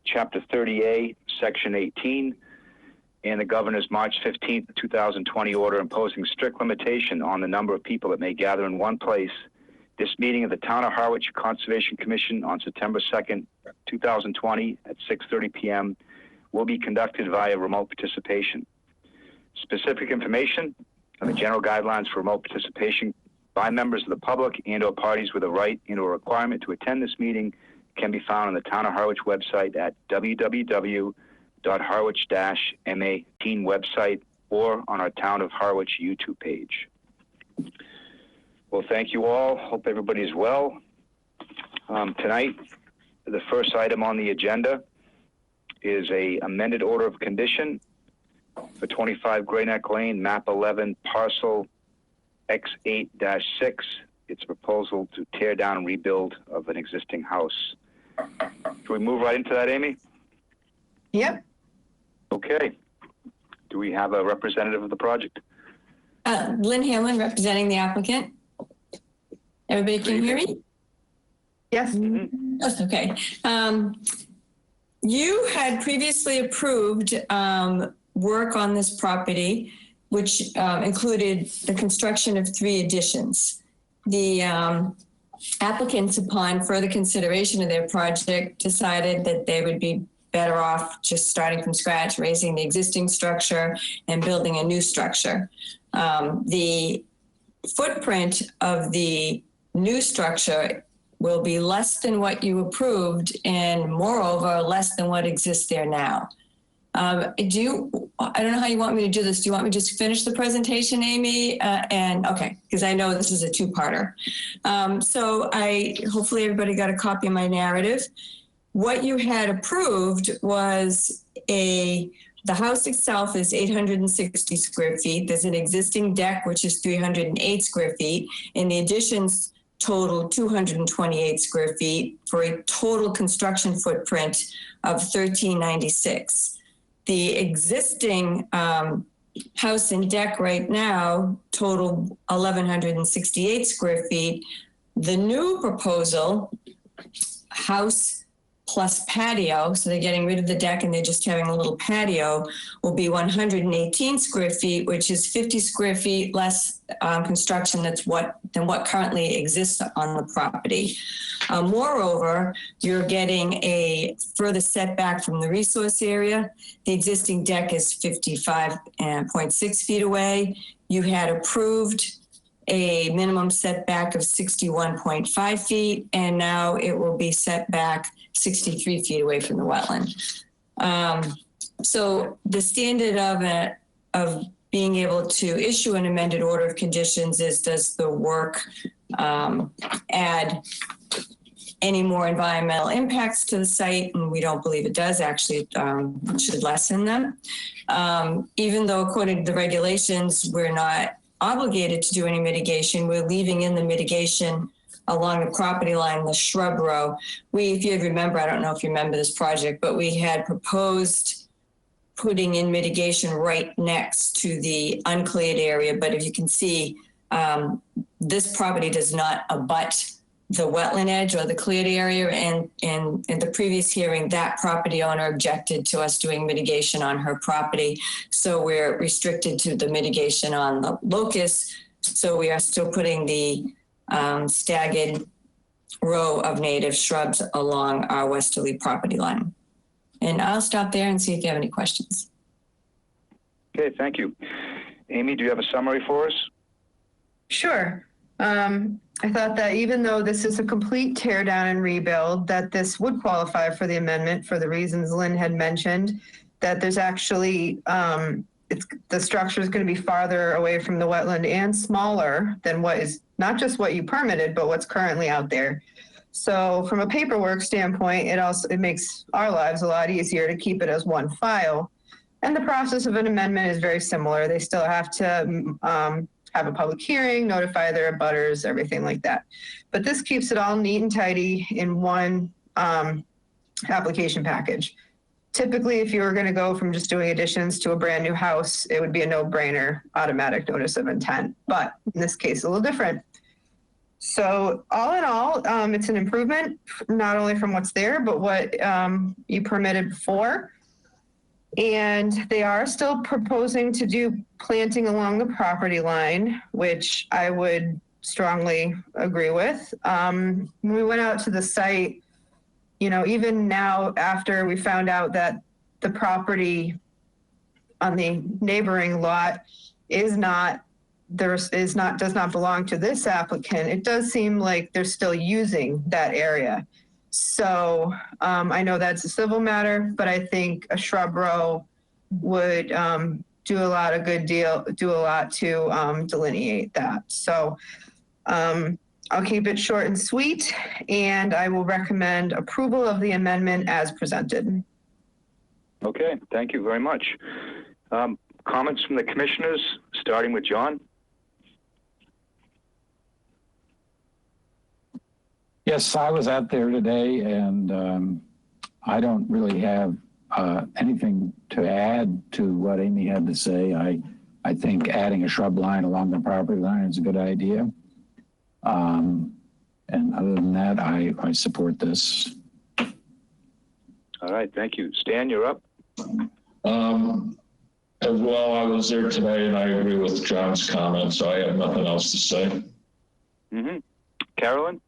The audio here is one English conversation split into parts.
Chapter 30A, Section 18, and the Governor's March 15th, 2020 order imposing strict limitation on the number of people that may gather in one place, this meeting of the Town of Harwich Conservation Commission on September 2nd, 2020 at 6:30 p.m. will be conducted via remote participation. Specific information on the general guidelines for remote participation by members of the public and or parties with a right and or requirement to attend this meeting can be found on the Town of Harwich website at www.harwich-ma18 website or on our Town of Harwich YouTube page. Well, thank you all. Hope everybody's well. Tonight, the first item on the agenda is a amended order of condition for 25 Grey Neck Lane, map 11, parcel X8-6. It's a proposal to tear down and rebuild of an existing house. Can we move right into that, Amy? Yep. Okay. Do we have a representative of the project? Lynn Hamlin, representing the applicant. Everybody can hear me? Yes. Mm-hmm. That's okay. You had previously approved work on this property, which included the construction of 3 additions. The applicants, upon further consideration of their project, decided that they would be better off just starting from scratch, raising the existing structure and building a new structure. The footprint of the new structure will be less than what you approved and moreover, less than what exists there now. I don't know how you want me to do this. Do you want me to just finish the presentation, Amy? Okay, because I know this is a 2-parter. So hopefully everybody got a copy of my narrative. What you had approved was the house itself is 860 square feet. There's an existing deck, which is 308 square feet, and the additions total 228 square feet for a total construction footprint of 1396. The existing house and deck right now total 1,168 square feet. The new proposal, house plus patio, so they're getting rid of the deck and they're just having a little patio, will be 118 square feet, which is 50 square feet less construction than what currently exists on the property. Moreover, you're getting a further setback from the resource area. The existing deck is 55.6 feet away. You had approved a minimum setback of 61.5 feet, and now it will be set back 63 feet away from the wetland. So the standard of being able to issue an amended order of conditions is, does the work add any more environmental impacts to the site? And we don't believe it does. Actually, it should lessen them. Even though according to the regulations, we're not obligated to do any mitigation, we're leaving in the mitigation along the property line, the shrub row. If you remember, I don't know if you remember this project, but we had proposed putting in mitigation right next to the uncleared area. But if you can see, this property does not abut the wetland edge or the cleared area. And in the previous hearing, that property owner objected to us doing mitigation on her property. So we're restricted to the mitigation on the locus. So we are still putting the staggered row of native shrubs along our westerly property line. And I'll stop there and see if you have any questions. Okay, thank you. Amy, do you have a summary for us? Sure. I thought that even though this is a complete tear down and rebuild, that this would qualify for the amendment for the reasons Lynn had mentioned, that there's actually, the structure is going to be farther away from the wetland and smaller than what is not just what you permitted, but what's currently out there. So from a paperwork standpoint, it makes our lives a lot easier to keep it as one file. And the process of an amendment is very similar. They still have to have a public hearing, notify their abutters, everything like that. But this keeps it all neat and tidy in one application package. Typically, if you were going to go from just doing additions to a brand new house, it would be a no-brainer automatic notice of intent. But in this case, a little different. So all in all, it's an improvement, not only from what's there, but what you permitted before. And they are still proposing to do planting along the property line, which I would strongly agree with. When we went out to the site, you know, even now after we found out that the property on the neighboring lot does not belong to this applicant, it does seem like they're still using that area. So I know that's a civil matter, but I think a shrub row would do a lot to delineate that. So I'll keep it short and sweet, and I will recommend approval of the amendment as presented. Okay, thank you very much. Comments from the commissioners, starting with John? Yes, I was out there today, and I don't really have anything to add to what Amy had to say. I think adding a shrub line along the property line is a good idea. And other than that, I support this. All right, thank you. Stan, you're up. As well, I was there today, and I agree with John's comments, so I have nothing else to say. Mm-hmm. Carolyn?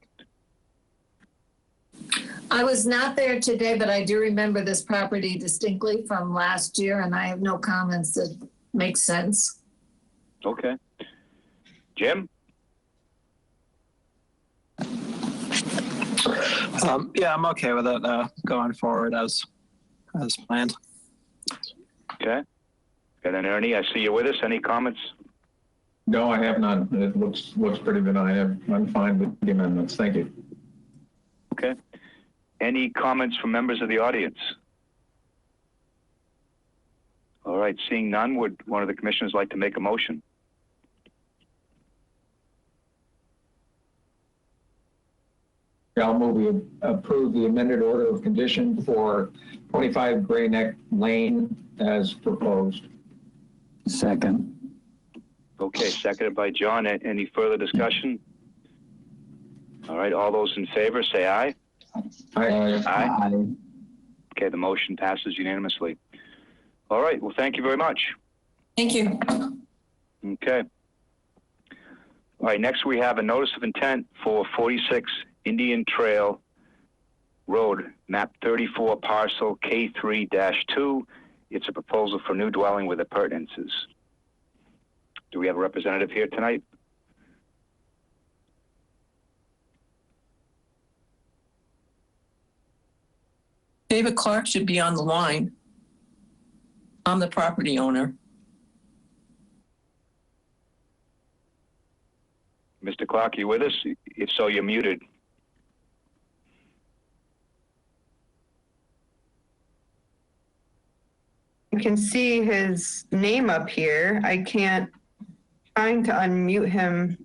I was not there today, but I do remember this property distinctly from last year, and I have no comments that make sense. Okay. Jim? Yeah, I'm okay with it going forward as planned. Okay. And then Ernie, I see you with us. Any comments? No, I have none. It looks pretty benign. I'm fine with the amendments. Thank you. Okay. Any comments from members of the audience? All right, seeing none, would one of the commissioners like to make a motion? I'll move we approve the amended order of condition for 25 Gray Neck Lane as proposed. Second. Okay, seconded by John. Any further discussion? All right, all those in favor say aye. Aye. Aye. Okay, the motion passes unanimously. All right, well, thank you very much. Thank you. Okay. All right, next we have a notice of intent for 46 Indian Trail Road, map 34, parcel K3-2. It's a proposal for new dwelling with appurtenances. Do we have a representative here tonight? David Clark should be on the line. I'm the property owner. Mr. Clark, are you with us? If so, you're muted. You can see his name up here. I can't, trying to unmute him.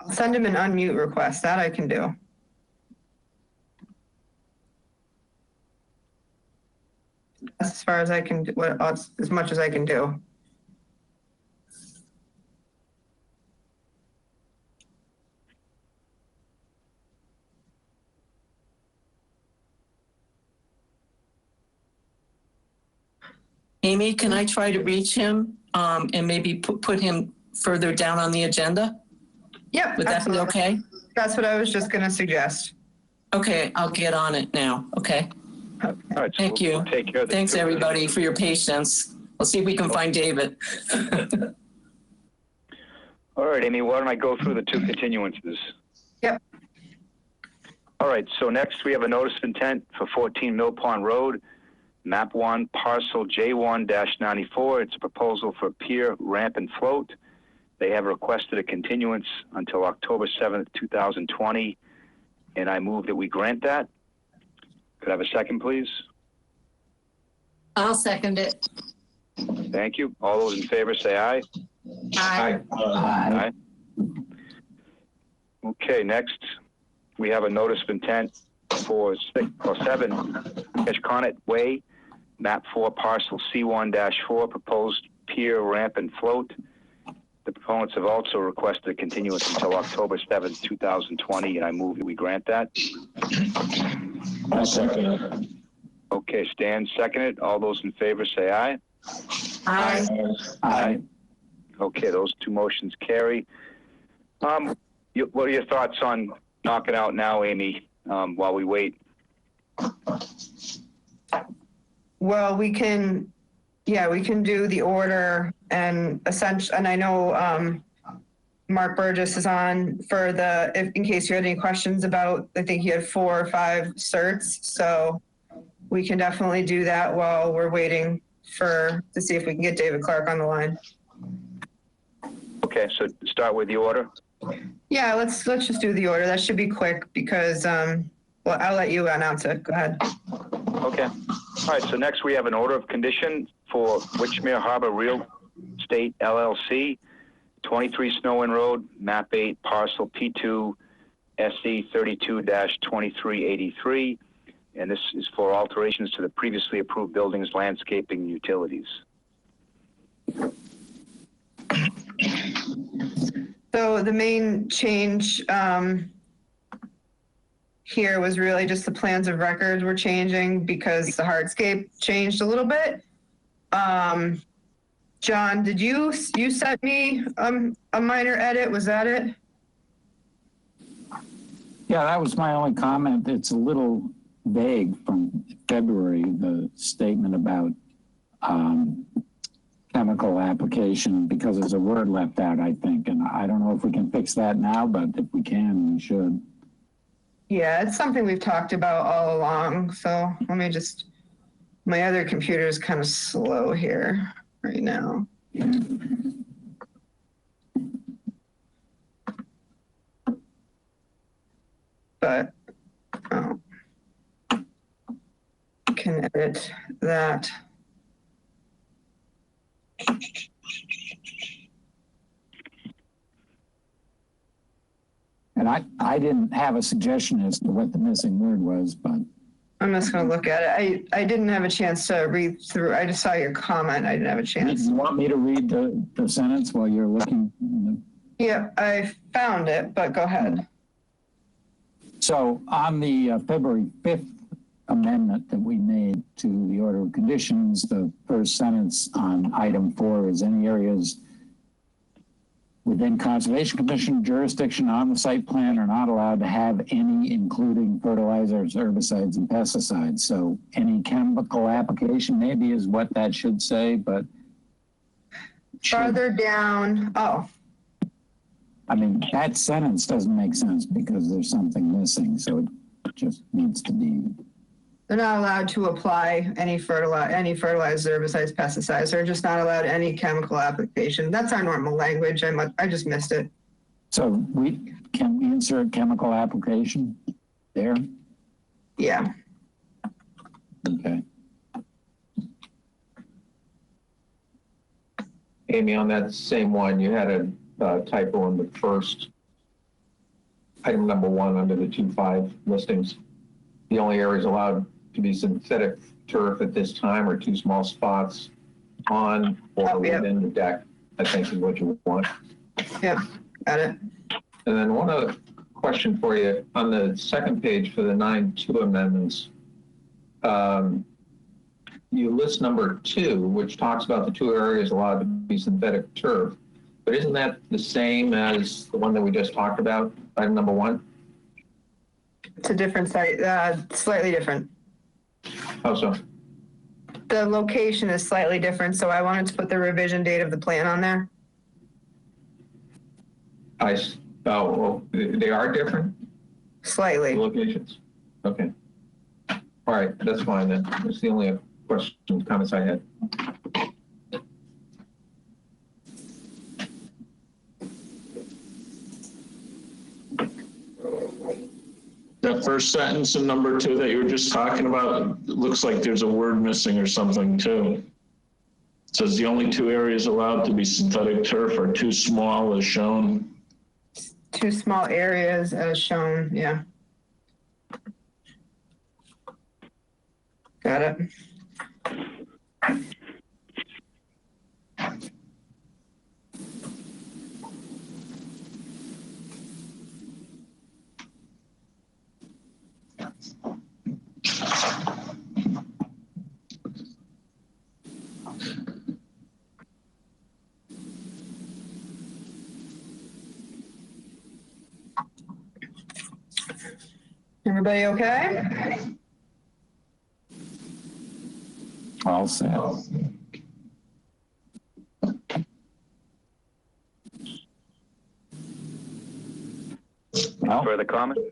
I'll send him an unmute request. That I can do. As far as I can do, as much as I can do. Amy, can I try to reach him and maybe put him further down on the agenda? Yep. Would that absolutely. be okay? That's what I was just going to suggest. Okay, I'll get on it now. Okay. All right, so Thank you. we'll take care of this. Thanks, everybody, for your patience. We'll see if we can find David. All right, Amy, why don't I go through the two continuances? Yep. All right, so next we have a notice of intent for 14 Mill Pond Road, map 1, parcel J1-94. It's a proposal for pier, ramp, and float. They have requested a continuance until October 7th, 2020, and I move that we grant that. Could I have a second, please? I'll second it. Thank you. All those in favor say aye. Aye. Aye. Okay, next we have a notice of intent for 7 Ashconnet Way, map 4, parcel C1-4, proposed pier, ramp, and float. The proponents have also requested a continuance until October 7th, 2020, and I move that we grant that. I'll second it. Okay, Stan, seconded. All those in favor say aye. Aye. Aye. Okay, those two motions carry. What are your thoughts on knocking out now, Amy, while we wait? Well, we can do the order and I know Mark Burgess is on for in case you had any questions about, I think he had 4 or 5 certs. So we can definitely do that while we're waiting to see if we can get David Clark on the line. Okay, so start with the order. Yeah, let's just do the order. That should be quick because, well, I'll let you announce it. Go ahead. Okay. All right, so next we have an order of condition for Witchmere Harbor Real Estate LLC, 23 Snow-In Road, map 8, parcel P2, SC 32-2383. And this is for alterations to the previously approved buildings, landscaping, and utilities. So the main change here was really just the plans of records were changing because the hardscape changed a little bit. John, did you sent me a minor edit? Was that it? Yeah, that was my only comment. It's a little vague from February, the statement about chemical application, because there's a word left out, I think. And I don't know if we can fix that now, but if we can, we should. Yeah, it's something we've talked about all along. So let me my other computer is kind of slow here right now. But can edit that. And I didn't have a suggestion as to what the missing word was, but I'm just going to look at it. I didn't have a chance to read through. I just saw your comment. I didn't have a chance. You want me to read the sentence while you're looking? Yeah, I found it, but go ahead. So on the February 5th amendment that we made to the order of conditions, the first sentence on item 4 is any areas within Conservation Commission jurisdiction on the site plan are not allowed to have any, including fertilizers, herbicides, and pesticides. So any chemical application maybe is what that should say, but farther down. Oh, I mean, that sentence doesn't make sense because there's something missing. So it just needs to be. They're not allowed to apply any fertilizer, herbicides, pesticides. They're just not allowed any chemical application. That's our normal language. I just missed it. So can we insert chemical application there? Yeah. Okay. Amy, on that same one, you had a typo in the first item number 1 under the 2.5 listings. The only areas allowed to be synthetic turf at this time are 2 small spots on or within the deck, I think is what you want. Yeah, got it. And then one other question for you. On the second page for the 9.2 amendments, you list number 2, which talks about the 2 areas allowed to be synthetic turf. But isn't that the same as the one that we just talked about, item number 1? It's a different site, slightly different. How so? The location is slightly different, so I wanted to put the revision date of the plan on there. Well, they are different? Slightly. The locations? Okay. All right, that's fine then. That's the only questions, comments I had. That first sentence in number 2 that you were just talking about, it looks like there's a word missing or something too. It says the only 2 areas allowed to be synthetic turf are 2 small as shown. 2 small areas as shown, yeah. Got it. Everybody okay? All set. Well, Further comments?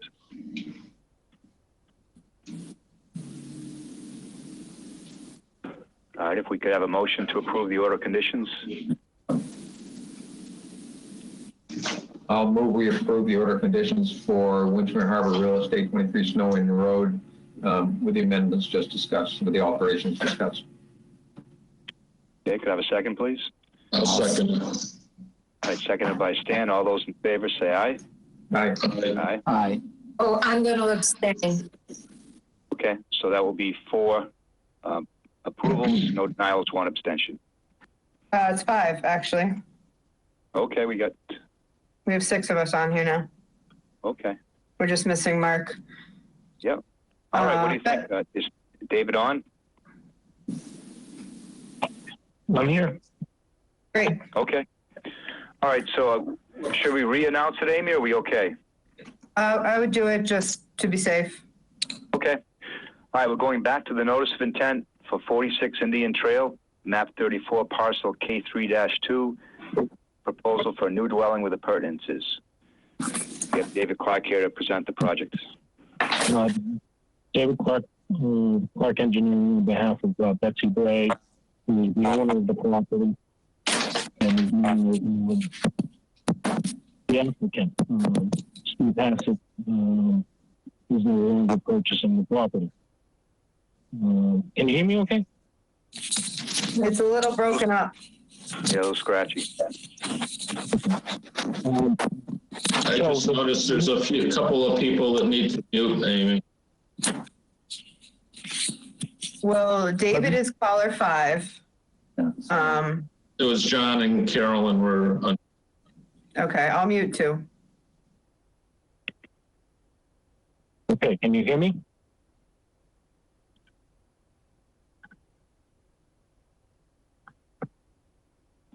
All right, if we could have a motion to approve the order of conditions. I'll move we approve the order of conditions for Winchman Harbor Real Estate 23 Snow Inn Road with the amendments just discussed, with the alterations discussed. Okay, could I have a second, please? I'll second. All right, seconded by Stan. All those in favor say aye. Aye. Aye. aye. Oh, I'm going to abstain. Okay, so that will be 4 approvals, no denials, 1 abstention. It's 5, actually. Okay, we We have 6 of us on here now. okay. We're just missing Mark. Yep. All right, what do you think? Is David on? I'm here. Great. Okay. All right, so should we re-announce it, Amy, or are we okay? I would do it just to be safe. Okay. All right, we're going back to the notice of intent for 46 Indian Trail, map 34, parcel K3-2, proposal for a new dwelling with appurtenances. We have David Clark here to present the project. David Clark, Clark Engineering, on behalf of Betsy Bray, who is the owner of the property, and is meeting with the applicant, Steve Hassett, who's no longer purchasing the property. Can you hear me okay? It's a little broken up. Yeah, a little scratchy. I just noticed there's a couple of people that need to mute, Amy. Well, David is caller 5. It was John and Carolyn were on. Okay, I'll mute too. Okay, can you hear me?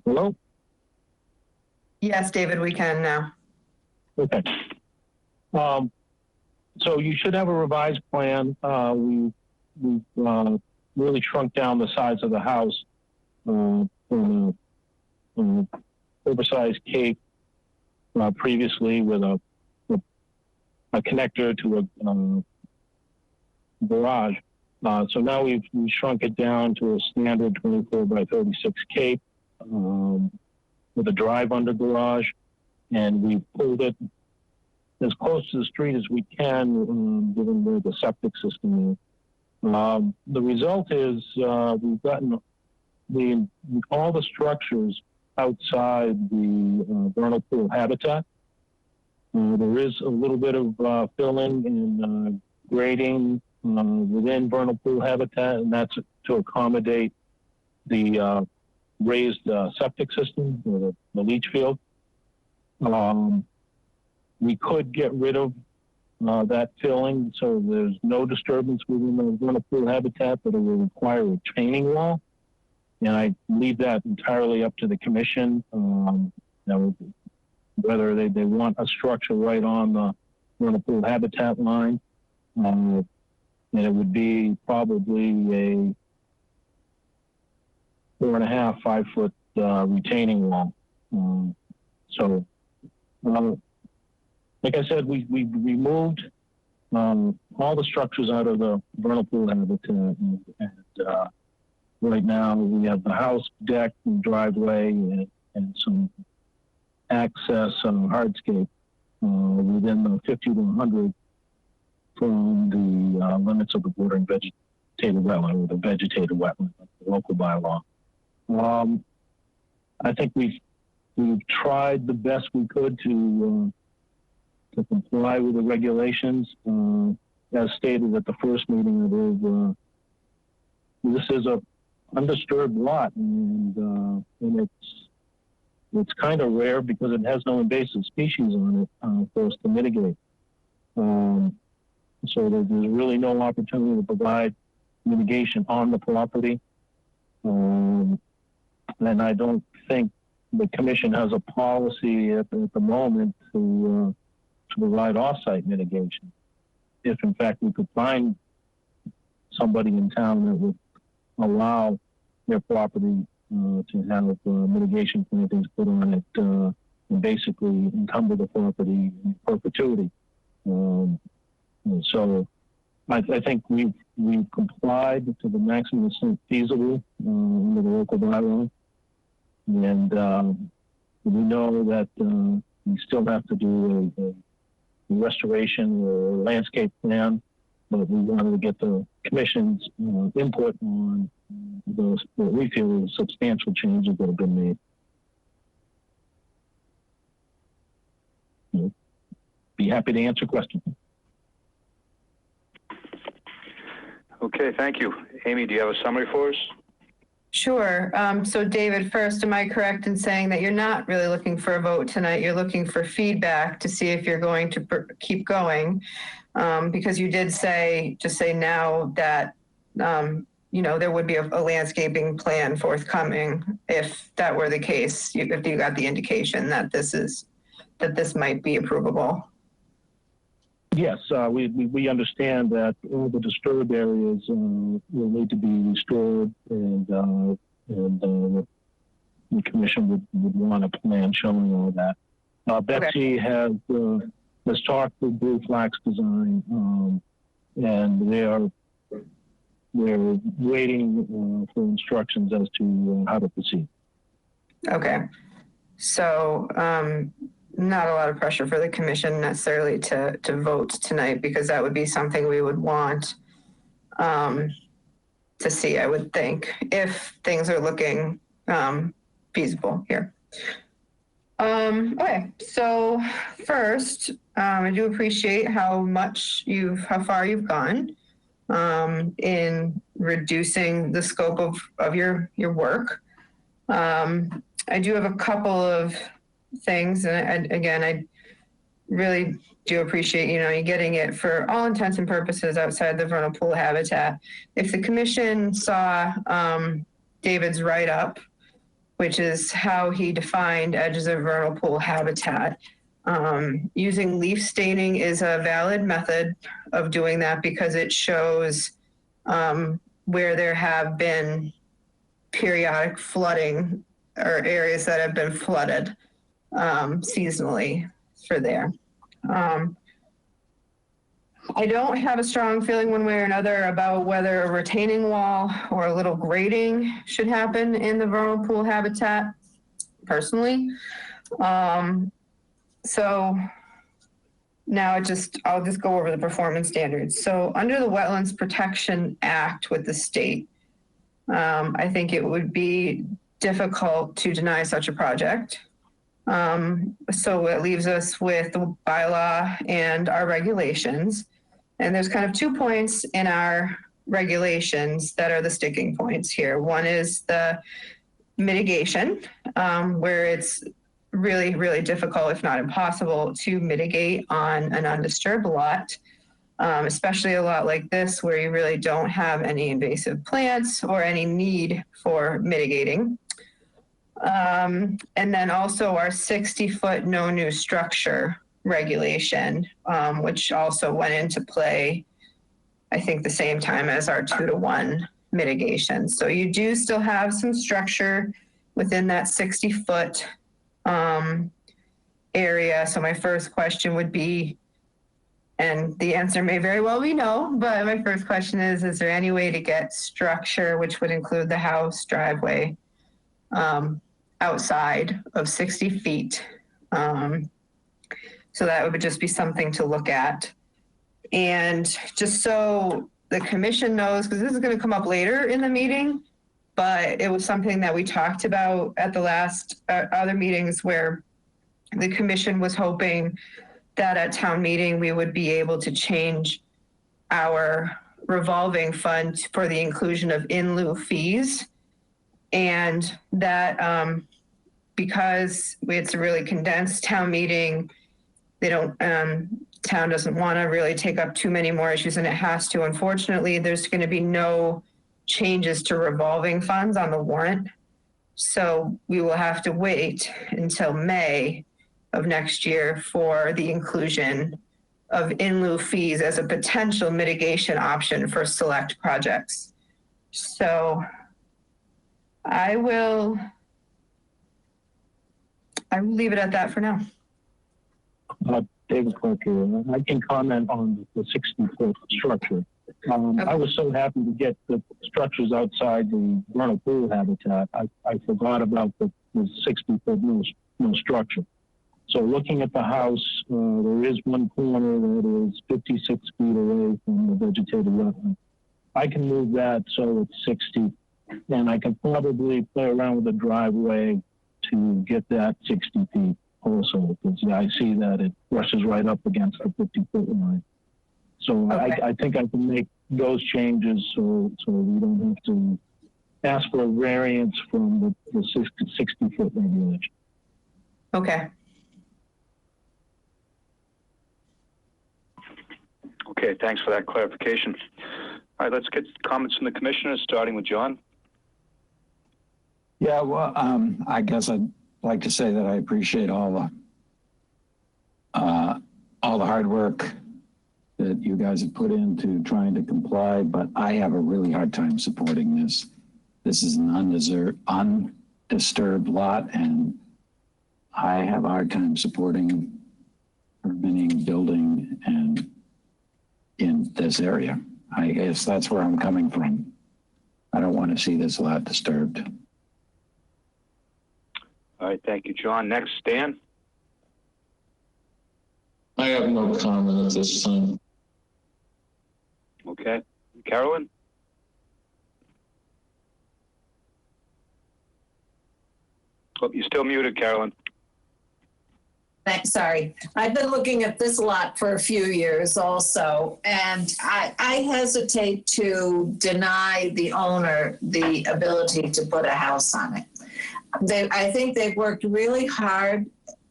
Hello? Yes, David, we can now. Okay. So you should have a revised plan. We've really shrunk down the size of the house from an oversized cape previously with a connector to a garage. So now we've shrunk it down to a standard 24 by 36 cape with a drive under garage, and we've pulled it as close to the street as we can, given where the septic system is. The result is we've gotten all the structures outside the vernal pool habitat. There is a little bit of filling and grading within vernal pool habitat, and that's to accommodate the raised septic system, or the leach field. We could get rid of that filling, so there's no disturbance within the vernal pool habitat, but it will require a retaining wall. And I leave that entirely up to the commission, whether they want a structure right on the vernal pool habitat line. And it would be probably a 4.5, 5 foot retaining wall. Like I said, we removed all the structures out of the vernal pool habitat, and right now we have the house, deck, and driveway, and some access on hardscape within the 50 to 100 from the limits of the bordering vegetated wetland, or the vegetated wetland, the local bylaw. I think we've tried the best we could to comply with the regulations. As stated at the first meeting, this is a undisturbed lot, and it's kind of rare because it has no invasive species on it for us to mitigate. So there's really no opportunity to provide mitigation on the property. And I don't think the commission has a policy at the moment to provide off-site mitigation. if in fact we could find somebody in town that would allow their property to have mitigation plantings put on it and basically encumber the property in perpetuity. So I think we've complied to the maximum extent feasible under the local bylaw, and we know that we still have to do a restoration or landscape plan, but we wanted to get the commission's input on those what we feel are substantial changes that have been made. Be happy to answer questions. Okay, thank you. Amy, do you have a summary for us? Sure. So David, first, am I correct in saying that you're not really looking for a vote tonight? You're looking for feedback to see if you're going to keep going, because you did say, just say now that, you know, there would be a landscaping plan forthcoming if that were the case, if you got the indication that this might be approvable. Yes, we understand that all the disturbed areas will need to be restored, and the commission would want a plan showing all that. Betsy has talked with Blue Flax Design, and they're waiting for instructions as to how to proceed. Okay. So, not a lot of pressure for the commission necessarily to vote tonight, because that would be something we would want to see, I would think, if things are looking feasible here. Okay, so first, I do appreciate how far you've gone in reducing the scope of your work. I do have a couple of things, and again, I really do appreciate, you know, you getting it for all intents and purposes outside the vernal pool habitat. If the commission saw David's write-up, which is how he defined edges of vernal pool habitat, using leaf staining is a valid method of doing that, because it shows where there have been periodic flooding or areas that have been flooded seasonally for there. I don't have a strong feeling one way or another about whether a retaining wall or a little grading should happen in the vernal pool habitat, personally. So now I'll just go over the performance standards. So under the Wetlands Protection Act with the state, I think it would be difficult to deny such a project. So it leaves us with the bylaw and our regulations. And there's kind of 2 points in our regulations that are the sticking points here. One is the mitigation, where it's really, really difficult, if not impossible, to mitigate on an undisturbed lot, especially a lot like this, where you really don't have any invasive plants or any need for mitigating. And then also our 60-foot no new structure regulation, which also went into play, I think, the same time as our 2-to-1 mitigation. So you do still have some structure within that 60-foot area. So my first question would be, and the answer may very well be no, but my first question is there any way to get structure, which would include the house, driveway, outside of 60 feet? So that would just be something to look at. And just so the commission knows, because this is going to come up later in the meeting, but it was something that we talked about at the last other meetings, where the commission was hoping that at town meeting we would be able to change our revolving fund for the inclusion of in lieu fees. And that because it's a really condensed town meeting, they don't, town doesn't want to really take up too many more issues than it has to. Unfortunately, there's going to be no changes to revolving funds on the warrant. So we will have to wait until May of next year for the inclusion of in lieu fees as a potential mitigation option for select projects. So I will leave it at that for now. David Clark here. I can comment on the 60-foot structure. I was so happy to get the structures outside the vernal pool habitat. I forgot about the 60-foot no structure. So looking at the house, there is one corner that is 56 feet away from the vegetated wetland. I can move that so it's 60, and I can probably play around with the driveway to get that 60 feet also, because I see that it rushes right up against the 50-foot line. So okay. I think I can make those changes so we don't have to ask for a variance from the 60-foot regulation. Okay. Okay, thanks for that clarification. All right, let's get comments from the commissioners, starting with John. Yeah, well, I guess I'd like to say that I appreciate all the hard work that you guys have put into trying to comply, but I have a really hard time supporting this. This is an undisturbed lot, and I have a hard time supporting permitting, building, and in this area. I guess that's where I'm coming from. I don't want to see this lot disturbed. All right, thank you, John. Next, Stan. I have no comment at this time. Okay. Carolyn? Oh, you're still muted, Carolyn. Sorry. I've been looking at this lot for a few years also, and I hesitate to deny the owner the ability to put a house on it. I think they've worked really hard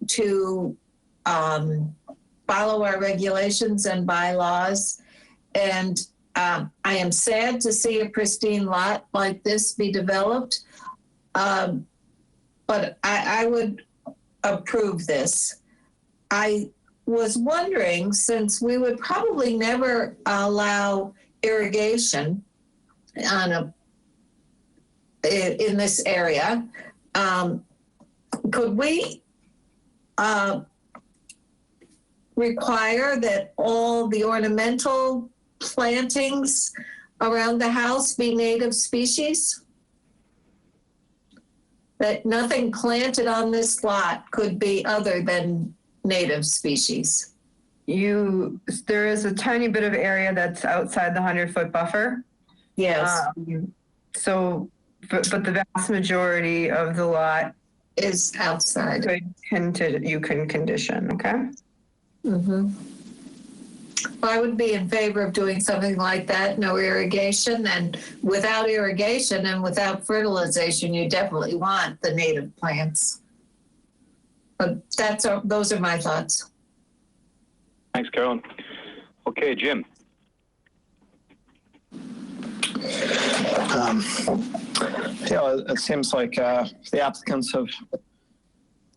to follow our regulations and bylaws, and I am sad to see a pristine lot like this be developed, but I would approve this. I was wondering, since we would probably never allow irrigation in this area, could we require that all the ornamental plantings around the house be native species? That nothing planted on this lot could be other than native species? There is a tiny bit of area that's outside the 100-foot buffer. Yes. But the vast majority of the lot is outside. You can condition, okay? Mm-hmm. Well, I would be in favor of doing something like that, no irrigation, and without irrigation and without fertilization, you definitely want the native plants. But those are my thoughts. Thanks, Carolyn. Okay, Jim. It seems like the applicants have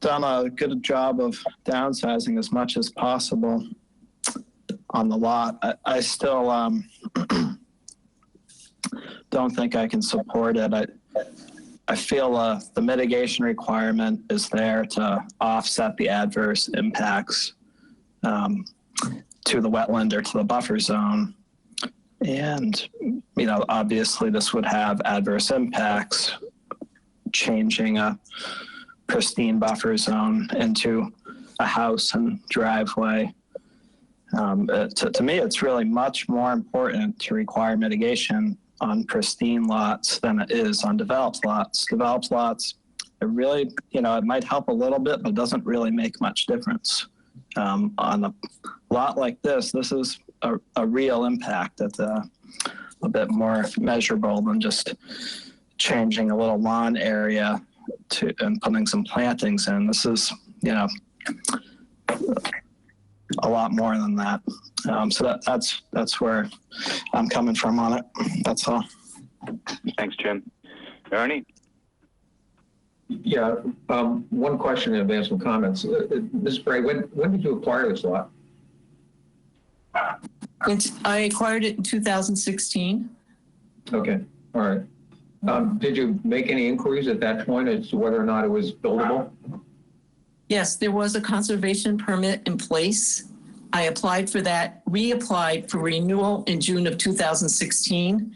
done a good job of downsizing as much as possible on the lot. I still don't think I can support it. I feel the mitigation requirement is there to offset the adverse impacts to the wetland or to the buffer zone. And, obviously this would have adverse impacts, changing a pristine buffer zone into a house and driveway. To me, it's really much more important to require mitigation on pristine lots than it is on developed lots. Developed lots, it really, it might help a little bit, but it doesn't really make much difference. On a lot like this is a real impact that's a bit more measurable than just changing a little lawn area and putting some plantings in. This is, a lot more than that. So that's where I'm coming from on it. That's all. Thanks, Jim. Ernie? Yeah, one question in advance of comments. Ms. Bray, when did you acquire this lot? I acquired it in 2016. Okay, all right. Did you make any inquiries at that point as to whether or not it was buildable? Yes, there was a conservation permit in place. I applied for that, reapplied for renewal in June of 2016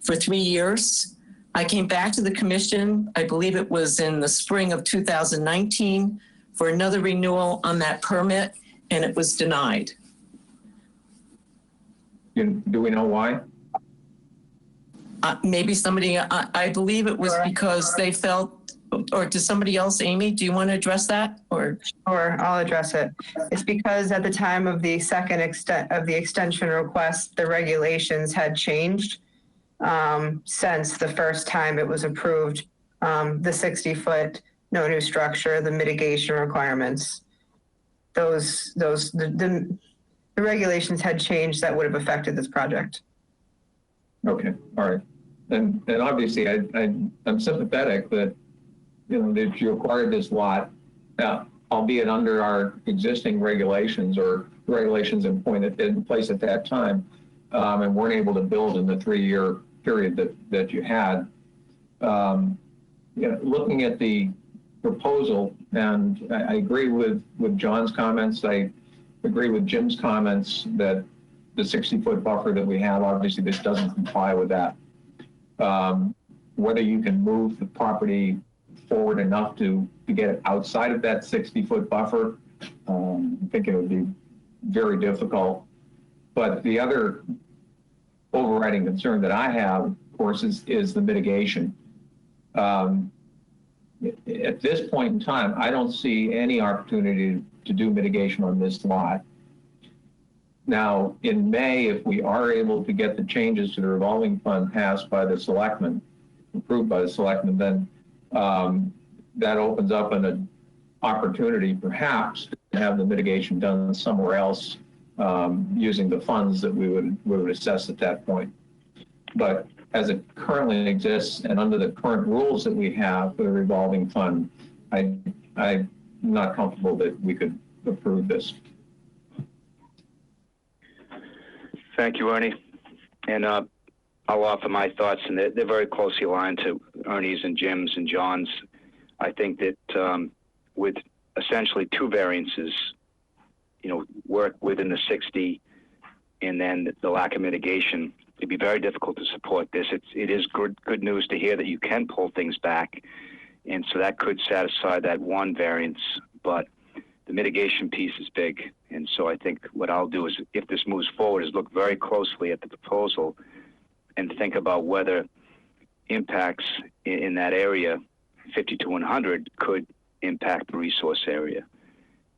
for 3 years. I came back to the commission, I believe it was in the spring of 2019, for another renewal on that permit, and it was denied. Do we know why? Maybe somebody, I believe it was because they felt, or to somebody else, Amy, do you want to address that? Or Sure, I'll address it. It's because at the time of the second extension request, the regulations had changed since the first time it was approved. The 60-foot, no new structure, the mitigation requirements. The regulations had changed that would have affected this project. Okay, all right. And obviously, I'm sympathetic that, that you acquired this lot, albeit under our existing regulations or regulations in place at that time, and weren't able to build in the 3-year period that you had. Looking at the proposal, and I agree with John's comments. I agree with Jim's comments that the 60-foot buffer that we have, obviously this doesn't comply with that. Whether you can move the property forward enough to get it outside of that 60-foot buffer, I think it would be very difficult. But the other overriding concern that I have, of course, is the mitigation. At this point in time, I don't see any opportunity to do mitigation on this lot. Now, in May, if we are able to get the changes to the revolving fund passed by the selectmen, approved by the selectmen, then that opens up an opportunity perhaps to have the mitigation done somewhere else using the funds that we would assess at that point. But as it currently exists and under the current rules that we have for the revolving fund, I'm not comfortable that we could approve this. Thank you, Ernie. And I'll offer my thoughts, and they're very closely aligned to Ernie's and Jim's and John's. I think that with essentially 2 variances, work within the 60, and then the lack of mitigation, it'd be very difficult to support this. It is good news to hear that you can pull things back, and so that could satisfy that 1 variance, but the mitigation piece is big. And so I think what I'll do is, if this moves forward, is look very closely at the proposal and think about whether impacts in that area, 50 to 100, could impact the resource area.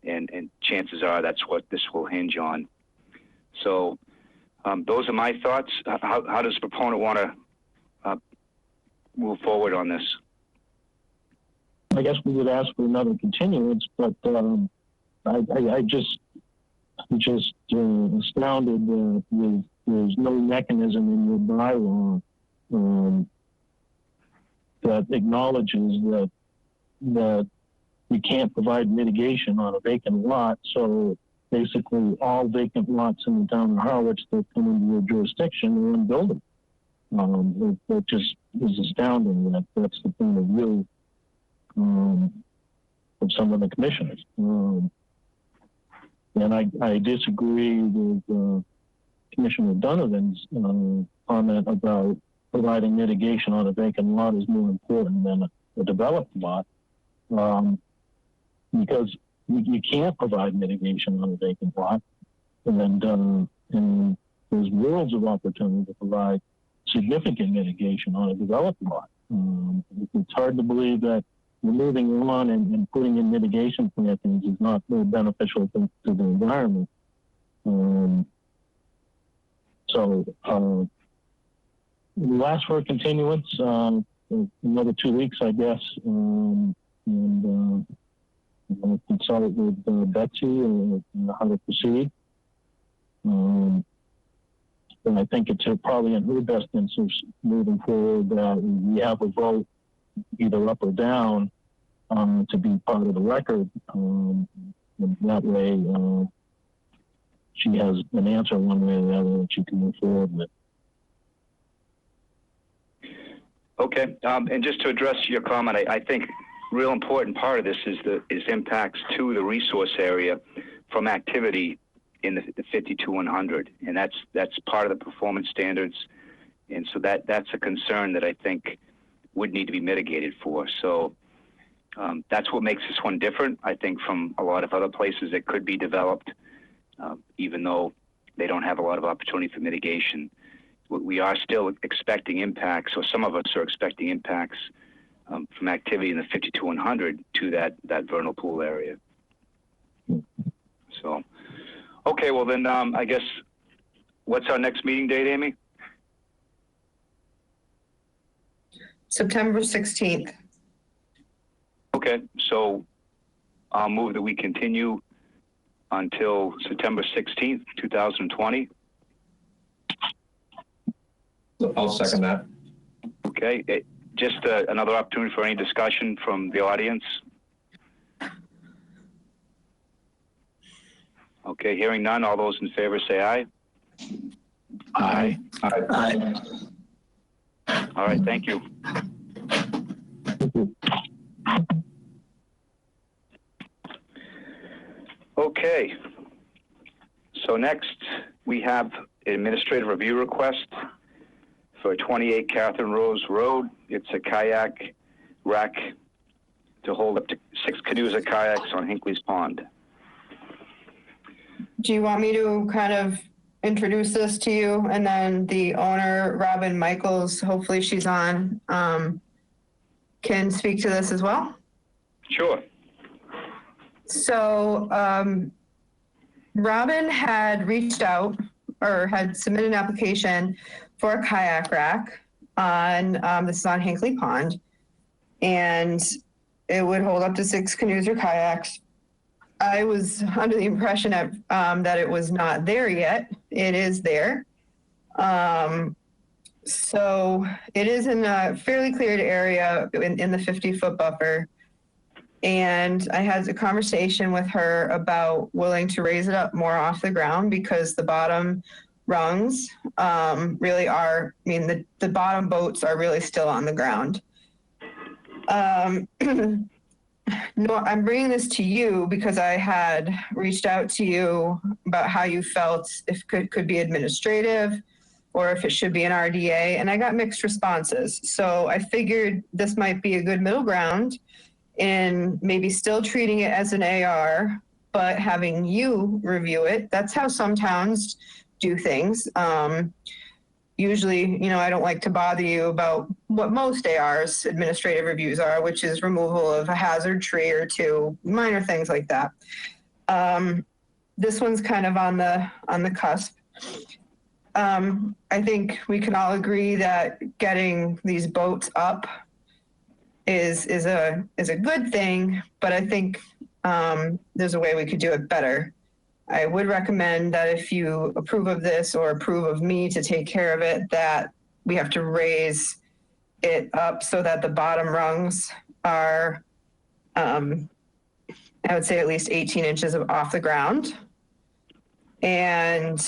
And chances are that's what this will hinge on. So those are my thoughts. How does the proponent want to move forward on this? I guess we would ask for another continuance, but I just astounded with there's no mechanism in your bylaw that acknowledges that you can't provide mitigation on a vacant lot. So basically, all vacant lots in the town of Harwich that come into your jurisdiction are unbuildable. It just is astounding that that's the point of view of some of the commissioners. And I disagree with Commissioner Donovan's comment about providing mitigation on a vacant lot is more important than a developed lot, because you can't provide mitigation on a vacant lot, and there's worlds of opportunity to provide significant mitigation on a developed lot. It's hard to believe that moving on and putting in mitigation plantings is not very beneficial to the environment. So we'll ask for a continuance, another 2 weeks, I guess, and we'll consult with Betsy and how to proceed. And I think it's probably in her best interest moving forward that we have a vote either up or down to be part of the record. And that way, she has an answer one way or the other that she can move forward with. Okay, and just to address your comment, I think real important part of this is impacts to the resource area from activity in the 52-100, and that's part of the performance standards, and so that's a concern that I think would need to be mitigated for. So that's what makes this one different, I think, from a lot of other places that could be developed, even though they don't have a lot of opportunity for mitigation. We are still expecting impacts, or some of us are expecting impacts from activity in the 52-100 to that vernal pool area. So, okay, well then, I guess, what's our next meeting date, Amy? September 16th. Okay, so I'll move that we continue until September 16th, 2020. I'll second that. Okay, just another opportunity for any discussion from the audience. Okay, hearing none, all those in favor say aye. Aye. Aye. All right, thank you. Okay, so next we have an administrative review request for 28 Catherine Rose Road. It's a kayak rack to hold up to 6 canoes or kayaks on Hinkley's Pond. Do you want me to kind of introduce this to you, and then the owner, Robin Michaels, hopefully she's on, can speak to this as well? Sure. So Robin had reached out or had submitted an application for a kayak rack on, this is on Hinkley Pond, and it would hold up to 6 canoes or kayaks. I was under the impression that it was not there yet. It is there. So it is in a fairly cleared area in the 50-foot buffer. And I had a conversation with her about willing to raise it up more off the ground, because the bottom rungs really are, I mean, the bottom boats are really still on the ground. No, I'm bringing this to you because I had reached out to you about how you felt if it could be administrative or if it should be an RDA, and I got mixed responses. So I figured this might be a good middle ground in maybe still treating it as an AR, but having you review it. That's how some towns do things. Usually, I don't like to bother you about what most ARs administrative reviews are, which is removal of a hazard tree or two, minor things like that. This one's kind of on the cusp. I think we can all agree that getting these boats up is a good thing, but I think there's a way we could do it better. I would recommend that if you approve of this or approve of me to take care of it, that we have to raise it up so that the bottom rungs are, I would say, at least 18 inches off the ground. And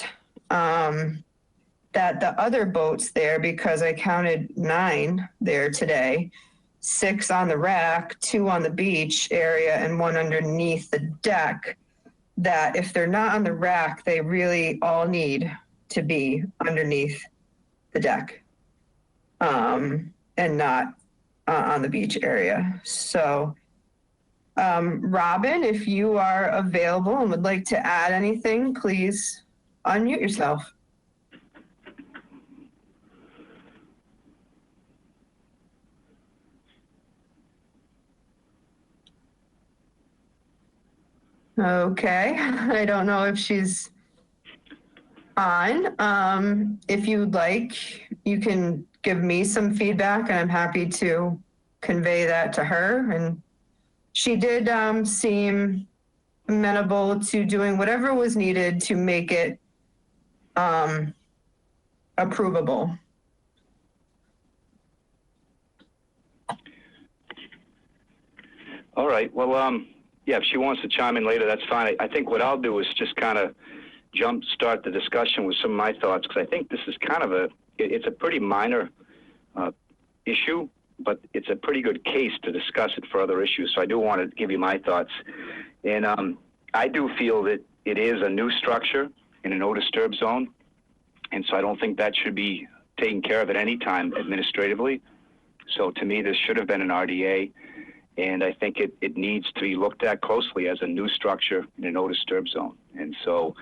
that the other boats there, because I counted 9 there today, 6 on the rack, 2 on the beach area, and 1 underneath the deck, that if they're not on the rack, they really all need to be underneath the deck, and not on the beach area. So, Robin, if you are available and would like to add anything, please unmute yourself. Okay, I don't know if she's on. If you'd like, you can give me some feedback, and I'm happy to convey that to her. And she did seem amenable to doing whatever was needed to make it approvable. All right, well, yeah, if she wants to chime in later, that's fine. I think what I'll do is just kind of jumpstart the discussion with some of my thoughts, because I think this is kind of it's a pretty minor issue, but it's a pretty good case to discuss it for other issues. So I do want to give you my thoughts. And I do feel that it is a new structure in a no disturb zone. And so I don't think that should be taken care of at any time administratively. So to me, this should have been an RDA. And I think it needs to be looked at closely as a new structure in a no disturb zone. And so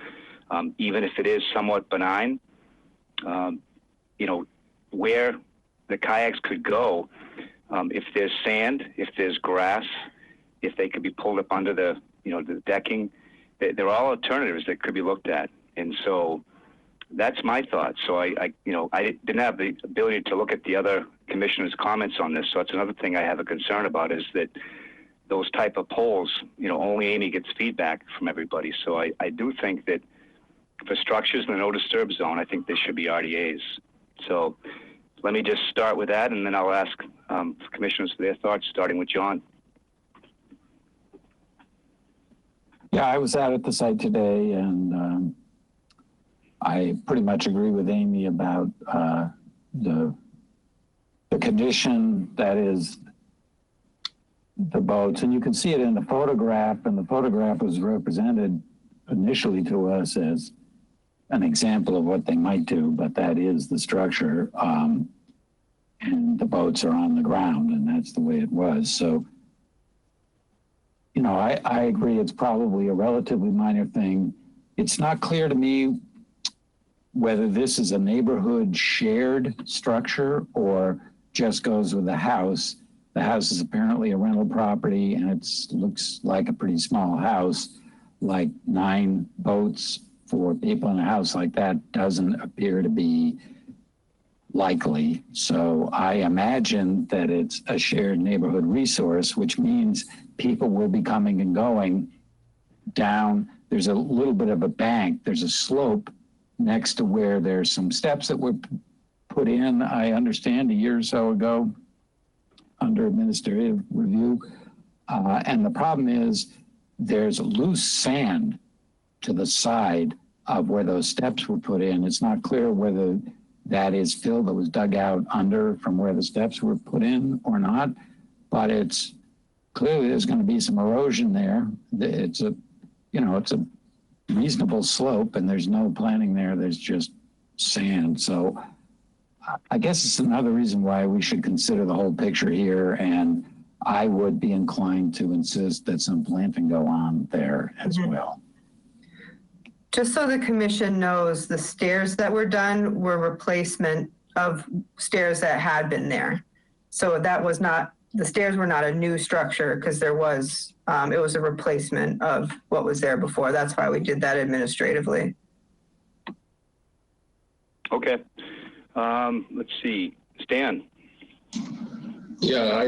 even if it is somewhat benign, you know, where the kayaks could go, if there's sand, if there's grass, if they could be pulled up under the, you know, the decking, they're all alternatives that could be looked at. And so that's my thoughts. So I didn't have the ability to look at the other commissioners' comments on this. So that's another thing I have a concern about, is that those type of polls, you know, only Amy gets feedback from everybody. So I do think that for structures in the no disturb zone, I think they should be RDAs. So let me just start with that, and then I'll ask commissioners for their thoughts, starting with John. Yeah, I was out at the site today, and I pretty much agree with Amy about the condition that is the boats. And you can see it in the photograph, and the photograph was represented initially to us as an example of what they might do, but that is the structure. And the boats are on the ground, and that's the way it was. So, you know, I agree it's probably a relatively minor thing. It's not clear to me whether this is a neighborhood shared structure or just goes with the house. The house is apparently a rental property, and it looks like a pretty small house. Like 9 boats for people in a house like that doesn't appear to be likely. So I imagine that it's a shared neighborhood resource, which means people will be coming and going down. There's a little bit of a bank. There's a slope next to where there's some steps that were put in, I understand, a year or so ago under administrative review. And the problem is there's loose sand to the side of where those steps were put in. It's not clear whether that is fill that was dug out under from where the steps were put in or not, but it's clearly there's going to be some erosion there. It's a reasonable slope, and there's no planting there. There's just sand. So I guess it's another reason why we should consider the whole picture here. And I would be inclined to insist that some planting go on there as well. Just so the commission knows, the stairs that were done were replacement of stairs that had been there. So that was not, the stairs were not a new structure, because there was, it was a replacement of what was there before. That's why we did that administratively. Okay. Let's see. Stan. Yeah,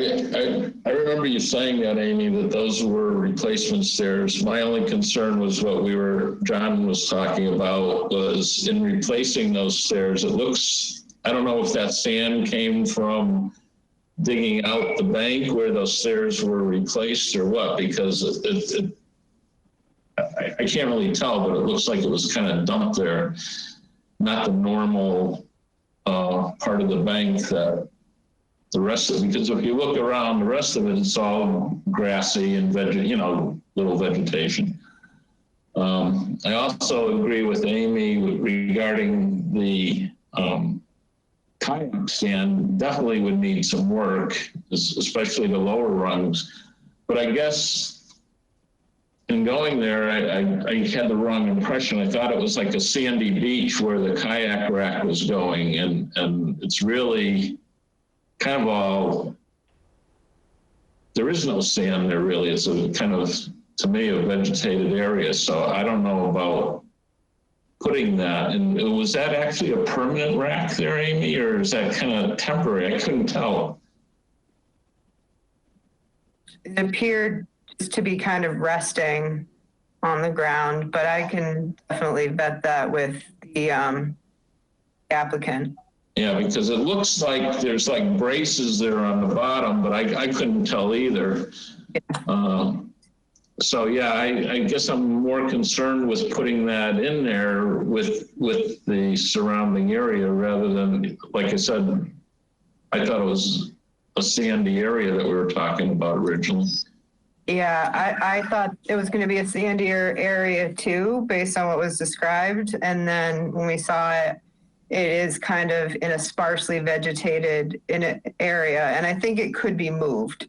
I remember you saying that, Amy, that those were replacement stairs. My only concern was what John was talking about, was in replacing those stairs. It looks, I don't know if that sand came from digging out the bank where those stairs were replaced or what, because I can't really tell, but it looks like it was kind of dumped there, not the normal part of the bank that the rest of it, because if you look around the rest of it, it's all grassy and little vegetation. I also agree with Amy regarding the kayak stand. Definitely would need some work, especially the lower rungs. But I guess in going there, I had the wrong impression. I thought it was like a sandy beach where the kayak rack was going, and it's really kind of all, there is no sand there really. It's a kind of, to me, a vegetated area. So I don't know about putting that. And was that actually a permanent rack there, Amy, or is that kind of temporary? I couldn't tell. It appeared just to be kind of resting on the ground, but I can definitely vet that with the applicant. Yeah, because it looks like there's like braces there on the bottom, but I couldn't tell either. So yeah, I guess I'm more concerned with putting that in there with the surrounding area rather than, like I said, I thought it was a sandy area that we were talking about originally. Yeah, I thought it was going to be a sandier area too, based on what was described. And then when we saw it, it is kind of in a sparsely vegetated area, and I think it could be moved.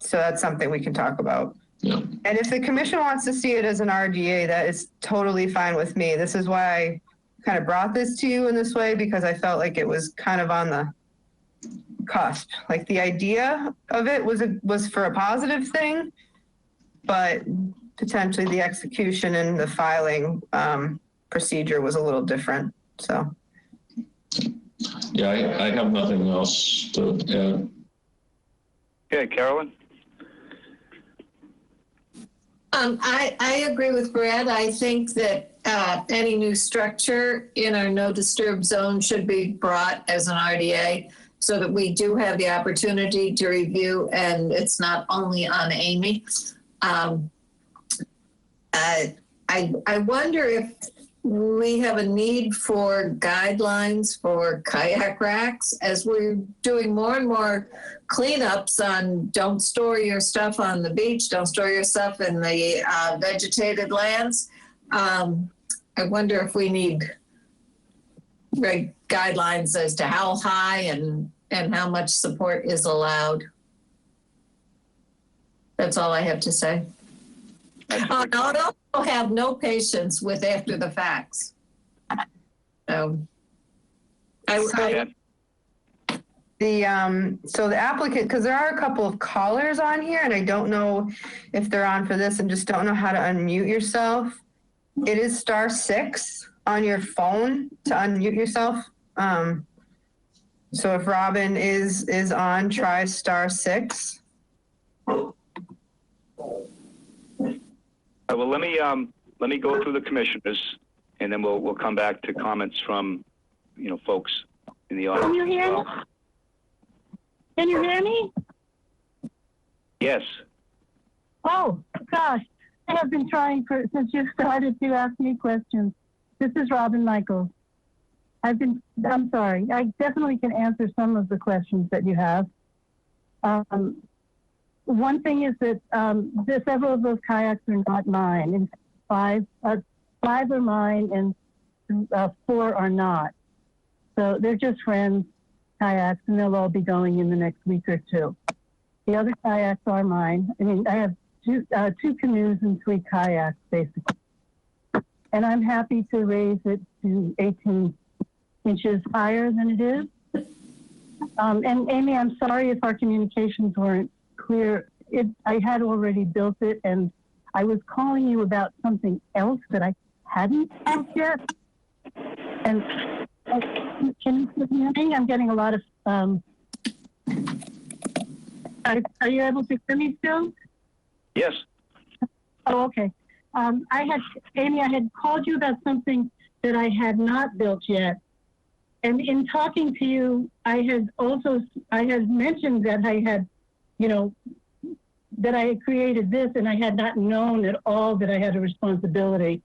So that's something we can talk about. Yeah. And if the commission wants to see it as an RDA, that is totally fine with me. This is why I kind of brought this to you in this way, because I felt like it was kind of on the cusp. Like the idea of it was for a positive thing, but potentially the execution and the filing procedure was a little different. So. Yeah, I have nothing else to add. Okay, Carolyn? I agree with Brad. I think that any new structure in our no disturb zone should be brought as an RDA so that we do have the opportunity to review, and it's not only on Amy. I wonder if we have a need for guidelines for kayak racks as we're doing more and more cleanups on don't store your stuff on the beach, don't store your stuff in the vegetated lands. I wonder if we need guidelines as to how high and how much support is allowed. That's all I have to say. I also have no patience with after the facts. So the applicant, because there are a couple of callers on here, and I don't know if they're on for this, and just don't know how to unmute yourself. It is *6 on your phone to unmute yourself. So if Robin is on, try *6. Well, let me go through the commissioners, and then we'll come back to comments from folks in the audience. Can you hear me? Can you hear me? Yes. Oh gosh, I have been trying since you started to ask me questions. This is Robin Michaels. I'm sorry. I definitely can answer some of the questions that you have. One thing is that several of those kayaks are not mine, and five are mine, and 4 are not. So they're just friends' kayaks, and they'll all be going in the next week or 2. The other kayaks are mine. I mean, I have two canoes and 3 kayaks, basically. And I'm happy to raise it to 18 inches higher than it is. And Amy, I'm sorry if our communications weren't clear. I had already built it, and I was calling you about something else that I hadn't built yet. And can you hear me? I'm getting a lot of. Are you able to hear me still? Yes. Oh, okay. Amy, I had called you about something that I had not built yet. And in talking to you, I had mentioned that I had, that I had created this, and I had not known at all that I had a responsibility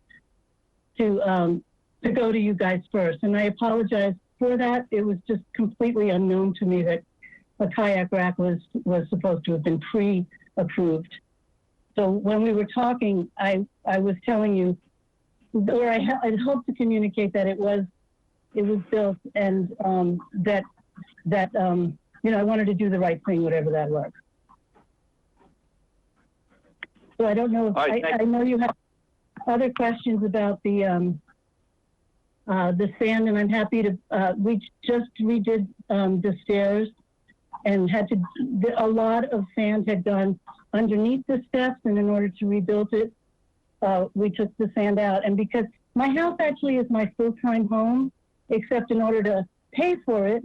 to go to you guys first. And I apologize for that. It was just completely unknown to me that a kayak rack was supposed to have been pre-approved. So when we were talking, I was telling you, or I hoped to communicate that it was built, and that I wanted to do the right thing, whatever that was. So I don't know if I know you have other questions about the sand, and I'm happy to. We just redid the stairs, and a lot of sand had gone underneath the steps, and in order to rebuild it, we took the sand out. And because my house actually is my full-time home, except in order to pay for it,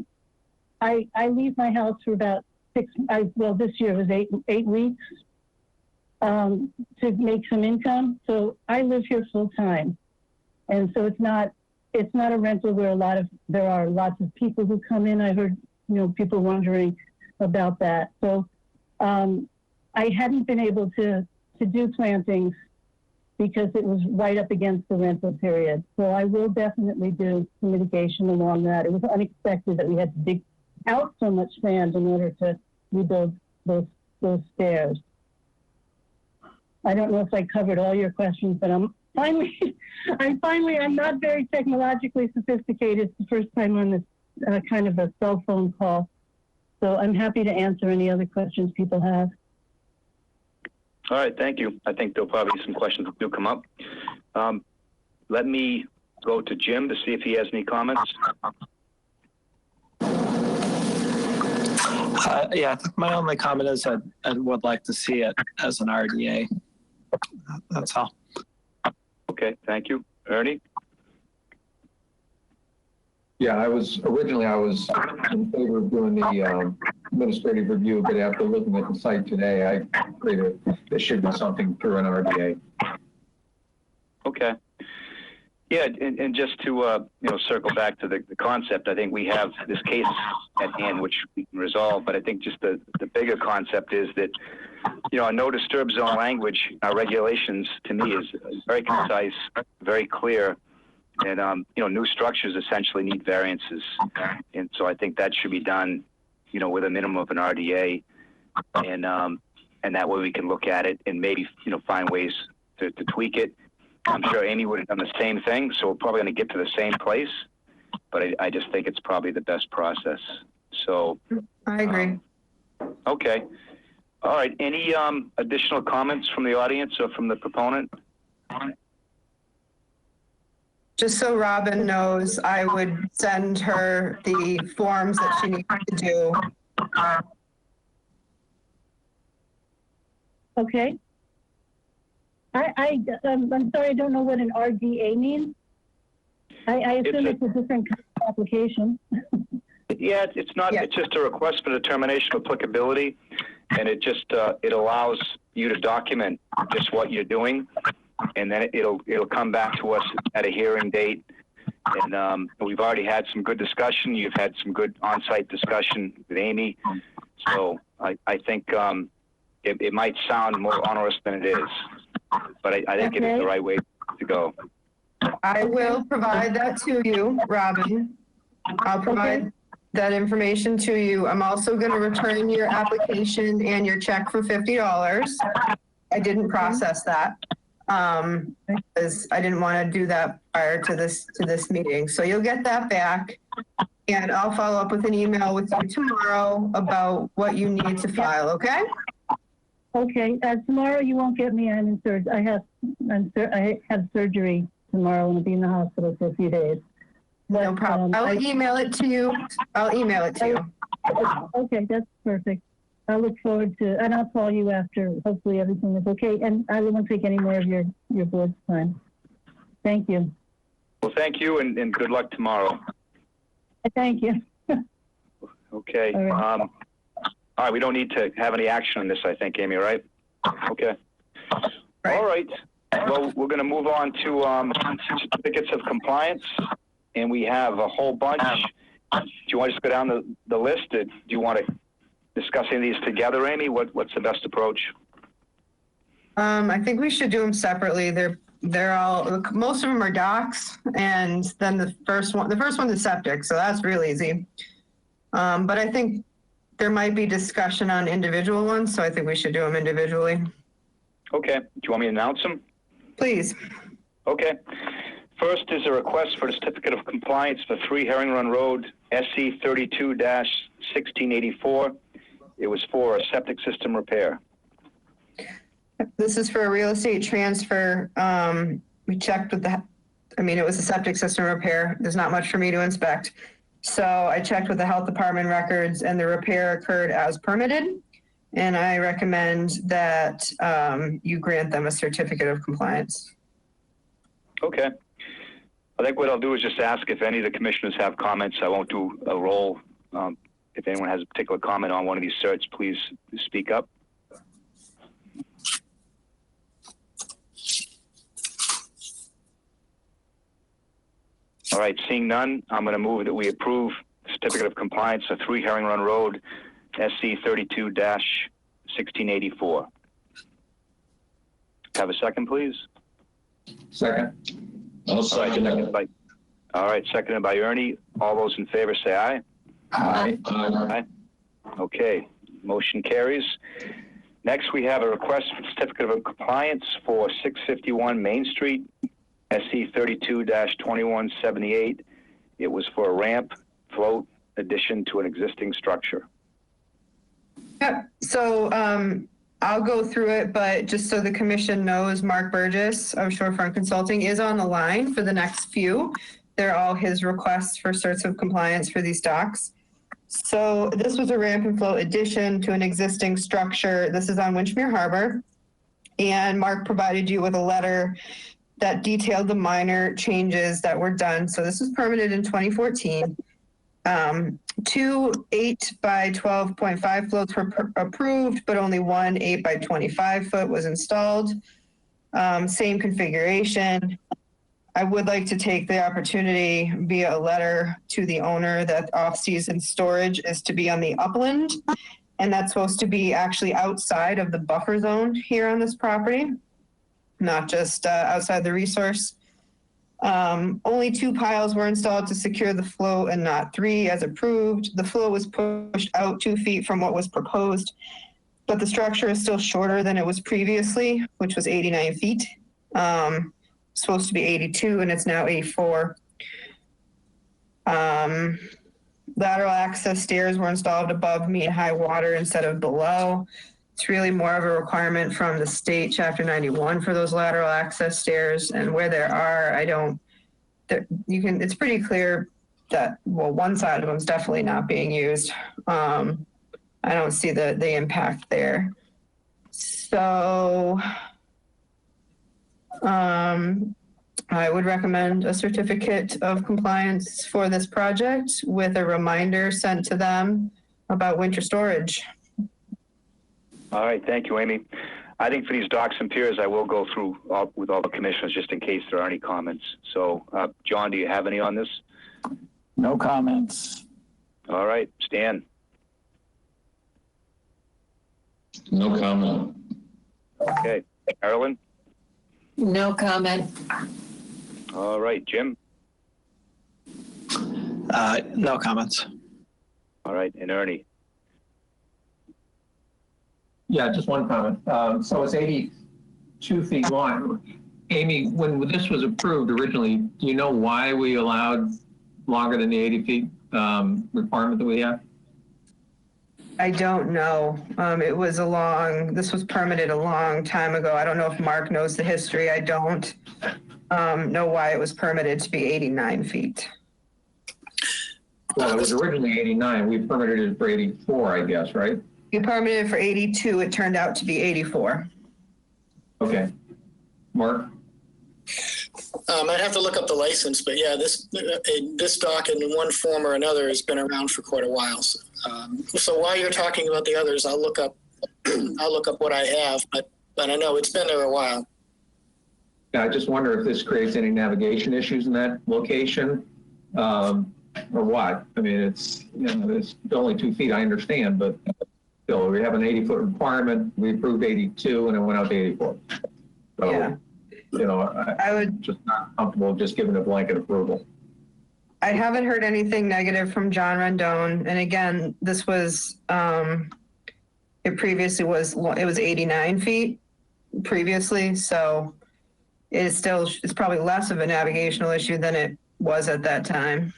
I leave my house for about this year was eight weeks to make some income. So I live here full-time. And so it's not a rental where there are lots of people who come in. I heard, people wondering about that. So I hadn't been able to do plantings because it was right up against the rental period. So I will definitely do some mitigation along that. It was unexpected that we had to dig out so much sand in order to rebuild those stairs. I don't know if I covered all your questions, but I'm not very technologically sophisticated. It's the first time on this kind of a cell phone call. So I'm happy to answer any other questions people have. All right, thank you. I think there'll probably be some questions that do come up. Let me go to Jim to see if he has any comments. Yeah, I think my only comment is I would like to see it as an RDA. That's all. Okay, thank you. Ernie? Yeah, I was in favor of doing the administrative review, but after looking at the site today, I agree that there should be something through an RDA. Okay. Yeah, and just to circle back to the concept, I think we have this case at hand which we can resolve, but I think just the bigger concept is that our no disturb zone language, our regulations, to me is very concise, very clear, and new structures essentially need variances, and so I think that should be done with a minimum of an RDA, and that way we can look at it and maybe find ways to tweak it. I'm sure Amy would have done the same thing, so we're probably going to get to the same place, but I just think it's probably the best process. So I agree. Okay. All right. Any additional comments from the audience or from the proponent? Just so Robin knows, I would send her the forms that she needs to do. Okay. I'm sorry, I don't know what an RDA means. I assume it's a different kind of application. Yeah, it's not. Yeah. It's just a request for determination of applicability, and it just it allows you to document just what you're doing, and then it'll come back to us at a hearing date. And we've already had some good discussion. You've had some good on-site discussion with Amy, so I think it might sound more onerous than it is, but I think it is the right way to go. I will provide that to you, Robin. I'll provide that information to you. I'm also going to return your application and your check for $50. I didn't process that because I didn't want to do that prior to this meeting. So you'll get that back, and I'll follow up with an email with you tomorrow about what you need to file. Okay? Okay. Tomorrow you won't get me. I'm in surgery. I have surgery tomorrow and I'll be in the hospital for a few days. No problem. I'll email it to you. Okay, that's perfect. I look forward to, and I'll call you after. Hopefully everything is okay, and I won't take any more of your board's time. Thank you. Well, thank you, and good luck tomorrow. Thank you. Okay. All right. All right. We don't need to have any action on this, I think, Amy. Right? Okay. Right. All right. Well, we're going to move on to certificates of compliance. And we have a whole bunch. Do you want to just go down the list? Do you want to discuss any of these together, Amy? What's the best approach? I think we should do them separately. They're all, most of them are docs, and then the first one's the septic, so that's real easy. But I think there might be discussion on individual ones, so I think we should do them individually. Okay. Do you want me to announce them? Please. Okay. First is a request for a certificate of compliance for 3 Herring Run Road, SC 32-1684. It was for a septic system repair. This is for a real estate transfer. We checked with it was a septic system repair. There's not much for me to inspect. So I checked with the health department records, and the repair occurred as permitted. And I recommend that you grant them a certificate of compliance. Okay. I think what I'll do is just ask if any of the commissioners have comments. I won't do a roll. If anyone has a particular comment on one of these certs, please speak up. All right, seeing none, I'm going to move that we approve certificate of compliance of 3 Herring Run Road, SC 1684. Have a second, please? Second. I'll second it. All right, seconded by Ernie. All those in favor say aye. Aye. Aye. Okay, motion carries. Next, we have a request for certificate of compliance for 651 Main Street, SC 32-2178. It was for a ramp float addition to an existing structure. Yep. So I'll go through it, but just so the commission knows, Mark Burgess of Shorefront Consulting is on the line for the next few. They're all his requests for certs of compliance for these docks. So this was a ramp and float addition to an existing structure. This is on Winchmere Harbor. And Mark provided you with a letter that detailed the minor changes that were done. So this was permitted in 2014. 2 8 by 12.5 floats were approved, but only one 8 by 25 foot was installed. Same configuration. I would like to take the opportunity via a letter to the owner that off-season storage is to be on the upland, and that's supposed to be actually outside of the buffer zone here on this property, not just outside the resource. Only 2 piles were installed to secure the float and not 3 as approved. The float was pushed out 2 feet from what was proposed, but the structure is still shorter than it was previously, which was 89 feet. Supposed to be 82 and it's now 84. Lateral access stairs were installed above mean high water instead of below. It's really more of a requirement from the state chapter 91 for those lateral access stairs, and where there are, it's pretty clear that, well, one side of them is definitely not being used. I don't see the impact there. So I would recommend a certificate of compliance for this project with a reminder sent to them about winter storage. All right, thank you, Amy. I think for these docks and piers, I will go through with all the commissioners just in case there are any comments. So, John, do you have any on this? No comments. All right, Stan. No comment. Okay, Carolyn. No comment. All right, Jim. No comments. All right, and Ernie. Yeah, just one comment. So it's 82 feet long. Amy, when this was approved originally, do you know why we allowed longer than the 80 feet requirement that we have? I don't know. This was permitted a long time ago. I don't know if Mark knows the history. I don't know why it was permitted to be 89 feet. Well, it was originally 89. We permitted it for 84, I guess, right? You permitted it for 82. It turned out to be 84. Okay. Mark? I'd have to look up the license, but yeah, this dock in one form or another has been around for quite a while. So while you're talking about the others, I'll look up what I have, but I know it's been there a while. Yeah, I just wonder if this creates any navigation issues in that location, or what. I mean, it's only 2 feet, I understand, but still, we have an 80-foot requirement. We approved 82, and it went out to 84. So, yeah. I would just not comfortable just giving a blanket approval. I haven't heard anything negative from John Rendon. And again, this was, it was 89 feet previously. So it's probably less of a navigational issue than it was at that time.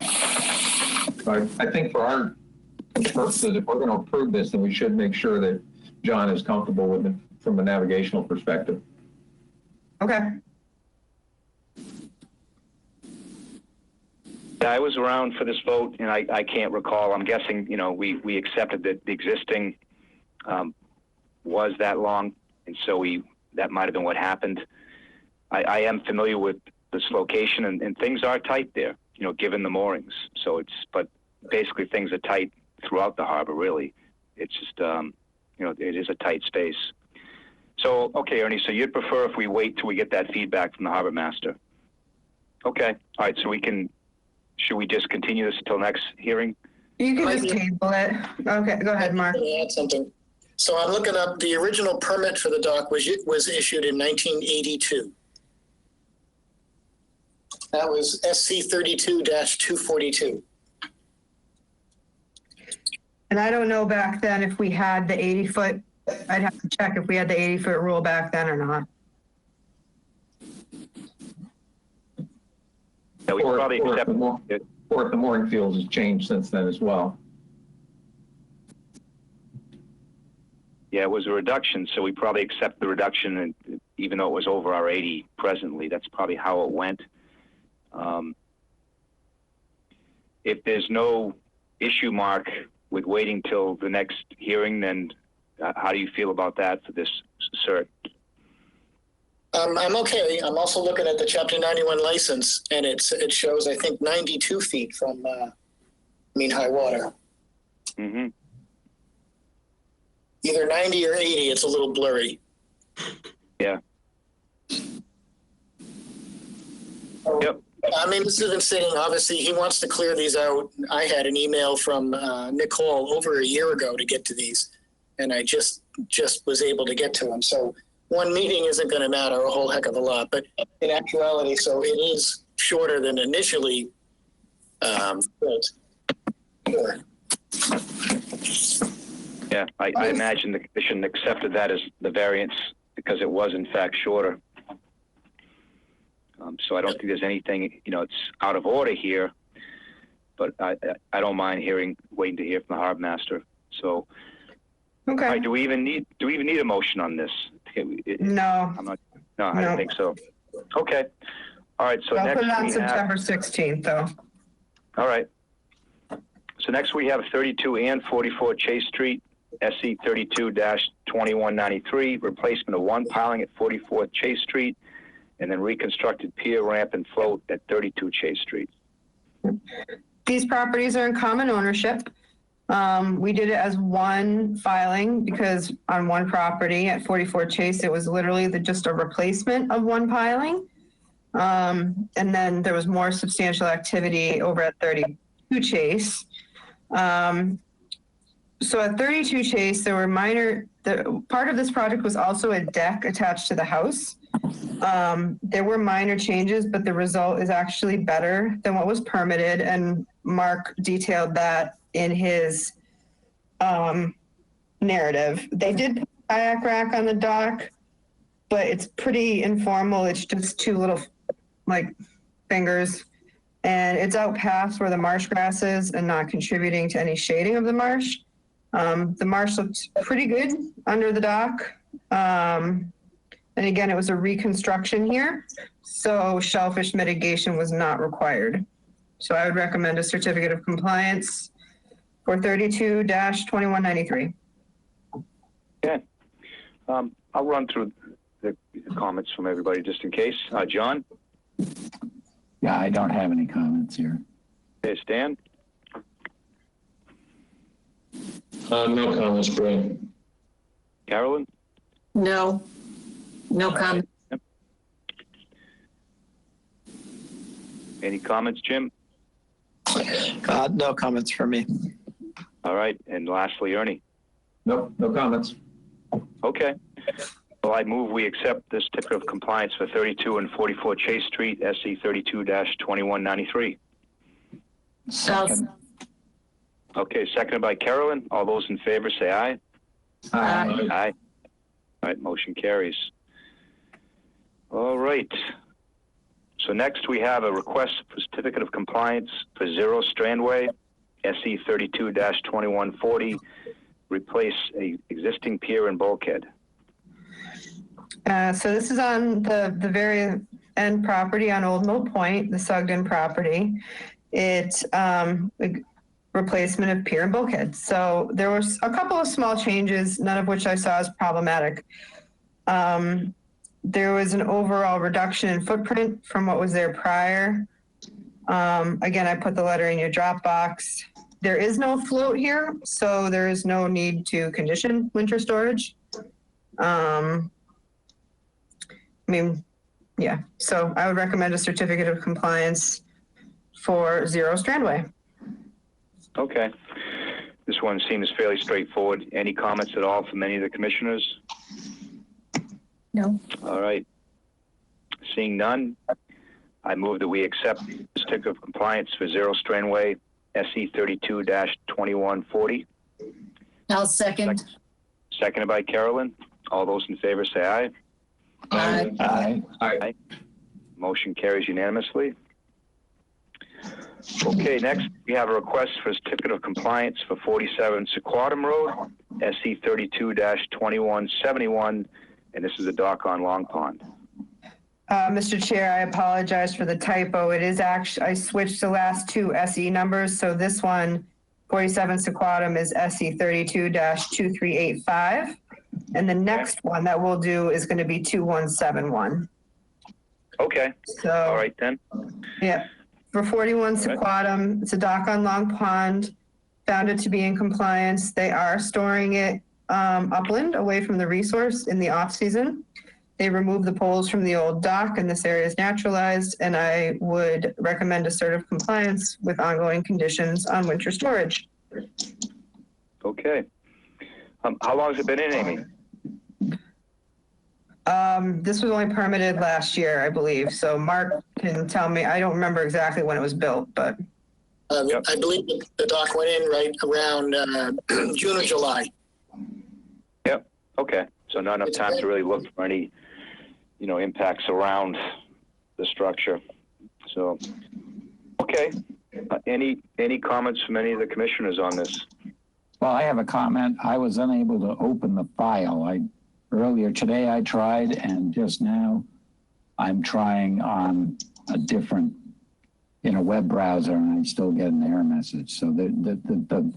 I think for our purposes, if we're going to approve this, then we should make sure that John is comfortable with it from a navigational perspective. Okay. Yeah, I was around for this vote, and I can't recall. I'm guessing, we accepted that the existing was that long, and so that might have been what happened. I am familiar with this location, and things are tight there, given the moorings. So but basically things are tight throughout the harbor, really. It's just, it is a tight space. So, okay, Ernie, so you'd prefer if we wait till we get that feedback from the harbor master? Okay, all right, so should we just continue this until next hearing? You can just table it. Okay, go ahead, Mark. Add something. So I'm looking up, the original permit for the dock was issued in 1982. That was SC 32-242. And I don't know back then if we had the 80-foot, I'd have to check if we had the 80-foot rule back then or not. Yeah, we probably accept it. Or if the mooring field has changed since then as well. Yeah, it was a reduction, so we probably accept the reduction, and even though it was over our 80 presently, that's probably how it went. If there's no issue, Mark, with waiting till the next hearing, then how do you feel about that for this cert? I'm okay. I'm also looking at the Chapter 91 license, and it shows, I think, 92 feet from mean high water. Mm-hmm. Either 90 or 80. It's a little blurry. Yeah. Yep. I mean, this has been sitting, obviously, he wants to clear these out. I had an email from Nick Hall over a year ago to get to these, and I just was able to get to them. So one meeting isn't going to matter a whole heck of a lot, but in actuality, so it is shorter than initially built. Sure. Yeah, I imagine the commission accepted that as the variance because it was in fact shorter. So I don't think there's anything, it's out of order here, but I don't mind waiting to hear from the harbor master. So, Okay. all right, do we even need a motion on this? No. I don't think so. Okay. All right. So I'll next put it on we September 16th, though. All right. So next we have 32 and 44 Chase Street, SC 32-2193, replacement of one piling at 44 Chase Street, and then reconstructed pier, ramp, and float at 32 Chase Street. These properties are in common ownership. We did it as one filing because on one property at 44 Chase, it was literally just a replacement of one piling. And then there was more substantial activity over at 32 Chase. So at 32 Chase, there were part of this project was also a deck attached to the house. There were minor changes, but the result is actually better than what was permitted. And Mark detailed that in his narrative. They did put a kayak rack on the dock, but it's pretty informal. It's just two little fingers, and it's out past where the marsh grass is and not contributing to any shading of the marsh. The marsh looked pretty good under the dock. And again, it was a reconstruction here, so shellfish mitigation was not required. So I would recommend a certificate of compliance for 32-2193. Okay. I'll run through the comments from everybody just in case. John? Yeah, I don't have any comments here. Okay, Stan? No comments, Brian. Carolyn? No comment. Yep. Any comments, Jim? No comments from me. All right. And lastly, Ernie? Nope, no comments. Okay. Well, I move we accept this certificate of compliance for 32 and 44 Chase Street, SC 32-2193. Second. Okay, seconded by Carolyn. All those in favor say aye. Aye. Aye. All right, motion carries. All right. So next we have a request for certificate of compliance for Zero Strandway, SE 32-2140, replace a existing pier and bulkhead. So this is on the very end property on Old Mill Point, the Sugden property. It's replacement of pier and bulkhead. So there was a couple of small changes, none of which I saw as problematic. There was an overall reduction in footprint from what was there prior. Again, I put the letter in your Dropbox. There is no float here, so there is no need to condition winter storage. Yeah, so I would recommend a certificate of compliance for Zero Strandway. Okay. This one seems fairly straightforward. Any comments at all from any of the commissioners? No. All right. Seeing none, I move that we accept the certificate of compliance for Zero Strandway SE 32-2140. I'll second. Seconded by Carolyn. All those in favor say aye. Aye. Aye. Aye. Motion carries unanimously. Okay, next we have a request for a certificate of compliance for 47 Squadron Road, SE 32-2171, and this is a dock on Long Pond. Mr. Chair, I apologize for the typo. It is actually, I switched the last two SE numbers. So this one, 47 Sequadum, is SE 32-2385. And the next one that we'll do is going to be 2171. Okay. So, all right then. Yeah. For 41 Sequadum, it's a dock on Long Pond. Found it to be in compliance. They are storing it upland, away from the resource in the off season. They removed the poles from the old dock and this area is naturalized, and I would recommend a cert of compliance with ongoing conditions on winter storage. Okay. How long has it been in, Amy? This was only permitted last year, I believe. So Mark can tell me, I don't remember exactly when it was built, but. I believe the dock went in right around June or July. Yep. Okay. So not enough time to really look for any, impacts around the structure. So, okay. Any comments from any of the commissioners on this? Well, I have a comment. I was unable to open the file. Earlier today I tried, and just now I'm trying on a different, web browser, and I still get an error message. So the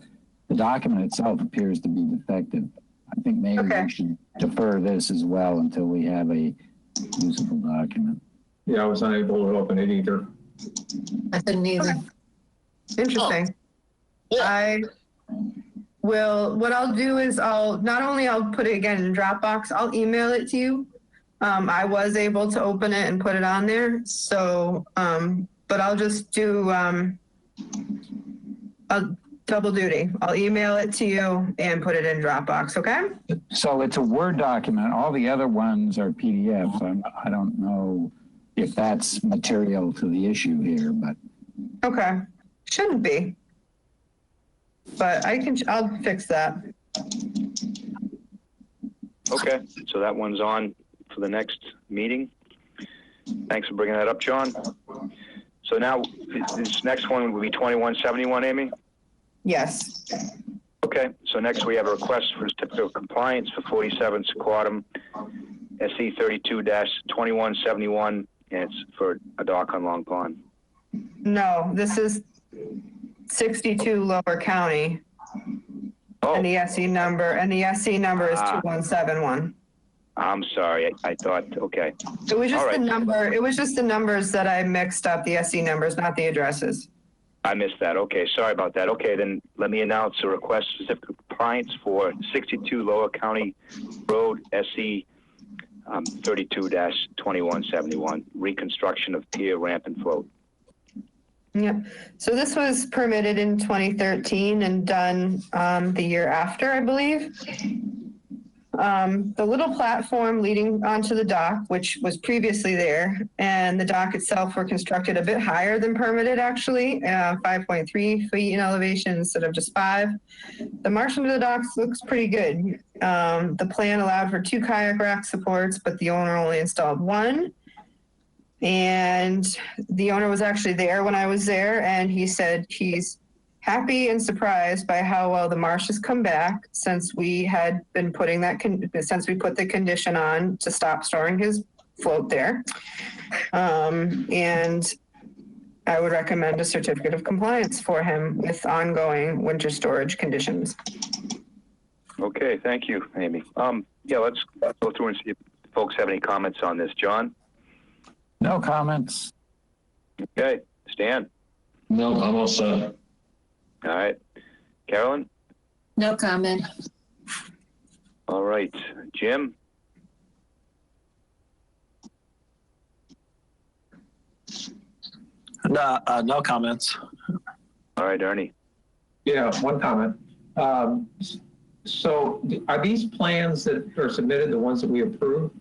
document itself appears to be defective. I think maybe we should defer this as well until we have a usable document. Yeah, I was unable to open it either. I couldn't either. Interesting. Oh. Yeah. What I'll do is I'll put it again in Dropbox, I'll email it to you. I was able to open it and put it on there. So, but I'll just do a double duty. I'll email it to you and put it in Dropbox, okay? So it's a Word document. All the other ones are PDFs. I don't know if that's material to the issue here, but. Okay, shouldn't be. But I'll fix that. Okay, so that one's on for the next meeting. Thanks for bringing that up, John. So now this next one will be 2171, Amy? Yes. Okay, so next we have a request for a certificate of compliance for 47 Sequadum, SE 32-2171, and it's for a dock on Long Pond. No, this is 62 Lower County. Oh. And the SE number is 2171. I'm sorry, I thought, okay. It was just All right. the number. It was just the numbers that I mixed up, the SE numbers, not the addresses. I missed that. Okay, sorry about that. Okay, then let me announce a request for certificate of compliance for 62 Lower County Road, SE 32-2171, reconstruction of pier, ramp, and float. Yep. So this was permitted in 2013 and done the year after, I believe. The little platform leading onto the dock, which was previously there, and the dock itself were constructed a bit higher than permitted, actually, 5.3 feet in elevation instead of just 5. The marsh under the docks looks pretty good. The plan allowed for 2 kayak rack supports, but the owner only installed 1. And the owner was actually there when I was there, and he said he's happy and surprised by how well the marsh has come back since we had been putting since we put the condition on to stop storing his float there. And I would recommend a certificate of compliance for him with ongoing winter storage conditions. Okay, thank you, Amy. Yeah, let's go through and see if folks have any comments on this. John? No comments. Okay, Stan? No, I'm all set. All right. Carolyn? No comment. All right. Jim? No comments. All right, Ernie? Yeah, one comment. So are these plans that are submitted the ones that we approve?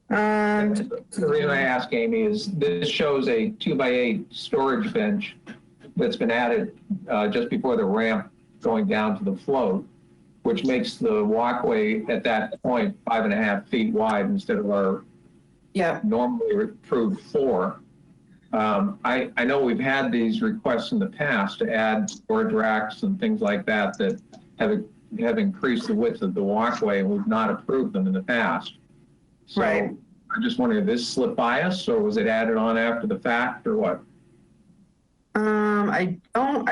The reason I ask, Amy, is this shows a 2x8 storage bench that's been added just before the ramp going down to the float, which makes the walkway at that point 5.5 feet wide instead of our normally approved 4. I know we've had these requests in the past to add storage racks and things like that that have increased the width of the walkway, and we've not approved them in the past. So right. I'm just wondering, did this slip by us, or was it added on after the fact, or what? I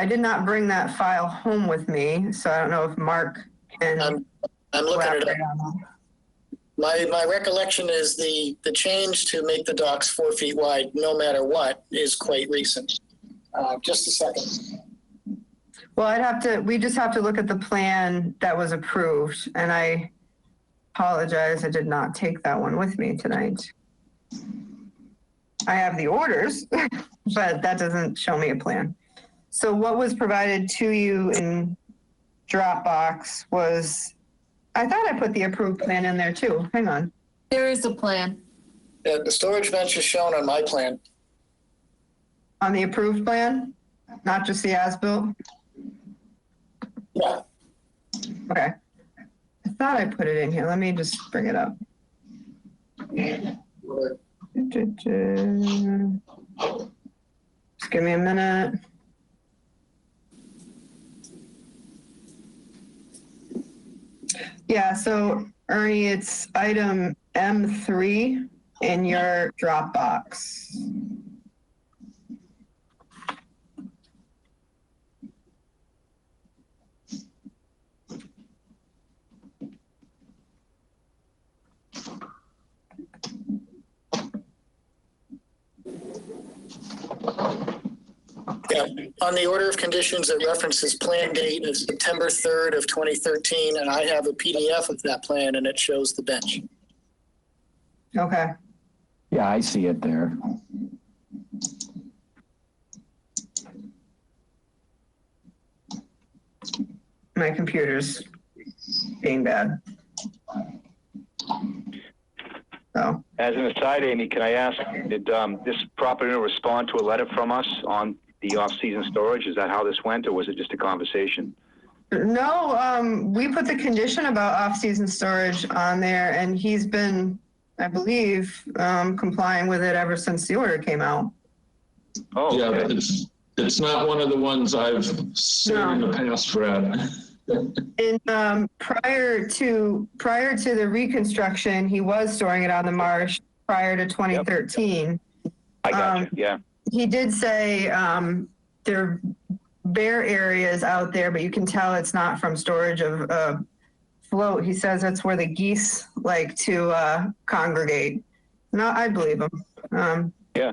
did not bring that file home with me, so I don't know if Mark can. I'm looking at it. on that. My recollection is the change to make the docks 4 feet wide, no matter what, is quite recent. Just a second. Well, we just have to look at the plan that was approved, and I apologize, I did not take that one with me tonight. I have the orders, but that doesn't show me a plan. So what was provided to you in Dropbox was, I thought I put the approved plan in there too. Hang on. There is a plan. Yeah, the storage bench is shown on my plan. On the approved plan, not just the as-built? Yeah. Okay. I thought I put it in here. Let me just bring it up. Just give me a minute. Yeah, so Ernie, it's item M3 in your Dropbox. Yeah, on the order of conditions, it references plan date of September 3rd of 2013, and I have a PDF of that plan, and it shows the bench. Okay. Yeah, I see it there. My computer's being bad. So. As an aside, Amy, can I ask, did this property owner respond to a letter from us on the off-season storage? Is that how this went, or was it just a conversation? No, we put the condition about off-season storage on there, and he's been, I believe, complying with it ever since the order came out. Oh, yeah, okay. but it's not one of the ones I've seen in the past, Brad. And prior to the reconstruction, he was storing it on the marsh prior to 2013. Yep. I got you. Yeah. He did say there are bare areas out there, but you can tell it's not from storage of float. He says that's where the geese like to congregate. No, I believe him. Yeah.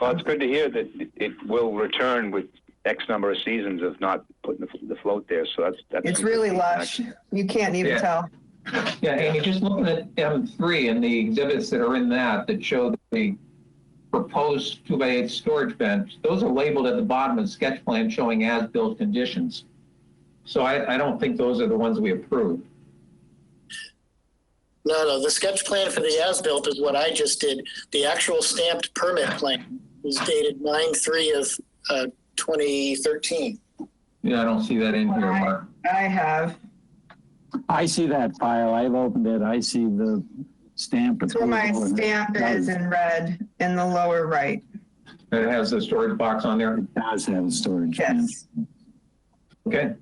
Well, it's good to hear that it will return with X number of seasons of not putting the float there. So that's it's really lush. You can't even tell. Yeah, Amy, just looking at M3 and the exhibits that are in that show the proposed 2x8 storage bench, those are labeled at the bottom of the sketch plan showing as-built conditions. So I don't think those are the ones we approved. No, the sketch plan for the as-built is what I just did. The actual stamped permit plan is dated 9/3 of 2013. Yeah, I don't see that in here, Mark. I have. I see that file. I've opened it. I see the stamp. That's where my stamp is in red in the lower right. And it has the storage box on there? It does have a storage. Yes. Okay,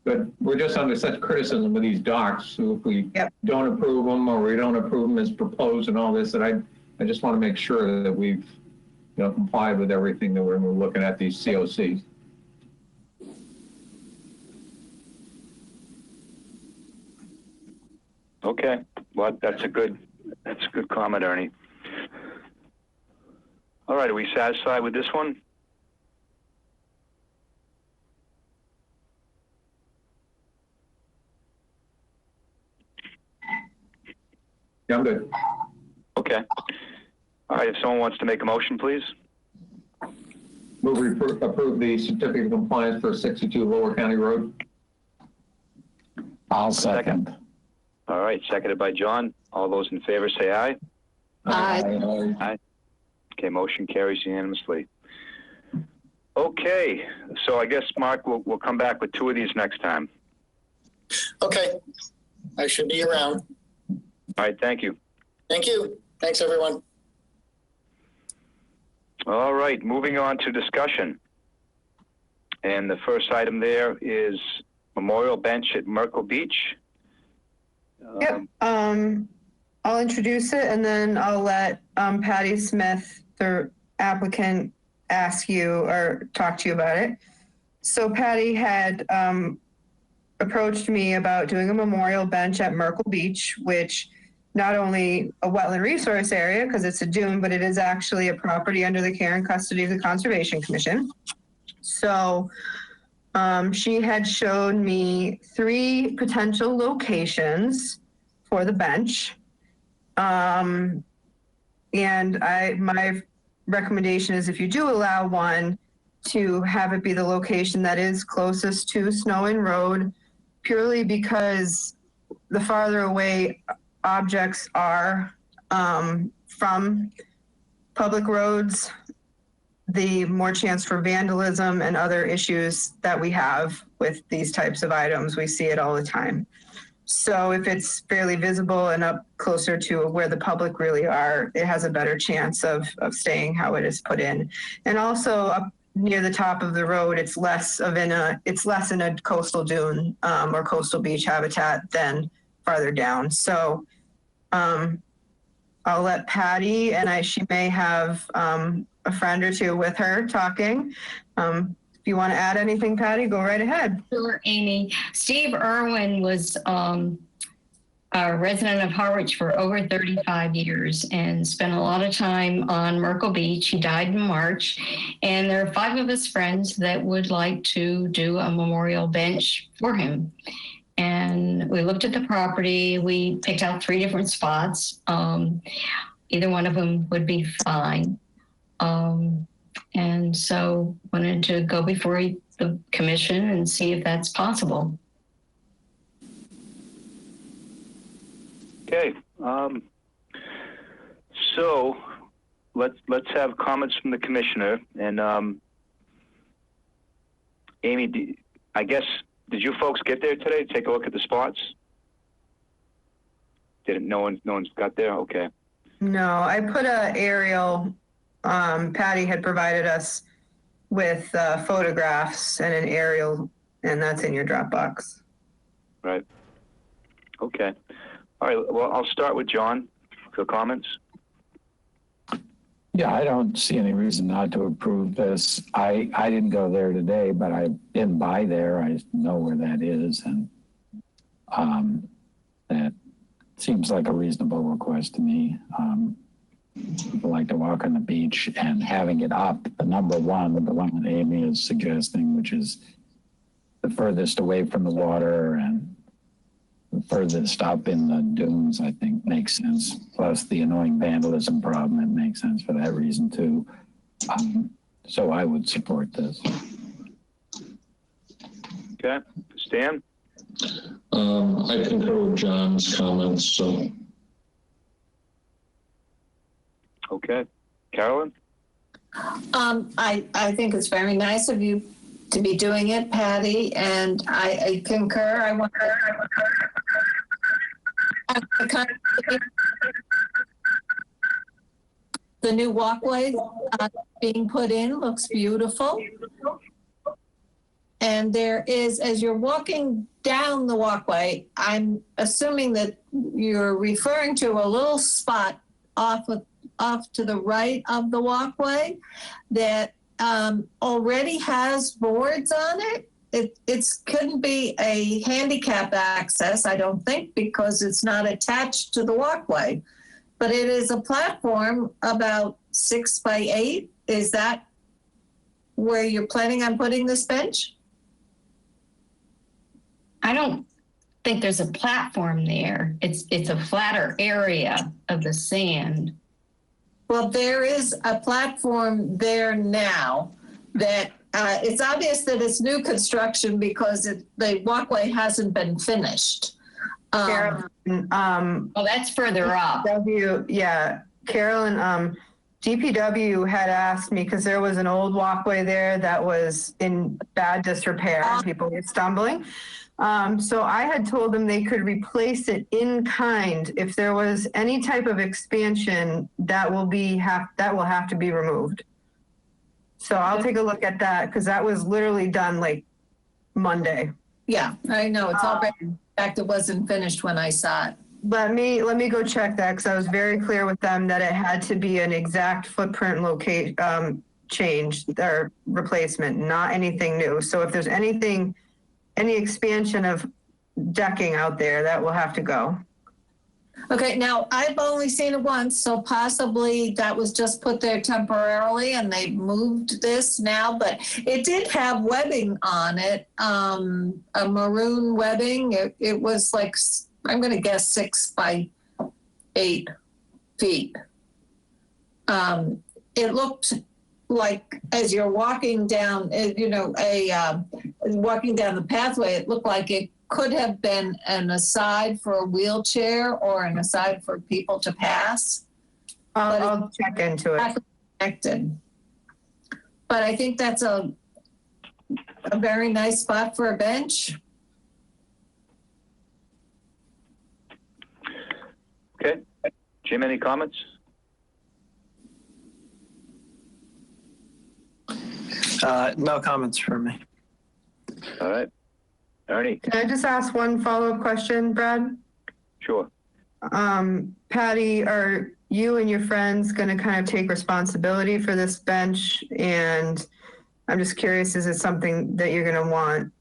good. We're just under such criticism with these docks. So if we don't approve them or we don't approve them as proposed and all this, that I just want to make sure that we've complied with everything that we're looking at these COCs. Okay. Well, that's a good comment, Ernie. All right. Are we satisfied with this one? Yeah, I'm good. Okay. All right. If someone wants to make a motion, please. Move we approve the certificate of compliance for 62 Lower County Road. I'll second. All right, seconded by John. All those in favor say aye. Aye. Aye. Okay, motion carries unanimously. Okay, so I guess, Mark, we'll come back with 2 of these next time. Okay. I should be around. All right, thank you. Thank you. Thanks, everyone. All right, moving on to discussion. And the first item there is memorial bench at Merkle Beach. Yep. I'll introduce it and then I'll let Patty Smith, the applicant, ask you or talk to you about it. So Patty had approached me about doing a memorial bench at Merkle Beach, which not only a wetland resource area because it's a dune, but it is actually a property under the care and custody of the Conservation Commission. So she had shown me 3 potential locations for the bench. And my recommendation is if you do allow one, to have it be the location that is closest to Snow Inn Road, purely because the farther away objects are from public roads, the more chance for vandalism and other issues that we have with these types of items. We see it all the time. So if it's fairly visible and up closer to where the public really are, it has a better chance of staying how it is put in. And also up near the top of the road, it's less in a coastal dune or coastal beach habitat than farther down. So I'll let Patty, and she may have a friend or 2 with her talking. If you want to add anything, Patty, go right ahead. Sure, Amy. Steve Irwin was a resident of Harwich for over 35 years and spent a lot of time on Merkle Beach. He died in March. And there are 5 of his friends that would like to do a memorial bench for him. And we looked at the property. We picked out 3 different spots. Either one of them would be fine. And so wanted to go before the commission and see if that's possible. Okay. So let's have comments from the commissioner. And Amy, I guess, did you folks get there today to take a look at the spots? No one's got there? Okay. No, I put a aerial. Patty had provided us with photographs and an aerial, and that's in your Dropbox. Right. Okay. All right. Well, I'll start with John for comments. Yeah, I don't see any reason not to approve this. I didn't go there today, but I've been by there. I know where that is, and that seems like a reasonable request to me. People like to walk on the beach, and having it up, the number one, the one that Amy is suggesting, which is the furthest away from the water and the furthest up in the dunes, I think makes sense. Plus the annoying vandalism problem, it makes sense for that reason too. So I would support this. Okay, Stan? I concur with John's comments, so. Okay. Carolyn? I think it's very nice of you to be doing it, Patty, and I concur. I want the new walkway being put in looks beautiful. And there is, as you're walking down the walkway, I'm assuming that you're referring to a little spot off to the right of the walkway that already has boards on it. It couldn't be a handicap access, I don't think, because it's not attached to the walkway. But it is a platform about 6 by 8. Is that where you're planning on putting this bench? I don't think there's a platform there. It's a flatter area of the sand. Well, there is a platform there now, that it's obvious that it's new construction because the walkway hasn't been finished. Carolyn, Oh, that's further up. Carolyn, DPW had asked me, because there was an old walkway there that was in bad disrepair and people were stumbling. So I had told them they could replace it in kind. If there was any type of expansion, that will have to be removed. So I'll take a look at that, because that was literally done like Monday. Yeah, I know. It's already, in fact, it wasn't finished when I saw it. Let me go check that, because I was very clear with them that it had to be an exact footprint change or replacement, not anything new. So if there's any expansion of decking out there, that will have to go. Okay, now I've only seen it once, so possibly that was just put there temporarily and they moved this now, but it did have webbing on it, a maroon webbing. It was like, I'm going to guess 6 by 8 feet. It looked like as you're walking down, walking down the pathway, it looked like it could have been an aside for a wheelchair or an aside for people to pass. I'll check into it. Connected. But I think that's a very nice spot for a bench. Okay. Jim, any comments? No comments from me. All right. Ernie? Can I just ask one follow-up question, Brad? Sure. Patty, are you and your friends going to kind of take responsibility for this bench? And I'm just curious, is it something that you're going to want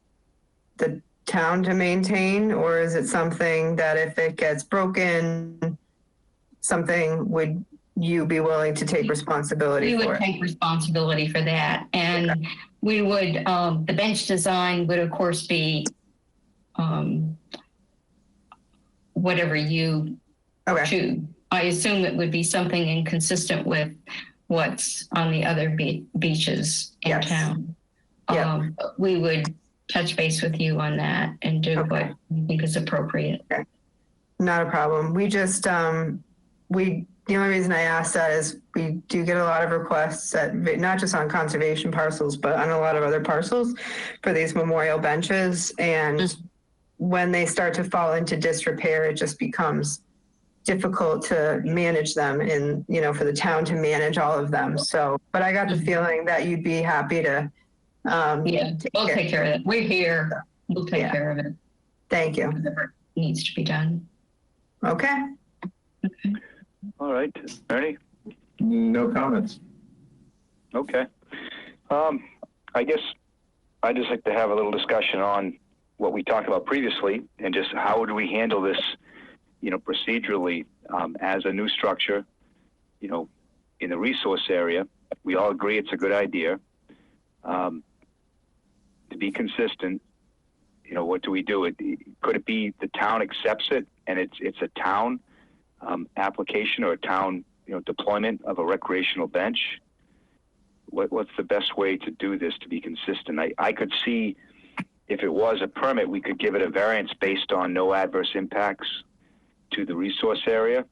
the town to maintain, or is it something that if it gets broken, would you be willing to take responsibility for it? We would take responsibility for that. And okay. We would, the bench design would of course be whatever you choose. I assume it would be something inconsistent with what's on the other beaches in town. We would touch base with you on that and do what you think is appropriate. Okay. Not a problem. We just, the only reason I asked that is we do get a lot of requests not just on conservation parcels, but on a lot of other parcels for these memorial benches. And when they start to fall into disrepair, it just becomes difficult to manage them and, for the town to manage all of them. So, but I got the feeling that you'd be happy to. We'll take care of it. We're here. We'll take care of it. Thank you. Whatever needs to be done. Okay. All right. Ernie? No comments. Okay. I guess I'd just like to have a little discussion on what we talked about previously and just how would we handle this, procedurally as a new structure, in the resource area. We all agree it's a good idea. To be consistent, what do we do? Could it be the town accepts it and it's a town application or a town, deployment of a recreational bench? What's the best way to do this to be consistent? I could see if it was a permit, we could give it a variance based on no adverse impacts to the resource area.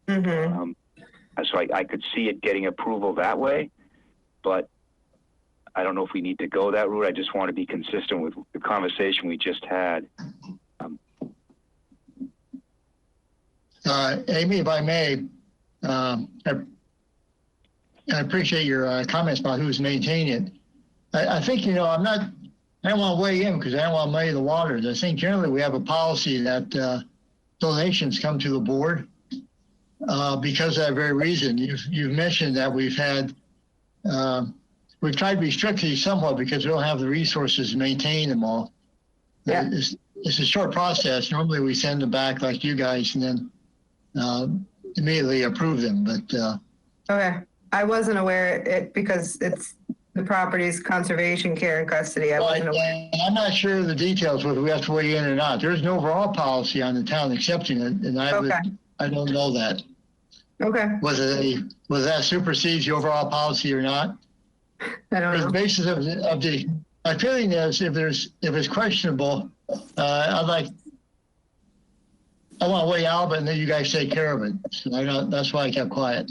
Mm-hmm. So I could see it getting approval that way, but I don't know if we need to go that route. I just want to be consistent with the conversation we just had. Amy, if I may, I appreciate your comments about who's maintaining it. I think, I don't want to weigh in because I don't want to muddy the waters. I think generally we have a policy that donations come to the board because of that very reason. You've mentioned that we've tried to restrict these somewhat because we don't have the resources to maintain them all. Yeah. It's a short process. Normally we send them back like you guys and then immediately approve them. But okay, I wasn't aware because it's the property's conservation care and custody. I wasn't aware. I'm not sure of the details whether we have to weigh in or not. There's an overall policy on the town accepting it, and I don't know that. Okay. Whether that supersedes the overall policy or not. I don't The know. basis of the my feeling is if it's questionable, I want to weigh out, and then you guys take care of it. So that's why I kept quiet.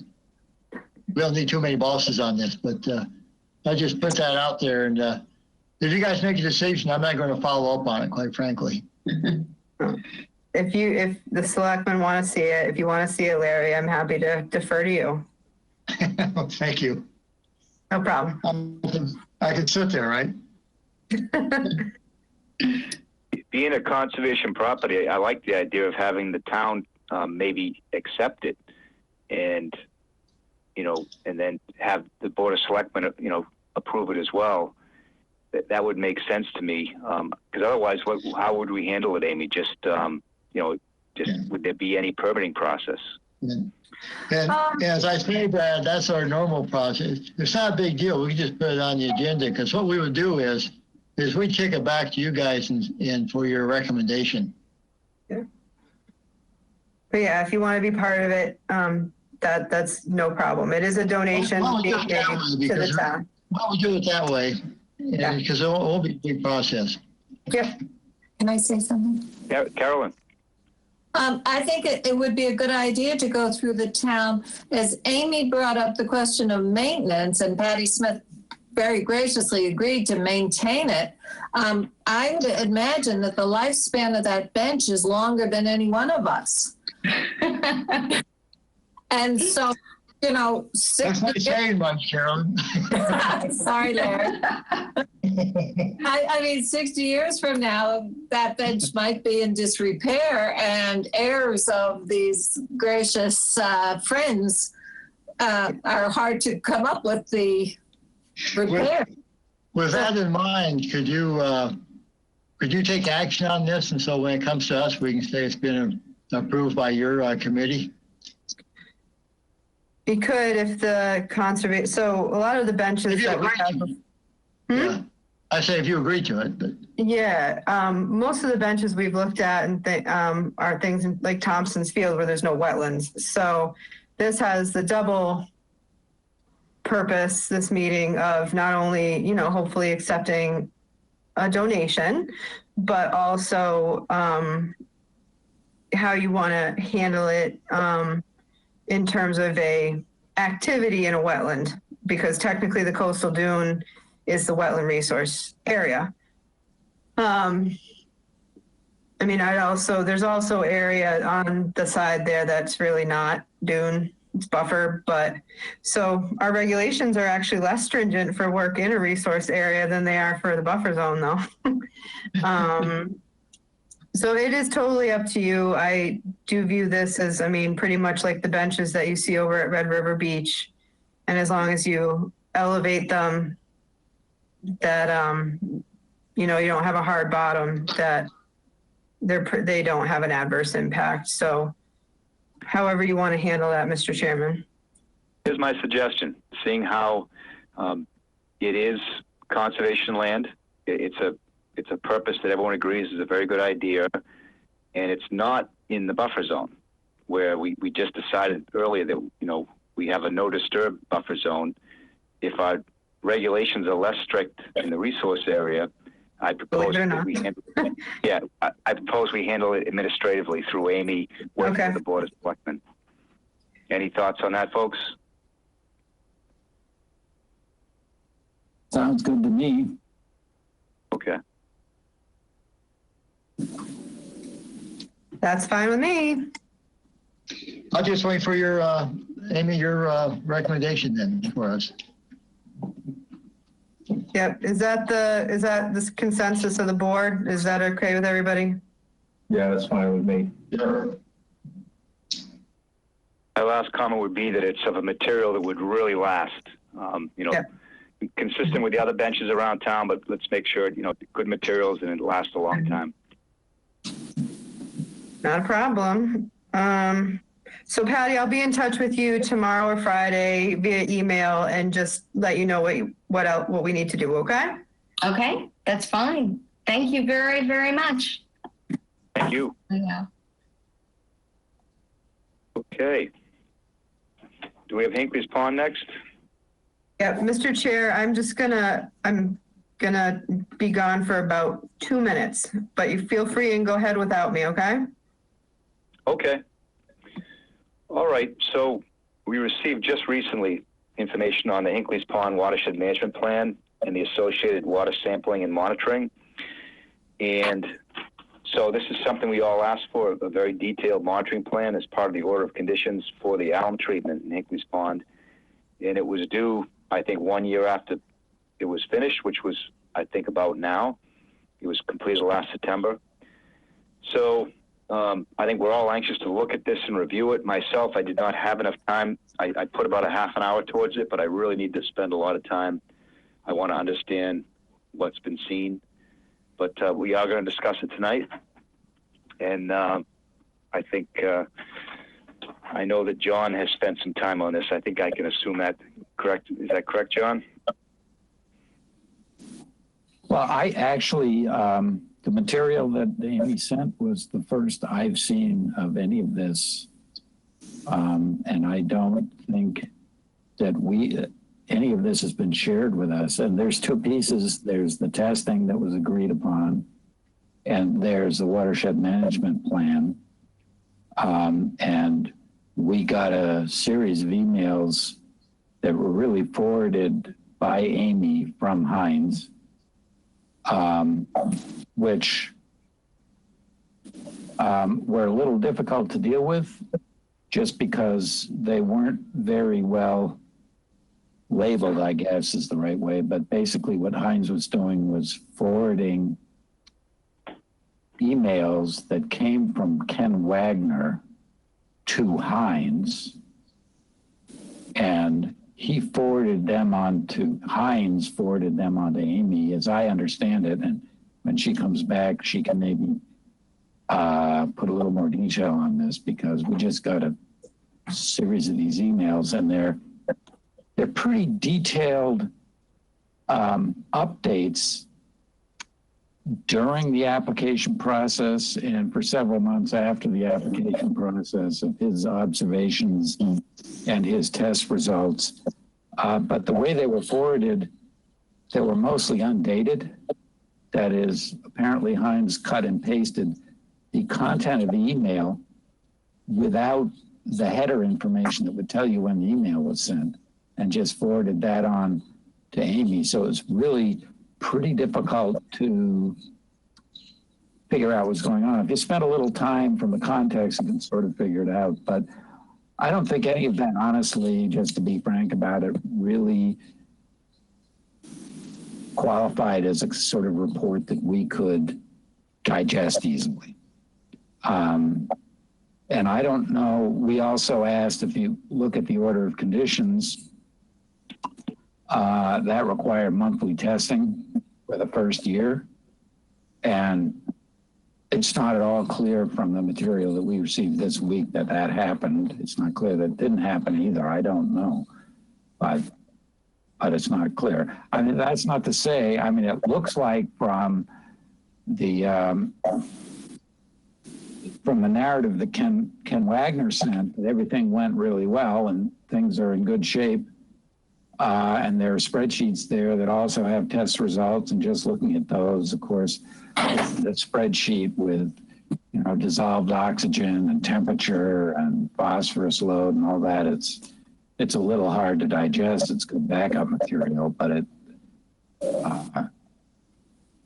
We don't need too many bosses on this, but I just put that out there. And if you guys make a decision, I'm not going to follow up on it, quite frankly. If the selectmen want to see it, if you want to see it, Larry, I'm happy to defer to you. Thank you. No problem. I can sit there, right? Being a conservation property, I like the idea of having the town maybe accept it, and and then have the Board of Selectmen approve it as well. That would make sense to me, because otherwise, how would we handle it, Amy? Just would there be any permitting process? And as I say, Brad, that's our normal process. It's not a big deal. We can just put it on the agenda, because what we would do is we kick it back to you guys and for your recommendation. Yeah. But yeah, if you want to be part of it, that's no problem. It is a donation to the town. Why don't we do it that way? Yeah, because it won't be a big process. Yep. Can I say something? Carolyn. I think it would be a good idea to go through the town. As Amy brought up the question of maintenance, and Patty Smith very graciously agreed to maintain it, I would imagine that the lifespan of that bench is longer than any one of us. And so, That's not saying much, Carolyn. Sorry, Larry. I mean, 60 years from now, that bench might be in disrepair, and heirs of these gracious friends are hard to come up with the repair. With that in mind, could you take action on this, and so when it comes to us, we can say it's been approved by your committee? You could, if the conservation. So a lot of the benches that we have. Yeah, I say if you agree to it, but. Yeah, most of the benches we've looked at and are things like Thompson's Field where there's no wetlands. So this has the double purpose, this meeting, of not only, hopefully accepting a donation, but also how you want to handle it in terms of a activity in a wetland, because technically the coastal dune is the wetland resource area. There's also area on the side there that's really not dune, it's buffer, but so our regulations are actually less stringent for work in a resource area than they are for the buffer zone though. So it is totally up to you. I do view this as, pretty much like the benches that you see over at Red River Beach. And as long as you elevate them, that, you don't have a hard bottom, that they don't have an adverse impact. So however you want to handle that, Mr. Chairman. Here's my suggestion. Seeing how it is conservation land, it's a purpose that everyone agrees is a very good idea, and it's not in the buffer zone, where we just decided earlier that we have a no disturb buffer zone. If our regulations are less strict in the resource area, I propose that we handle it. I propose we handle it administratively through Amy working with the Board of Selectmen. Any thoughts on that, folks? Sounds good to me. Okay. That's fine with me. I'll just wait for your, Amy, your recommendation then for us. Yep. Is that the consensus of the board? Is that okay with everybody? Yeah, that's fine with me. Sure. My last comment would be that it's of a material that would really last. Consistent with the other benches around town, but let's make sure, good materials and it lasts a long time. Not a problem. So Patty, I'll be in touch with you tomorrow or Friday via email and just let you know what we need to do. Okay? Okay, that's fine. Thank you very, very much. Thank you. Yeah. Okay. Do we have Hinkley's Pond next? Yeah, Mr. Chair, I'm gonna be gone for about 2 minutes, but you feel free and go ahead without me, okay? Okay. All right. So we received just recently information on the Hinkley's Pond Watershed Management Plan and the associated water sampling and monitoring. And so this is something we all asked for, a very detailed monitoring plan as part of the order of conditions for the alum treatment in Hinkley's Pond. And it was due, I think, 1 year after it was finished, which was, I think, about now. It was completed last September. So I think we're all anxious to look at this and review it. Myself, I did not have enough time. I put about a half an hour towards it, but I really need to spend a lot of time. I want to understand what's been seen. But we are going to discuss it tonight. And I think, I know that John has spent some time on this. I think I can assume that, correct? Is that correct, John? Well, I actually, the material that Amy sent was the first I've seen of any of this. And I don't think that any of this has been shared with us. And there's two pieces. There's the testing that was agreed upon, and there's the watershed management plan. And we got a series of emails that were really forwarded by Amy from Hines, which were a little difficult to deal with just because they weren't very well labeled, I guess is the right way. But basically what Hines was doing was forwarding emails that came from Ken Wagner to Hines, and Hines forwarded them on to Amy, as I understand it. And when she comes back, she can maybe put a little more detail on this, because we just got a series of these emails, and they're pretty detailed updates during the application process and for several months after the application process of his observations and his test results. But the way they were forwarded, they were mostly undated. That is, apparently Hines cut and pasted the content of the email without the header information that would tell you when the email was sent, and just forwarded that on to Amy. So it's really pretty difficult to figure out what's going on. If you spend a little time from the context, you can sort of figure it out. But I don't think any of that, honestly, just to be frank about it, really qualified as a sort of report that we could digest easily. And I don't know, we also asked, if you look at the order of conditions, that required monthly testing for the first year. And it's not at all clear from the material that we received this week that happened. It's not clear that it didn't happen either. I don't know, but it's not clear. I mean, that's not to say, I mean, it looks like from the narrative that Ken Wagner sent, that everything went really well and things are in good shape. And there are spreadsheets there that also have test results, and just looking at those, of course, the spreadsheet with, dissolved oxygen and temperature and phosphorus load and all that, it's a little hard to digest. It's good backup material, but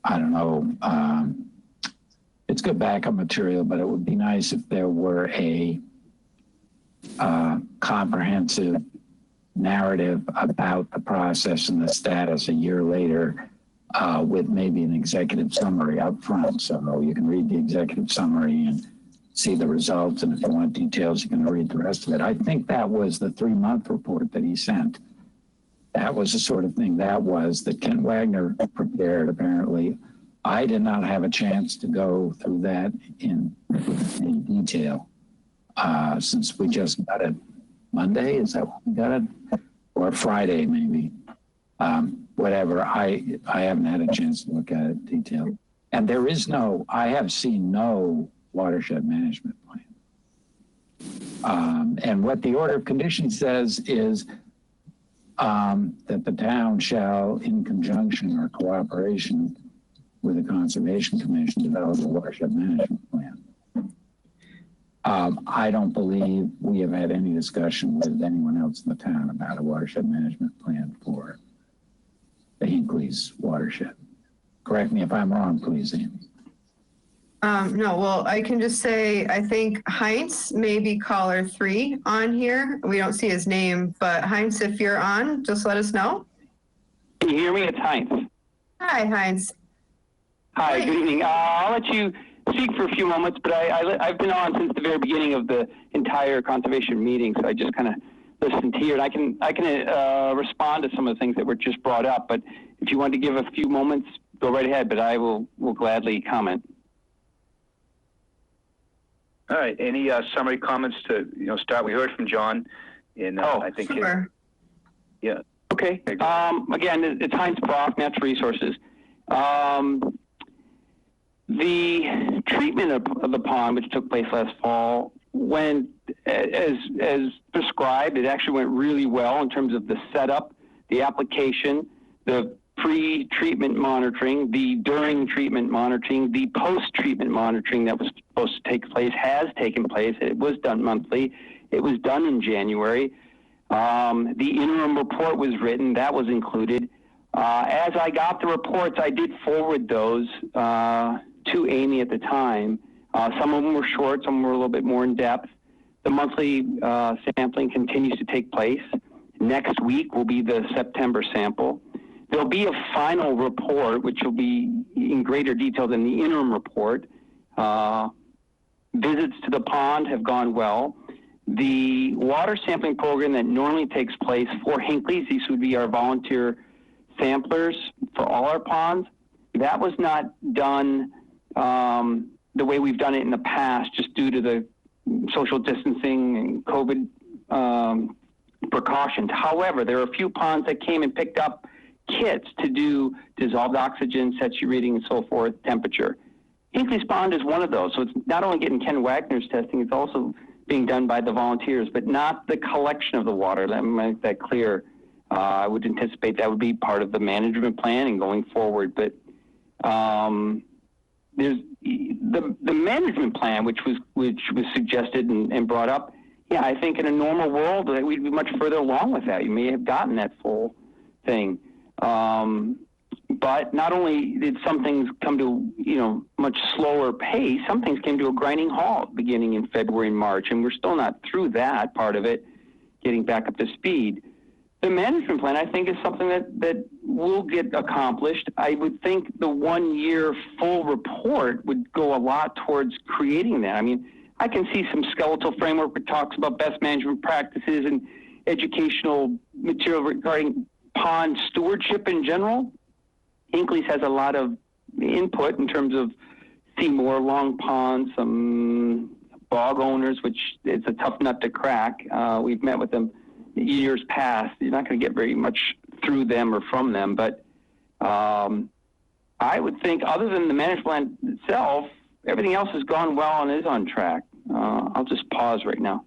I don't know. It's good backup material, but it would be nice if there were a comprehensive narrative about the process and the status a year later, with maybe an executive summary up front. So you can read the executive summary and see the results. And if you want details, you can read the rest of it. I think that was the 3-month report that he sent. That was the sort of thing that Ken Wagner prepared, apparently. I did not have a chance to go through that in detail, since we just got it Monday. Is that when we got it? Or Friday, maybe. Whatever. I haven't had a chance to look at it in detail. And I have seen no watershed management plan. And what the order of conditions says is that the town shall, in conjunction or cooperation with the Conservation Commission, develop a watershed management plan. I don't believe we have had any discussion with anyone else in the town about a watershed management plan for the Hinkley's watershed. Correct me if I'm wrong, please, Amy. No, well, I can just say, I think Heinz may be caller 3 on here. We don't see his name, but Heinz, if you're on, just let us know. Can you hear me? It's Heinz. Hi, Heinz. Hi, good evening. I'll let you speak for a few moments, but I've been on since the very beginning of the entire conservation meeting, so I just kind of listened here, and I can respond to some of the things that were just brought up, but if you want to give a few moments, go right ahead, but I will gladly comment. All right. Any summary comments to start? We heard from John, and I think sure. Yeah. Okay. Again, it's Heinz Brock, Natural Resources. The treatment of the pond, which took place last fall, went as prescribed. It actually went really well in terms of the setup, the application, the pre-treatment monitoring, the during treatment monitoring, the post-treatment monitoring that was supposed to take place has taken place. It was done monthly. It was done in January. The interim report was written. That was included. As I got the reports, I did forward those to Amy at the time. Some of them were short. Some were a little bit more in depth. The monthly sampling continues to take place. Next week will be the September sample. There'll be a final report, which will be in greater detail than the interim report. Visits to the pond have gone well. The water sampling program that normally takes place for Hinkley's, these would be our volunteer samplers for all our ponds, that was not done the way we've done it in the past, just due to the social distancing and COVID precautions. However, there are a few ponds that came and picked up kits to do dissolved oxygen, Setsu reading, and so forth, temperature. Hinkley's pond is one of those. So it's not only getting Ken Wagner's testing, it's also being done by the volunteers, but not the collection of the water. Let me make that clear. I would anticipate that would be part of the management plan and going forward. But there's the management plan, which was suggested and brought up. Yeah, I think in a normal world we'd be much further along with that. You may have gotten that full thing. But not only did some things come to, much slower pace, some things came to a grinding halt beginning in February and March, and we're still not through that part of it, getting back up to speed. The management plan, I think, is something that will get accomplished. I would think the 1 year full report would go a lot towards creating that. I mean, I can see some skeletal framework that talks about best management practices and educational material regarding pond stewardship in general. Hinkley's has a lot of input in terms of Seymour, Long Pond, some bog owners, which it's a tough nut to crack. We've met with them years past. You're not going to get very much through them or from them, but I would think other than the management plan itself, everything else has gone well and is on track. I'll just pause right now.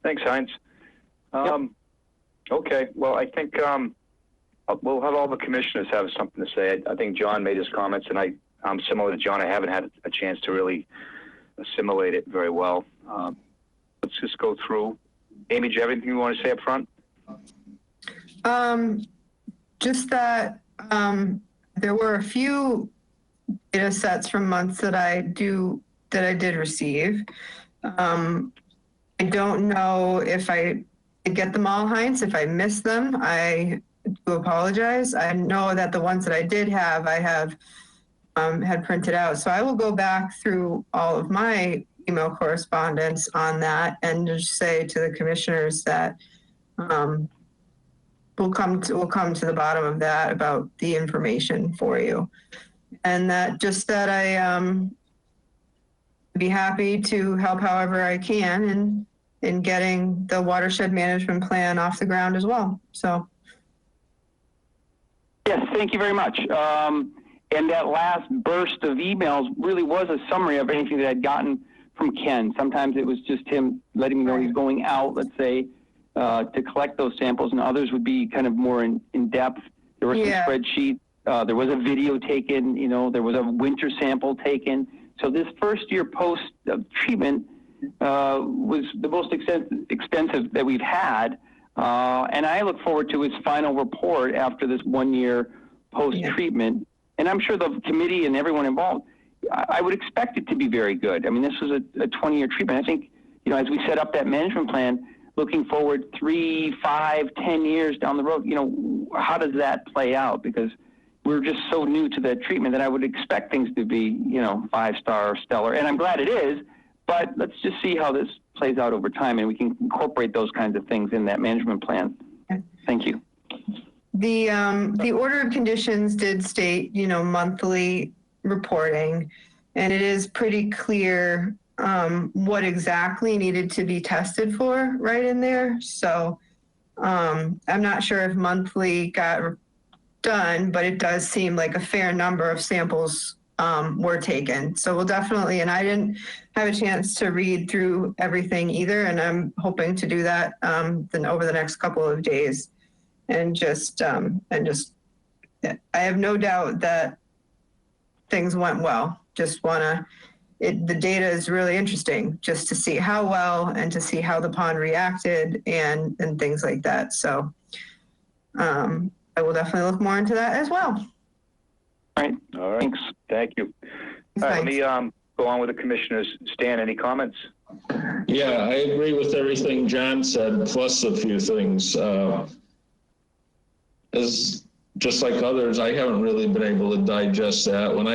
Thanks, Heinz. Yep. Okay, well, I think we'll have all the commissioners have something to say. I think John made his comments, and I'm similar to John. I haven't had a chance to really assimilate it very well. Let's just go through. Amy, do you have anything you want to say up front? Just that there were a few data sets from months that I did receive. I don't know if I get them all, Heinz. If I missed them, I do apologize. I know that the ones that I did have, I have had printed out. So I will go back through all of my email correspondence on that and just say to the commissioners that we'll come to the bottom of that about the information for you. And that I be happy to help however I can in getting the watershed management plan off the ground as well. So. Yes, thank you very much. And that last burst of emails really was a summary of anything that I'd gotten from Ken. Sometimes it was just him letting me know he's going out, let's say, to collect those samples, and others would be kind of more in depth. There were some spreadsheets. There was a video taken, you know, there was a winter sample taken. So this first year post treatment was the most expensive that we've had. And I look forward to his final report after this 1 year post treatment. And I'm sure the committee and everyone involved, I would expect it to be very good. I mean, this was a 20-year treatment. I think, you know, as we set up that management plan, looking forward 3, 5, 10 years down the road, you know, how does that play out? Because we're just so new to that treatment that I would expect things to be, you know, 5-star, stellar. And I'm glad it is, but let's just see how this plays out over time, and we can incorporate those kinds of things in that management plan. Thank you. The order of conditions did state, you know, monthly reporting, and it is pretty clear what exactly needed to be tested for right in there. So I'm not sure if monthly got done, but it does seem like a fair number of samples were taken. So we'll definitely, and I didn't have a chance to read through everything either, and I'm hoping to do that then over the next couple of days. And I have no doubt that things went well. Just wanna, the data is really interesting just to see how well and to see how the pond reacted and things like that. So I will definitely look more into that as well. All right. All right. Thanks. Thank you. All right, let me go on with the commissioners. Stan, any comments? Yeah, I agree with everything John said, plus a few things. As just like others, I haven't really been able to digest that. When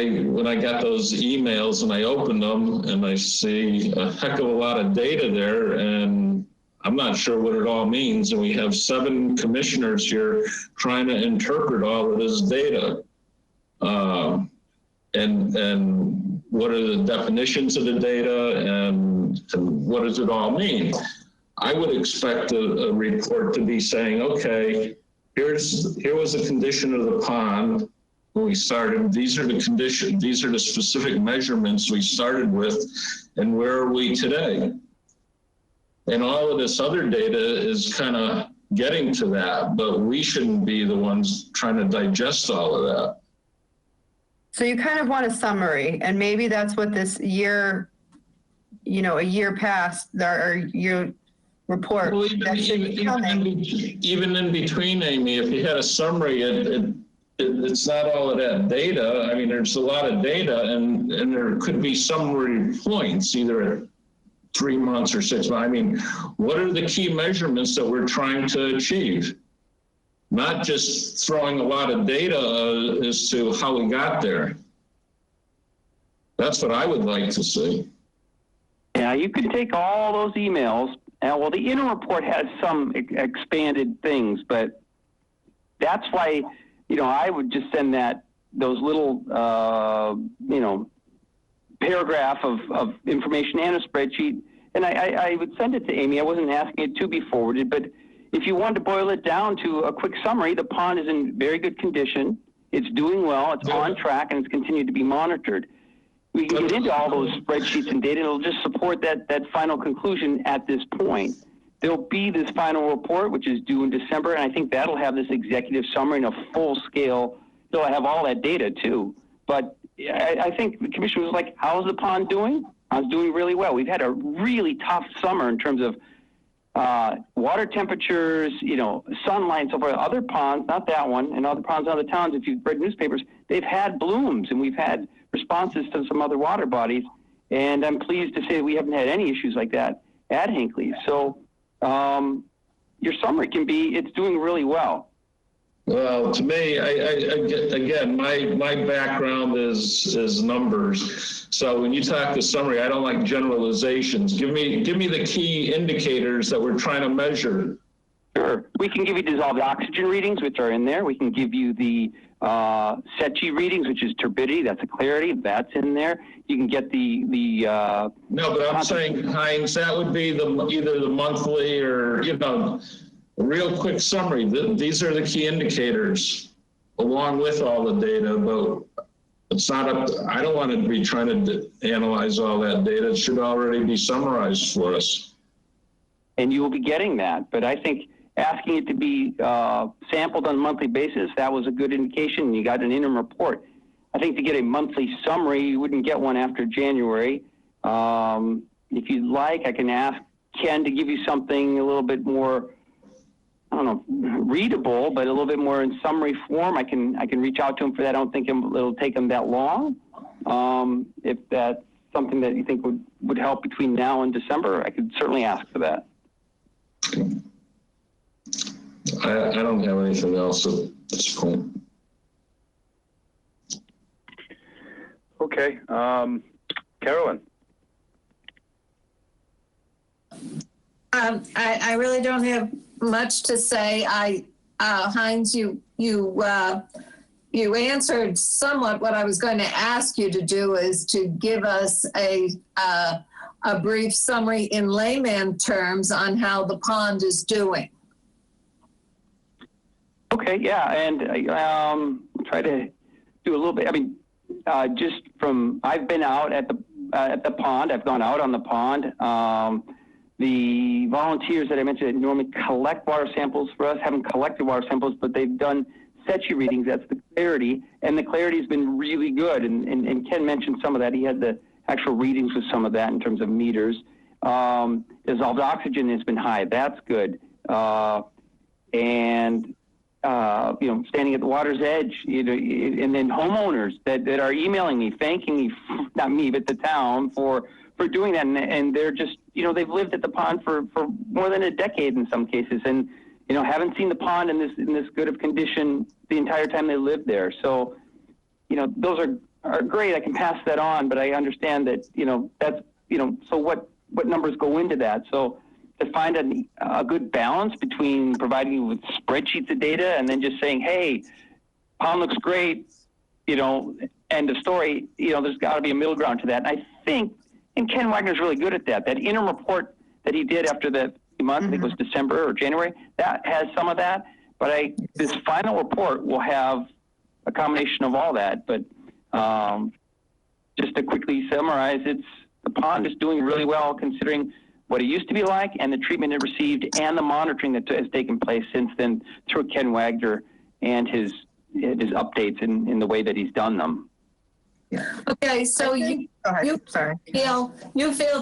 I got those emails and I opened them and I see a heck of a lot of data there, and I'm not sure what it all means. And we have 7 commissioners here trying to interpret all of this data. And what are the definitions of the data and what does it all mean? I would expect a report to be saying, okay, here was the condition of the pond when we started. These are the conditions, these are the specific measurements we started with, and where are we today? And all of this other data is kind of getting to that, but we shouldn't be the ones trying to digest all of that. So you kind of want a summary, and maybe that's what this year, you know, a year past our year report. Well, even in between, Amy, if you had a summary, it's not all of that data. I mean, there's a lot of data, and there could be summary points, either at 3 months or 6 months. I mean, what are the key measurements that we're trying to achieve? Not just throwing a lot of data as to how we got there. That's what I would like to see. Yeah, you can take all those emails. Well, the Interim Report has some expanded things, but that's why, you know, I would just send those little, you know, paragraph of information and a spreadsheet, and I would send it to Amy. I wasn't asking it to be forwarded, but if you want to boil it down to a quick summary, the pond is in very good condition. It's doing well. It's on track, and it's continued to be monitored. We can get into all those spreadsheets and data. It'll just support that final conclusion at this point. There'll be this final report, which is due in December, and I think that'll have this executive summary and a full scale. It'll have all that data too. But I think the commission was like, how's the pond doing? It's doing really well. We've had a really tough summer in terms of water temperatures, you know, sunlight, and so forth. Other ponds, not that one, and other ponds in other towns, if you've read newspapers, they've had blooms, and we've had responses to some other water bodies. And I'm pleased to say we haven't had any issues like that at Hinkley. So your summary can be, it's doing really well. Well, to me, again, my background is numbers. So when you talk the summary, I don't like generalizations. Give me the key indicators that we're trying to measure. Sure. We can give you dissolved oxygen readings, which are in there. We can give you the SETG readings, which is turbidity. That's a clarity. That's in there. You can get the No, but I'm saying, Heinz, that would be either the monthly or, you know, a real quick summary. These are the key indicators, along with all the data about It's not up. I don't want to be trying to analyze all that data. It should already be summarized for us. And you will be getting that. But I think asking it to be sampled on a monthly basis, that was a good indication. You got an interim report. I think to get a monthly summary, you wouldn't get one after January. If you'd like, I can ask Ken to give you something a little bit more, I don't know, readable, but a little bit more in summary form. I can reach out to him for that. I don't think it'll take him that long. If that's something that you think would help between now and December, I could certainly ask for that. I don't have anything else at this point. Okay, Carolyn. I really don't have much to say. Heinz, you answered somewhat what I was going to ask you to do, is to give us a brief summary in layman terms on how the pond is doing. Okay, yeah, and I'll try to do a little bit. I mean, just from, I've been out at the pond. I've gone out on the pond. The volunteers that I mentioned that normally collect water samples for us haven't collected water samples, but they've done SETI readings. That's the clarity, and the clarity has been really good. And Ken mentioned some of that. He had the actual readings with some of that in terms of meters. Dissolved oxygen has been high. That's good. Standing at the water's edge, and then homeowners that are emailing me, thanking me, not me, but the town for doing that. And they're just, they've lived at the pond for more than a decade in some cases, and, haven't seen the pond in this good of condition the entire time they lived there. So, those are great. I can pass that on, but I understand that, that's, so what numbers go into that? So, to find a good balance between providing you with spreadsheets of data and then just saying, hey, pond looks great, end of story, there's got to be a middle ground to that. And I think, and Ken Wagner's really good at that interim report that he did after the month, I think it was December or January, that has some of that. But this final report will have a combination of all that. But just to quickly summarize, the pond is doing really well considering what it used to be like and the treatment it received and the monitoring that has taken place since then through Ken Wagner and his updates in the way that he's done them. Okay, so you feel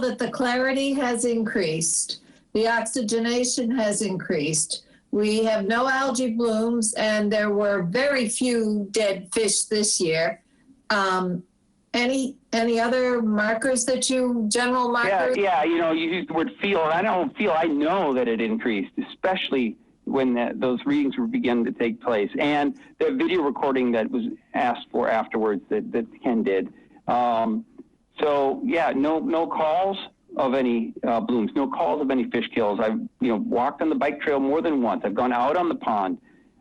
that the clarity has increased, the oxygenation has increased. We have no algae blooms, and there were very few dead fish this year. Any other markers that general markers? Yeah, you used the word feel, and I know that it increased, especially when those readings were beginning to take place, and the video recording that was asked for afterwards that Ken did. So yeah, no calls of any blooms, no calls of any fish kills. I've walked on the bike trail more than once. I've gone out on the pond.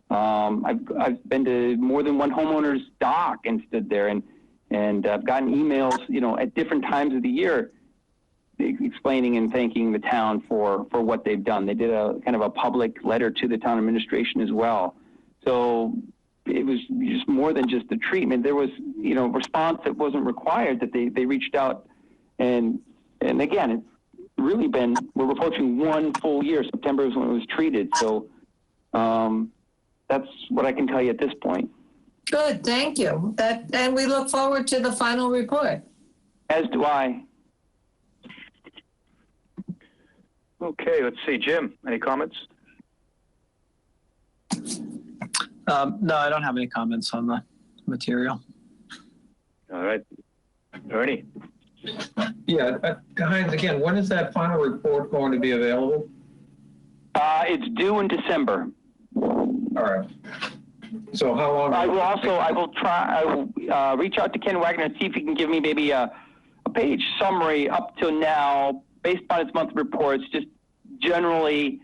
I've been to more than one homeowner's dock and stood there, and I've gotten emails, at different times of the year explaining and thanking the town for what they've done. They did a kind of a public letter to the town administration as well. So it was just more than just the treatment. There was, response that wasn't required, that they reached out. And again, it's really been, we're approaching 1 full year. September is when it was treated. So that's what I can tell you at this point. Good, thank you. And we look forward to the final report. As do I. Okay, let's see. Jim, any comments? No, I don't have any comments on the material. All right. Ernie? Yeah, Heinz, again, when is that final report going to be available? It's due in December. All right. So how long? I will reach out to Ken Wagner and see if he can give me maybe a page summary up to now based on its monthly reports, just generally,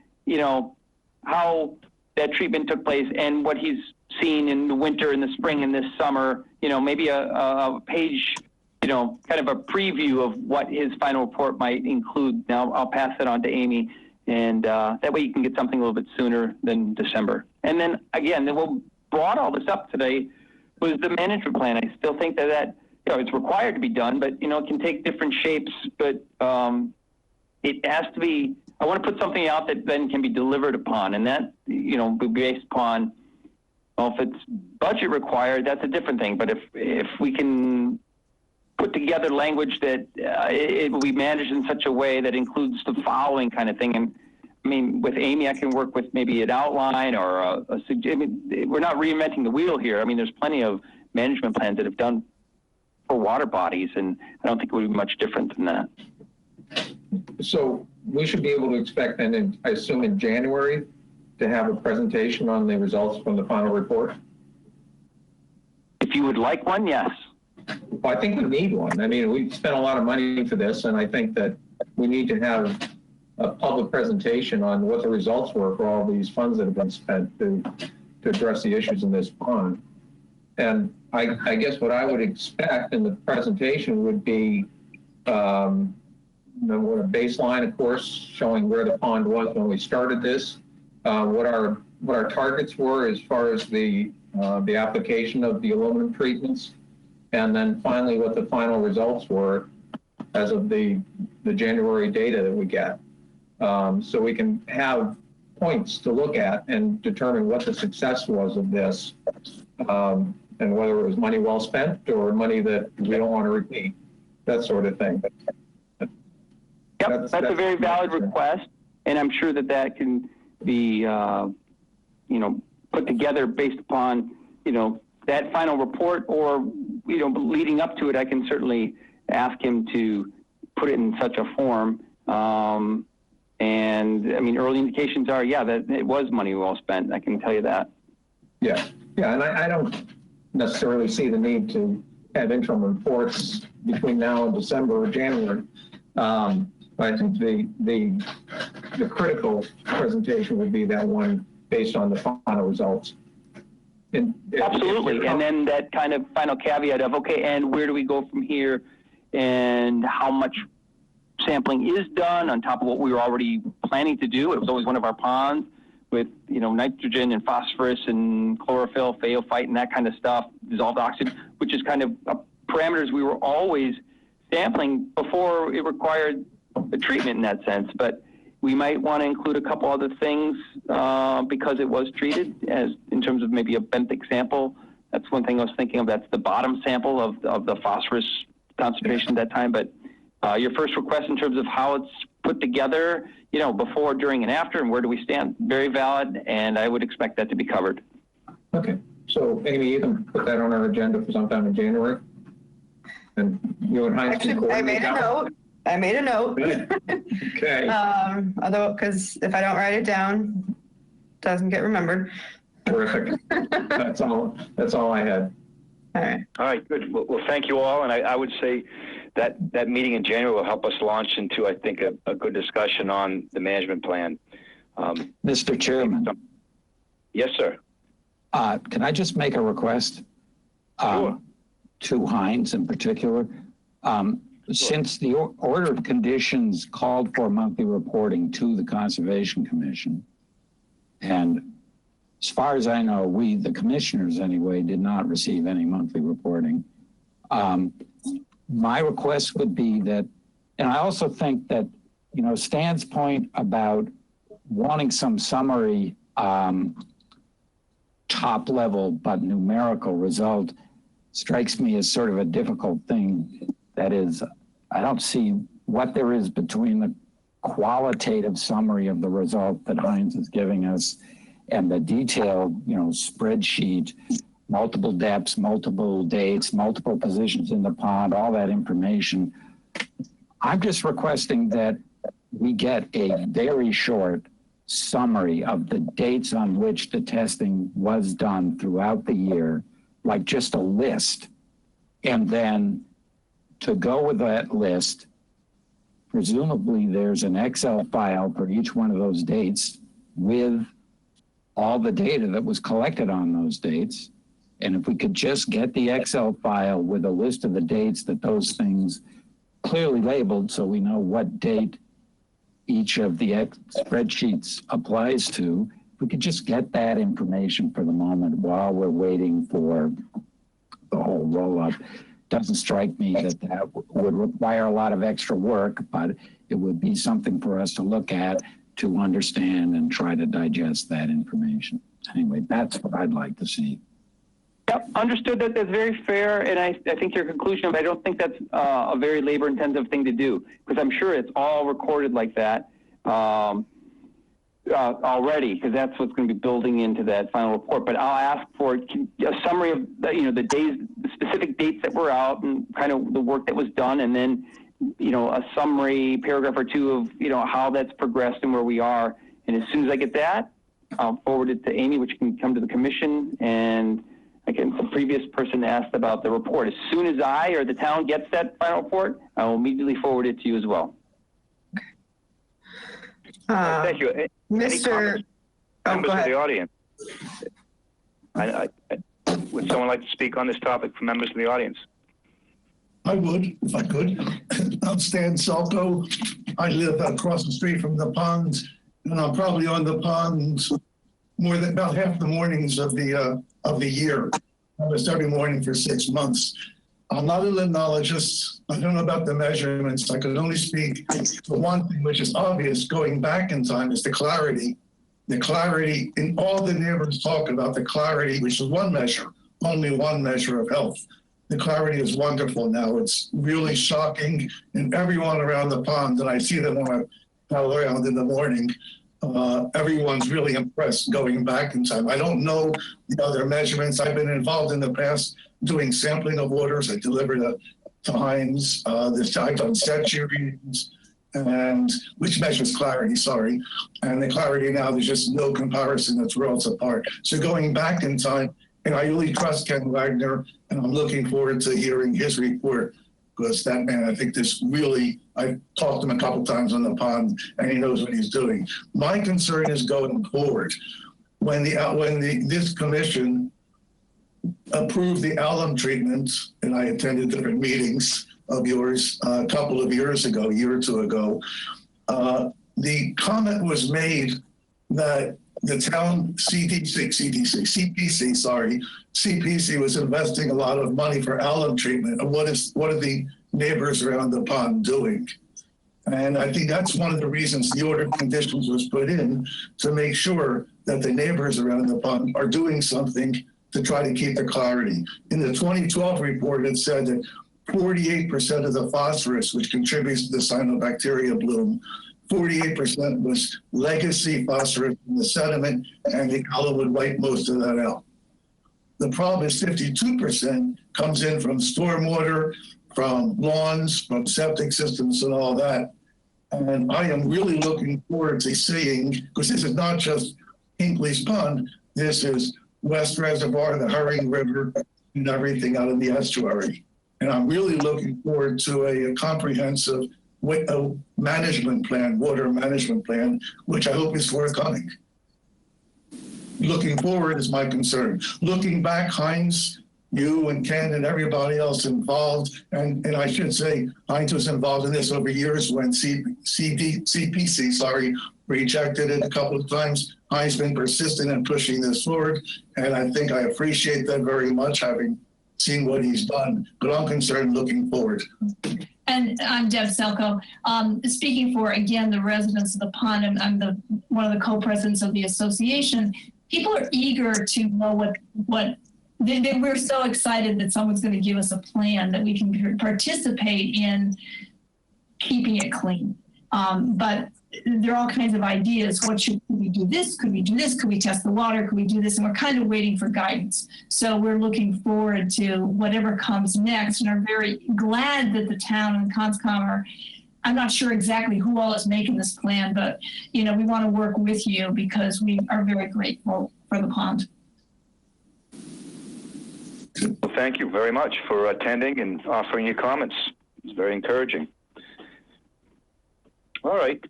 how that treatment took place and what he's seen in the winter, in the spring, and this summer, maybe a page, kind of a preview of what his final report might include. Now I'll pass that on to Amy, and that way you can get something a little bit sooner than December. And then again, we'll brought all this up today was the management plan. I still think that you know, it's required to be done, but, you know, it can take different shapes, but it has to be, I want to put something out that then can be delivered upon, and that, you know, be based upon, well, if it's budget required, that's a different thing, but if we can put together language that it will be managed in such a way that includes the following kind of thing. And I mean, with Amy, I can work with maybe an outline or I mean, we're not reinventing the wheel here. I mean, there's plenty of management plans that have done for water bodies, and I don't think it would be much different than that. So we should be able to expect then, I assume in January, to have a presentation on the results from the final report? If you would like one, yes. Well, I think we need one. I mean, we've spent a lot of money for this, and I think that we need to have a public presentation on what the results were for all these funds that have been spent to address the issues in this pond. And I guess what I would expect in the presentation would be you know, a baseline, of course, showing where the pond was when we started this, what our targets were as far as the application of the aluminum treatments, and then finally what the final results were as of the January data that we get. So we can have points to look at and determine what the success was of this, and whether it was money well spent or money that we don't want to repeat, that sort of thing. Yep, that's a very valid request, and I'm sure that can be, you know, put together based upon, you know, that final report, or, you know, leading up to it, I can certainly ask him to put it in such a form. And I mean, early indications are, yeah, that it was money well spent. I can tell you that. Yeah, and I don't necessarily see the need to have interim reports between now and December or January. But I think the critical presentation would be that one based on the final results. Absolutely, and then that kind of final caveat of, okay, and where do we go from here, and how much sampling is done on top of what we were already planning to do. It was always one of our ponds with, you know, nitrogen and phosphorus and chlorophyll, phaeophyte, and that kind of stuff, dissolved oxygen, which is kind of parameters we were always sampling before it required a treatment in that sense. But we might want to include a couple other things because it was treated, as in terms of maybe a benthic sample. That's one thing I was thinking of. That's the bottom sample of the phosphorus concentration at that time. But your first request in terms of how it's put together, you know, before, during, and after, and where do we stand, very valid, and I would expect that to be covered. Okay, so Amy, you can put that on our agenda for sometime in January. And you and Heinz. Actually, I made a note. Okay. Although, because if I don't write it down, it doesn't get remembered. Terrific. That's all I had. All right. All right, good. Well, thank you all, and I would say that meeting in January will help us launch into, I think, a good discussion on the management plan. Mr. Chairman. Yes, sir. Can I just make a request? Sure. To Heinz in particular. Since the order of conditions called for monthly reporting to the Conservation Commission, and as far as I know, we, the commissioners anyway, did not receive any monthly reporting. My request would be that, and I also think that, you know, Stan's point about wanting some summary top level but numerical result strikes me as sort of a difficult thing. That is, I don't see what there is between the qualitative summary of the result that Heinz is giving us and the detailed, you know, spreadsheet, multiple depths, multiple dates, multiple positions in the pond, all that information. I'm just requesting that we get a very short summary of the dates on which the testing was done throughout the year, like just a list. And then to go with that list, presumably there's an Excel file for each one of those dates with all the data that was collected on those dates. And if we could just get the Excel file with a list of the dates that those things clearly labeled so we know what date each of the spreadsheets applies to, if we could just get that information for the moment while we're waiting for the whole roll-up. Doesn't strike me that that would require a lot of extra work, but it would be something for us to look at, to understand and try to digest that information. Anyway, that's what I'd like to see. Yep, understood. That's very fair, and I think your conclusion, but I don't think that's a very labor-intensive thing to do, because I'm sure it's all recorded like that already, because that's what's going to be building into that final report. But I'll ask for a summary of the days, the specific dates that were out, and kind of the work that was done, and then a summary paragraph or two of how that's progressed and where we are. And as soon as I get that, I'll forward it to Amy, which can come to the commission. And again, the previous person asked about the report. As soon as I or the town gets that final report, I will immediately forward it to you as well. Thank you. Mr. Members of the audience. Would someone like to speak on this topic from members of the audience? I would, if I could. I'm Stan Salko. I live across the street from the ponds, and I'm probably on the ponds more than about half the mornings of the year. Almost every morning for 6 months. I'm not a limnologist. I don't know about the measurements. I can only speak for one thing, which is obvious going back in time, is the clarity. The clarity, in all the neighbors talk about the clarity, which is one measure, only one measure of health. The clarity is wonderful now. It's really shocking. And everyone around the pond, and I see them when I paddle around in the morning, everyone's really impressed going back in time. I don't know the other measurements. I've been involved in the past doing sampling of waters. I delivered times. I've done century readings, and which measures clarity, sorry. And the clarity now, there's just no comparison. It's worlds apart. So going back in time, and I really trust Ken Wagner, and I'm looking forward to hearing his report, because that man, I think this really, I've talked to him a couple times on the pond, and he knows what he's doing. My concern is going forward. When this commission approved the alum treatment, and I attended different meetings of yours a couple of years ago, a year or two ago, the comment was made that the town CPC was investing a lot of money for alum treatment. And what are the neighbors around the pond doing? And I think that's one of the reasons the order of conditions was put in, to make sure that the neighbors around the pond are doing something to try to keep the clarity. In the 2012 report, it said that 48% of the phosphorus, which contributes to the cyanobacteria bloom, 48% was legacy phosphorus in the sediment, and the alum would wipe most of that out. The problem is 52% comes in from stormwater, from lawns, from septic systems and all that. And I am really looking forward to seeing, because this is not just Hinkley's Pond, this is West Reservoir, the Herring River, and everything out in the estuary. And I'm really looking forward to a comprehensive management plan, water management plan, which I hope is forthcoming. Looking forward is my concern. Looking back, Heinz, you and Ken and everybody else involved, and I should say Heinz was involved in this over years when CPC rejected it a couple of times. Heinz been persistent in pushing this forward, and I think I appreciate that very much, having seen what he's done, but I'm concerned looking forward. And I'm Deb Selko. Speaking for, again, the residents of the pond, and I'm one of the co-presidents of the association. People are eager to know we're so excited that someone's going to give us a plan that we can participate in keeping it clean. But there are all kinds of ideas. Could we do this? Could we do this? Could we test the water? Could we do this? And we're kind of waiting for guidance. So we're looking forward to whatever comes next, and are very glad that the town and Conscom are, I'm not sure exactly who all is making this plan, but we want to work with you because we are very grateful for the pond. Well, thank you very much for attending and offering your comments. It's very encouraging. All right.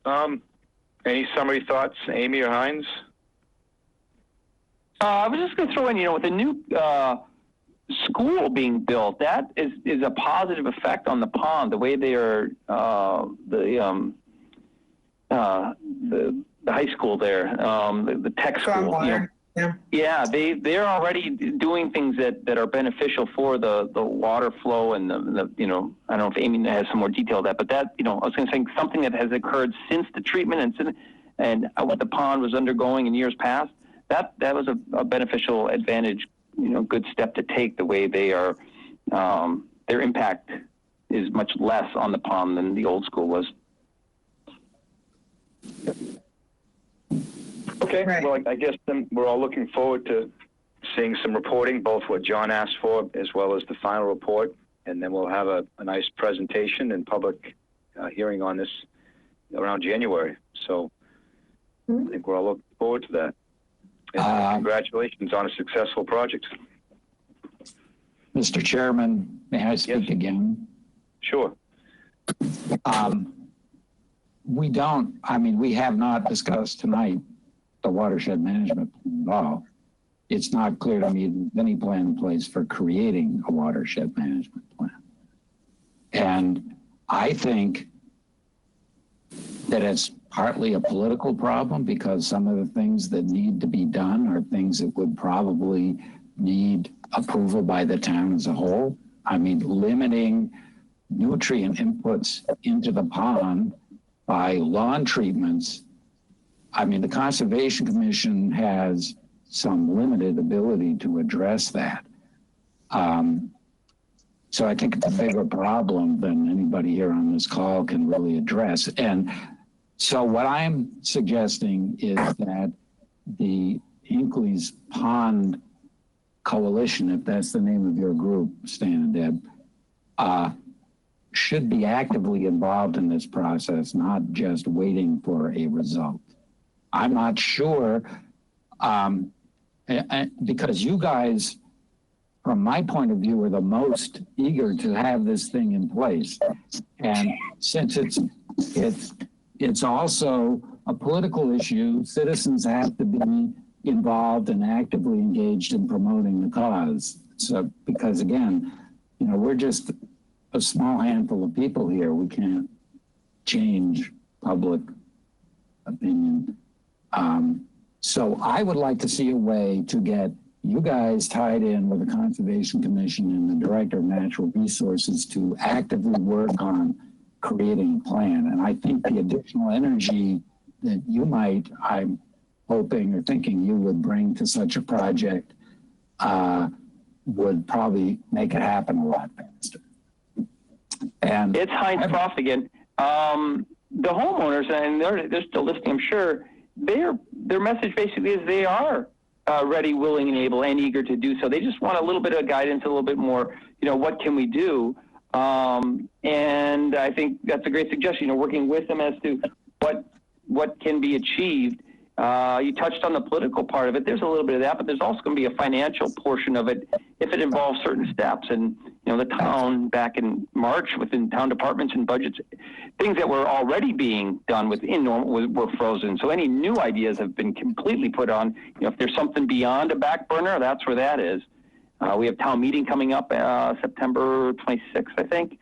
Any summary thoughts, Amy or Heinz? I was just going to throw in, with the new school being built, that is a positive effect on the pond. The way they are, the high school there, the tech school, Yeah, they're already doing things that are beneficial for the water flow and the I don't know if Amy has some more detail of that, but that, I was going to say something that has occurred since the treatment and what the pond was undergoing in years past, that was a beneficial advantage, good step to take, the way they are, their impact is much less on the pond than the old school was. Okay, well, I guess then we're all looking forward to seeing some reporting, both what John asked for as well as the final report, and then we'll have a nice presentation and public hearing on this around January. So I think we're all looking forward to that. And congratulations on a successful project. Mr. Chairman, may I speak again? Sure. We have not discussed tonight the watershed management plan at all. It's not clear to me there's any plan in place for creating a watershed management plan. And I think that it's partly a political problem, because some of the things that need to be done are things that would probably need approval by the town as a whole. Limiting nutrient inputs into the pond by lawn treatments. The Conservation Commission has some limited ability to address that. So I think it's a bigger problem than anybody here on this call can really address. And so what I'm suggesting is that the Hinkley's Pond Coalition, if that's the name of your group, Stan and Deb, should be actively involved in this process, not just waiting for a result. I'm not sure, because you guys, from my point of view, are the most eager to have this thing in place. And since it's also a political issue, citizens have to be involved and actively engaged in promoting the cause. So, because again, we're just a small handful of people here. We can't change public opinion. So I would like to see a way to get you guys tied in with the Conservation Commission and the Director of Natural Resources to actively work on creating a plan. And I think the additional energy that you might, I'm hoping or thinking you would bring to such a project would probably make it happen a lot faster. And it's Heinz Prof again. The homeowners, and they're still listening, I'm sure, their message basically is they are ready, willing, and able, and eager to do so. They just want a little bit of guidance, a little bit more, what can we do? And I think that's a great suggestion, working with them as to what can be achieved. You touched on the political part of it. There's a little bit of that, but there's also going to be a financial portion of it if it involves certain steps. And, the town back in March within town departments and budgets, things that were already being done within normal were frozen. So any new ideas have been completely put on. If there's something beyond a back burner, that's where that is. We have town meeting coming up September 26th, I think.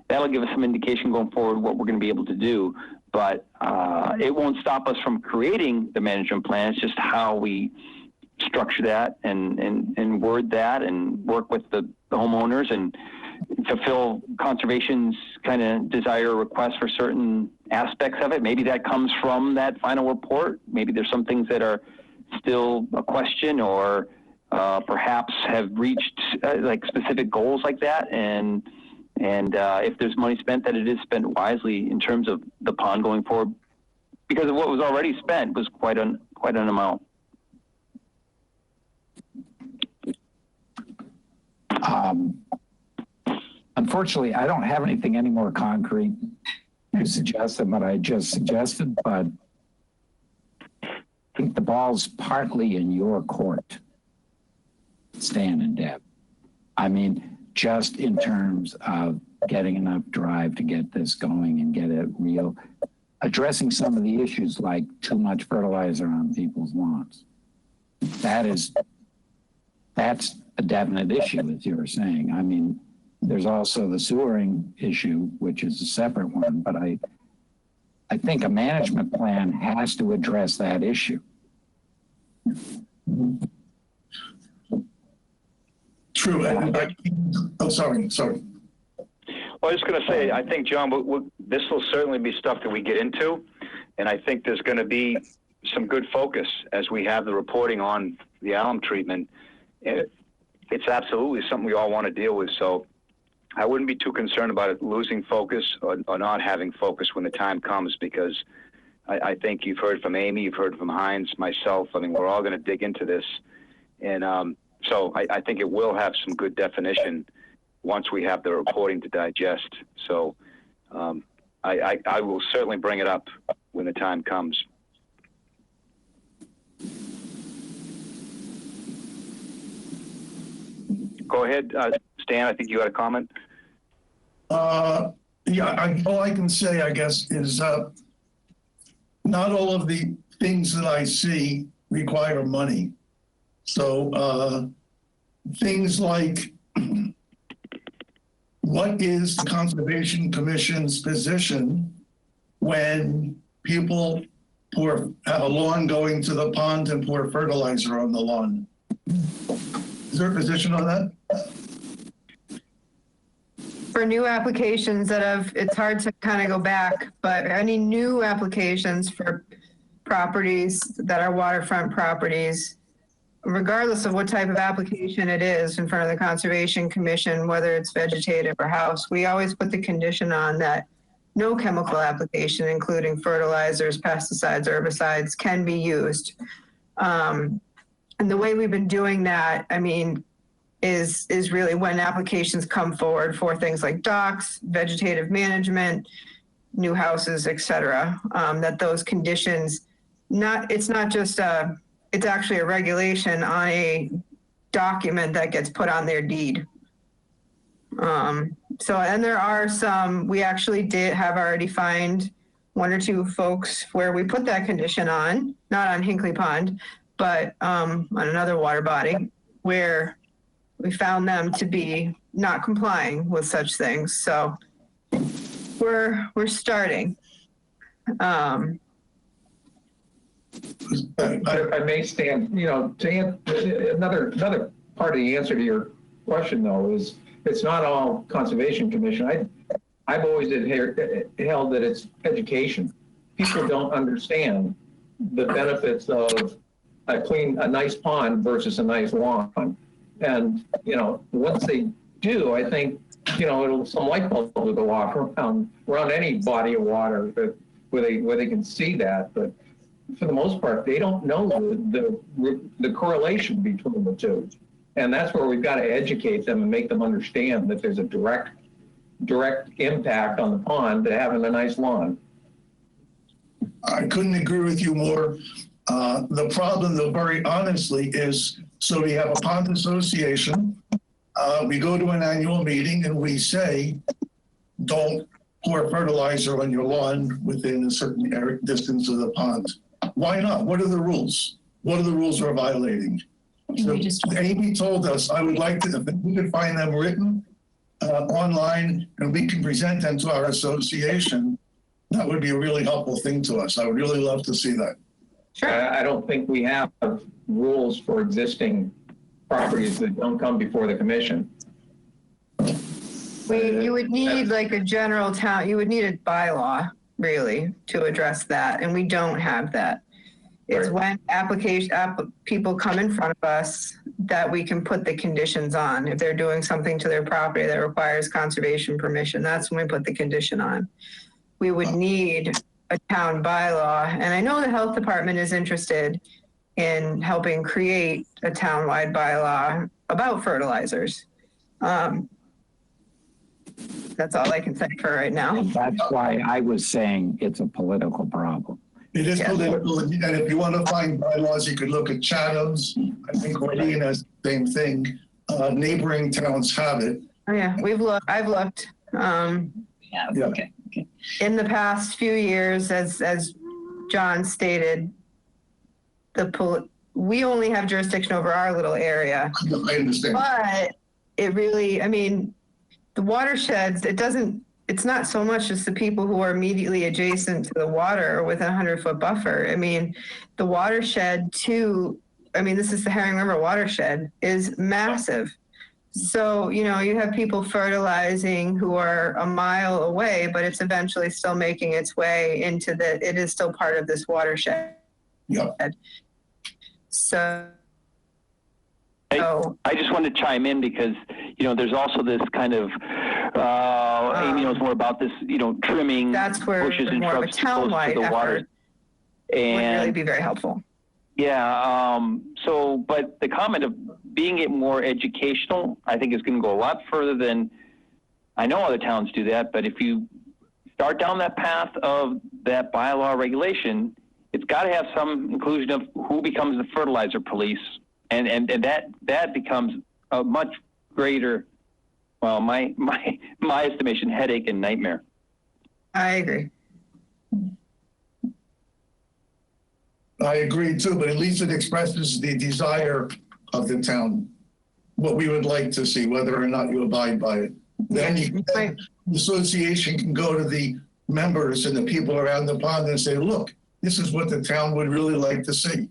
That'll give us some indication going forward what we're going to be able to do. But it won't stop us from creating the management plan. It's just how we structure that and word that and work with the homeowners and fulfill conservation's kind of desire or request for certain aspects of it. Maybe that comes from that final report. Maybe there's some things that are still a question or perhaps have reached like specific goals like that. And if there's money spent, that it is spent wisely in terms of the pond going forward, because of what was already spent was quite an amount. Unfortunately, I don't have anything any more concrete to suggest than what I just suggested, but I think the ball's partly in your court, Stan and Deb. Just in terms of getting enough drive to get this going and get it real, addressing some of the issues like too much fertilizer on people's lawns. That's a definite issue, as you were saying. There's also the sewering issue, which is a separate one, but I think a management plan has to address that issue. True. Sorry. Well, I was going to say, I think, John, this will certainly be stuff that we get into, and I think there's going to be some good focus as we have the reporting on the alum treatment. It's absolutely something we all want to deal with, so I wouldn't be too concerned about it losing focus or not having focus when the time comes, because I think you've heard from Amy, you've heard from Heinz, myself. I mean, we're all going to dig into this, and so I think it will have some good definition once we have the reporting to digest. So I will certainly bring it up when the time comes. Go ahead, Stan, I think you had a comment. Yeah, all I can say, I guess, is not all of the things that I see require money. So things like, what is the Conservation Commission's position when people have a lawn going to the pond and pour fertilizer on the lawn? Is there a position on that? For new applications it's hard to kind of go back, but any new applications for properties that are waterfront properties, regardless of what type of application it is in front of the Conservation Commission, whether it's vegetative or house, we always put the condition on that no chemical application, including fertilizers, pesticides, herbicides, can be used. And the way we've been doing that, I mean, is really when applications come forward for things like docks, vegetative management, new houses, et cetera, that those conditions, it's not just it's actually a regulation on a document that gets put on their deed. So, and there are some, we actually have already fined one or two folks where we put that condition on, not on Hinkley Pond, but on another water body where we found them to be not complying with such things. So we're starting. I may stand, to another part of the answer to your question, though, is it's not all Conservation Commission. I've always held that it's education. People don't understand the benefits of a nice pond versus a nice lawn. And, once they do, I think, some light bulbs will go off around any body of water where they can see that. But for the most part, they don't know the correlation between the two. And that's where we've got to educate them and make them understand that there's a direct impact on the pond to having a nice lawn. I couldn't agree with you more. The problem, though, very honestly, is so we have a pond association. We go to an annual meeting and we say, don't pour fertilizer on your lawn within a certain distance of the pond. Why not? What are the rules? What are the rules we're violating? So Amy told us, I would like to, if we could find them written online and we can present them to our association, that would be a really helpful thing to us. I would really love to see that. Sure. I don't think we have rules for existing properties that don't come before the commission. You would need like a general town, you would need a bylaw really to address that. And we don't have that. It's when people come in front of us that we can put the conditions on. If they're doing something to their property that requires conservation permission, that's when we put the condition on. We would need a town bylaw. And I know the health department is interested in helping create a town-wide bylaw about fertilizers. That's all I can say for right now. And that's why I was saying it's a political problem. It is political, and if you want to find bylaws, you could look at Canoes. I think Orlean has the same thing. Neighboring towns have it. Oh, yeah, I've looked. Okay. In the past few years, as John stated, we only have jurisdiction over our little area. I understand. But it really, I mean, the watersheds, it's not so much just the people who are immediately adjacent to the water or with a 100-foot buffer. I mean, the watershed to I mean, this is the Herring River watershed, is massive. So, you know, you have people fertilizing who are a mile away, but it's eventually still making its way into it is still part of this watershed. Yep. So. I just wanted to chime in because, you know, there's also this kind of, Amy knows more about this, you know, trimming that's where bushes and more of a shrubs close to the water. And would really be very helpful. Yeah. But the comment of being it more educational, I think is going to go a lot further than, I know other towns do that, but if you start down that path of that bylaw regulation, it's got to have some inclusion of who becomes the fertilizer police. And that becomes a much greater, well, my estimation, headache and nightmare. I agree. I agree too, but at least it expresses the desire of the town, what we would like to see, whether or not you abide by it. Then the association can go to the members and the people around the pond and say, look, this is what the town would really like to see.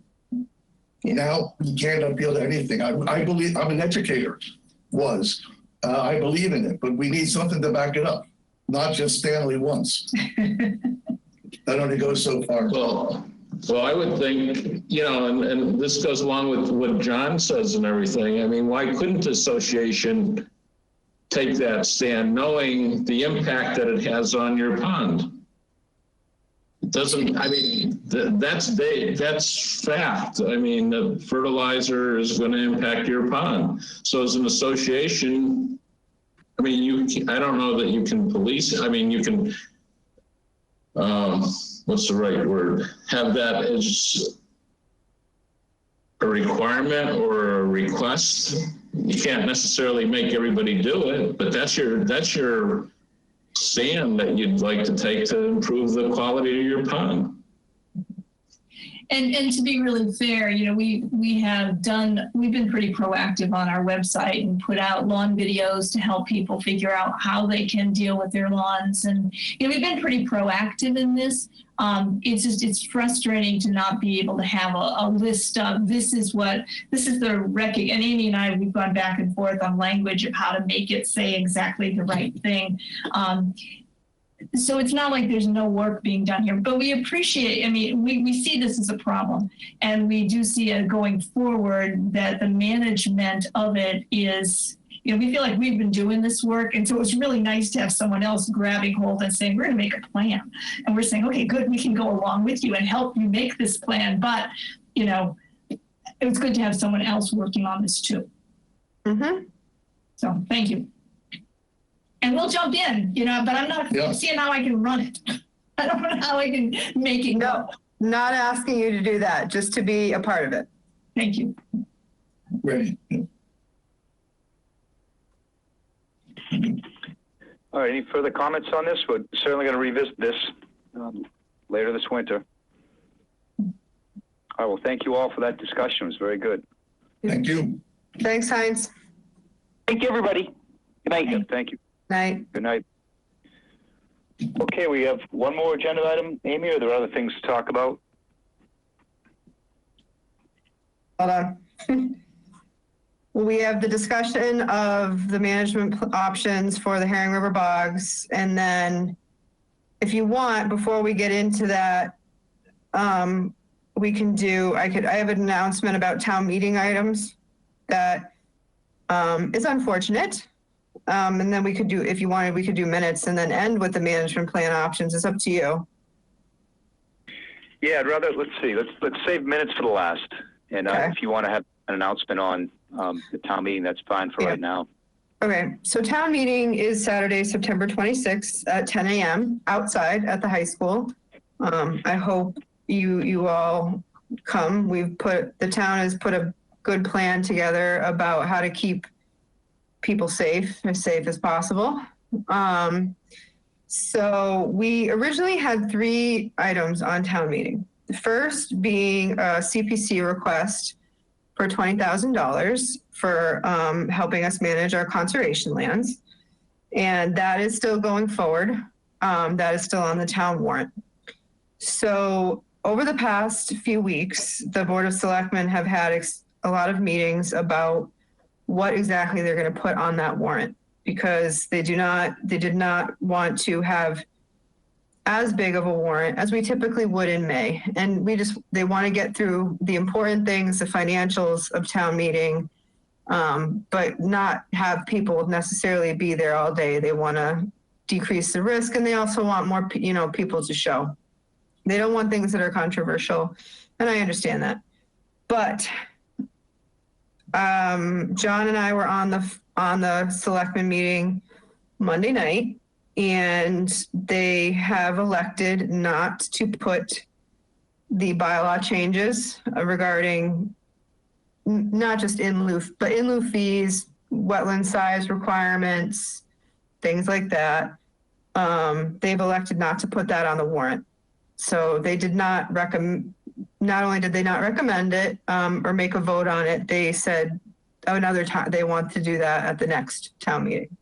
Now, you can't appeal to anything. I believe, I'm an educator, I believe in it, but we need something to back it up, not just Stanley once. That only goes so far. Well, I would think, you know, and this goes along with what John says and everything. I mean, why couldn't the association take that stand knowing the impact that it has on your pond? It doesn't, I mean, that's fact. I mean, the fertilizer is going to impact your pond. So as an association, I mean, I don't know that you can police it. I mean, you can, what's the right word? Have that as a requirement or a request. You can't necessarily make everybody do it, but that's your stand that you'd like to take to improve the quality of your pond. And to be really fair, you know, we've been pretty proactive on our website and put out lawn videos to help people figure out how they can deal with their lawns. And, you know, we've been pretty proactive in this. It's frustrating to not be able to have a list of this is the record. And Amy and I, we've gone back and forth on language of how to make it say exactly the right thing. So it's not like there's no work being done here, but we appreciate, I mean, we see this as a problem, and we do see it going forward that the management of it is, you know, we feel like we've been doing this work. And so it's really nice to have someone else grabbing hold and saying, we're going to make a plan. And we're saying, okay, good, we can go along with you and help you make this plan. But, you know, it's good to have someone else working on this too. Mm-hmm. So thank you. And we'll jump in, you know, but I'm not seeing how I can run it. I don't know how I can make it go. No, not asking you to do that, just to be a part of it. Thank you. Ready. All right, any further comments on this? We're certainly going to revisit this later this winter. All right, well, thank you all for that discussion. It was very good. Thank you. Thanks, Heinz. Thank you, everybody. Good night. Yeah, thank you. Night. Good night. Okay, we have one more agenda item, Amy, or are there other things to talk about? Hold on. We have the discussion of the management options for the Herring River Boggs. And then if you want, before we get into that, we can do, I have an announcement about town meeting items that is unfortunate. And then we could do, if you wanted, we could do minutes and then end with the management plan options. It's up to you. Yeah, I'd rather, let's see, let's save minutes for the last. And if you want to have an announcement on the town meeting, that's fine for right now. Okay, so town meeting is Saturday, September 26th at 10 a.m. outside at the high school. I hope you all come. The town has put a good plan together about how to keep people safe, as safe as possible. So we originally had 3 items on town meeting. The first being a CPC request for $20,000 for helping us manage our conservation lands. And that is still going forward. That is still on the town warrant. So over the past few weeks, the Board of Selectmen have had a lot of meetings about what exactly they're going to put on that warrant, because they did not want to have as big of a warrant as we typically would in May. And they want to get through the important things, the financials of town meeting, but not have people necessarily be there all day. They want to decrease the risk, and they also want more, people to show. They don't want things that are controversial, and I understand that. But John and I were on the selectmen meeting Monday night, and they have elected not to put the bylaw changes regarding not just in lieu fees, wetland size requirements, things like that. They've elected not to put that on the warrant. So they did not recommend, not only did they not recommend it or make a vote on it, they said another time they want to do that at the next town meeting.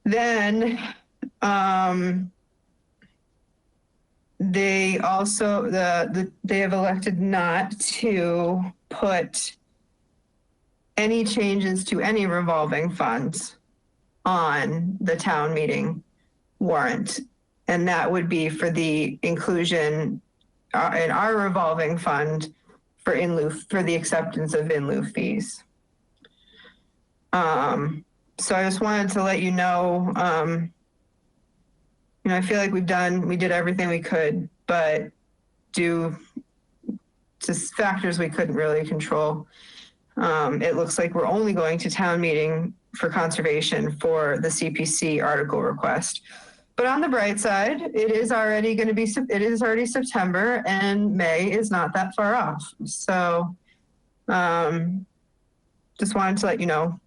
Then they also, they have elected not to put any changes to any revolving funds on the town meeting warrant. And that would be for the inclusion in our revolving fund for the acceptance of in lieu fees. So I just wanted to let you know, I feel like we did everything we could, but due to factors we couldn't really control, it looks like we're only going to town meeting for conservation for the CPC article request. But on the bright side, it is already September, and May is not that far off. So just wanted to let you know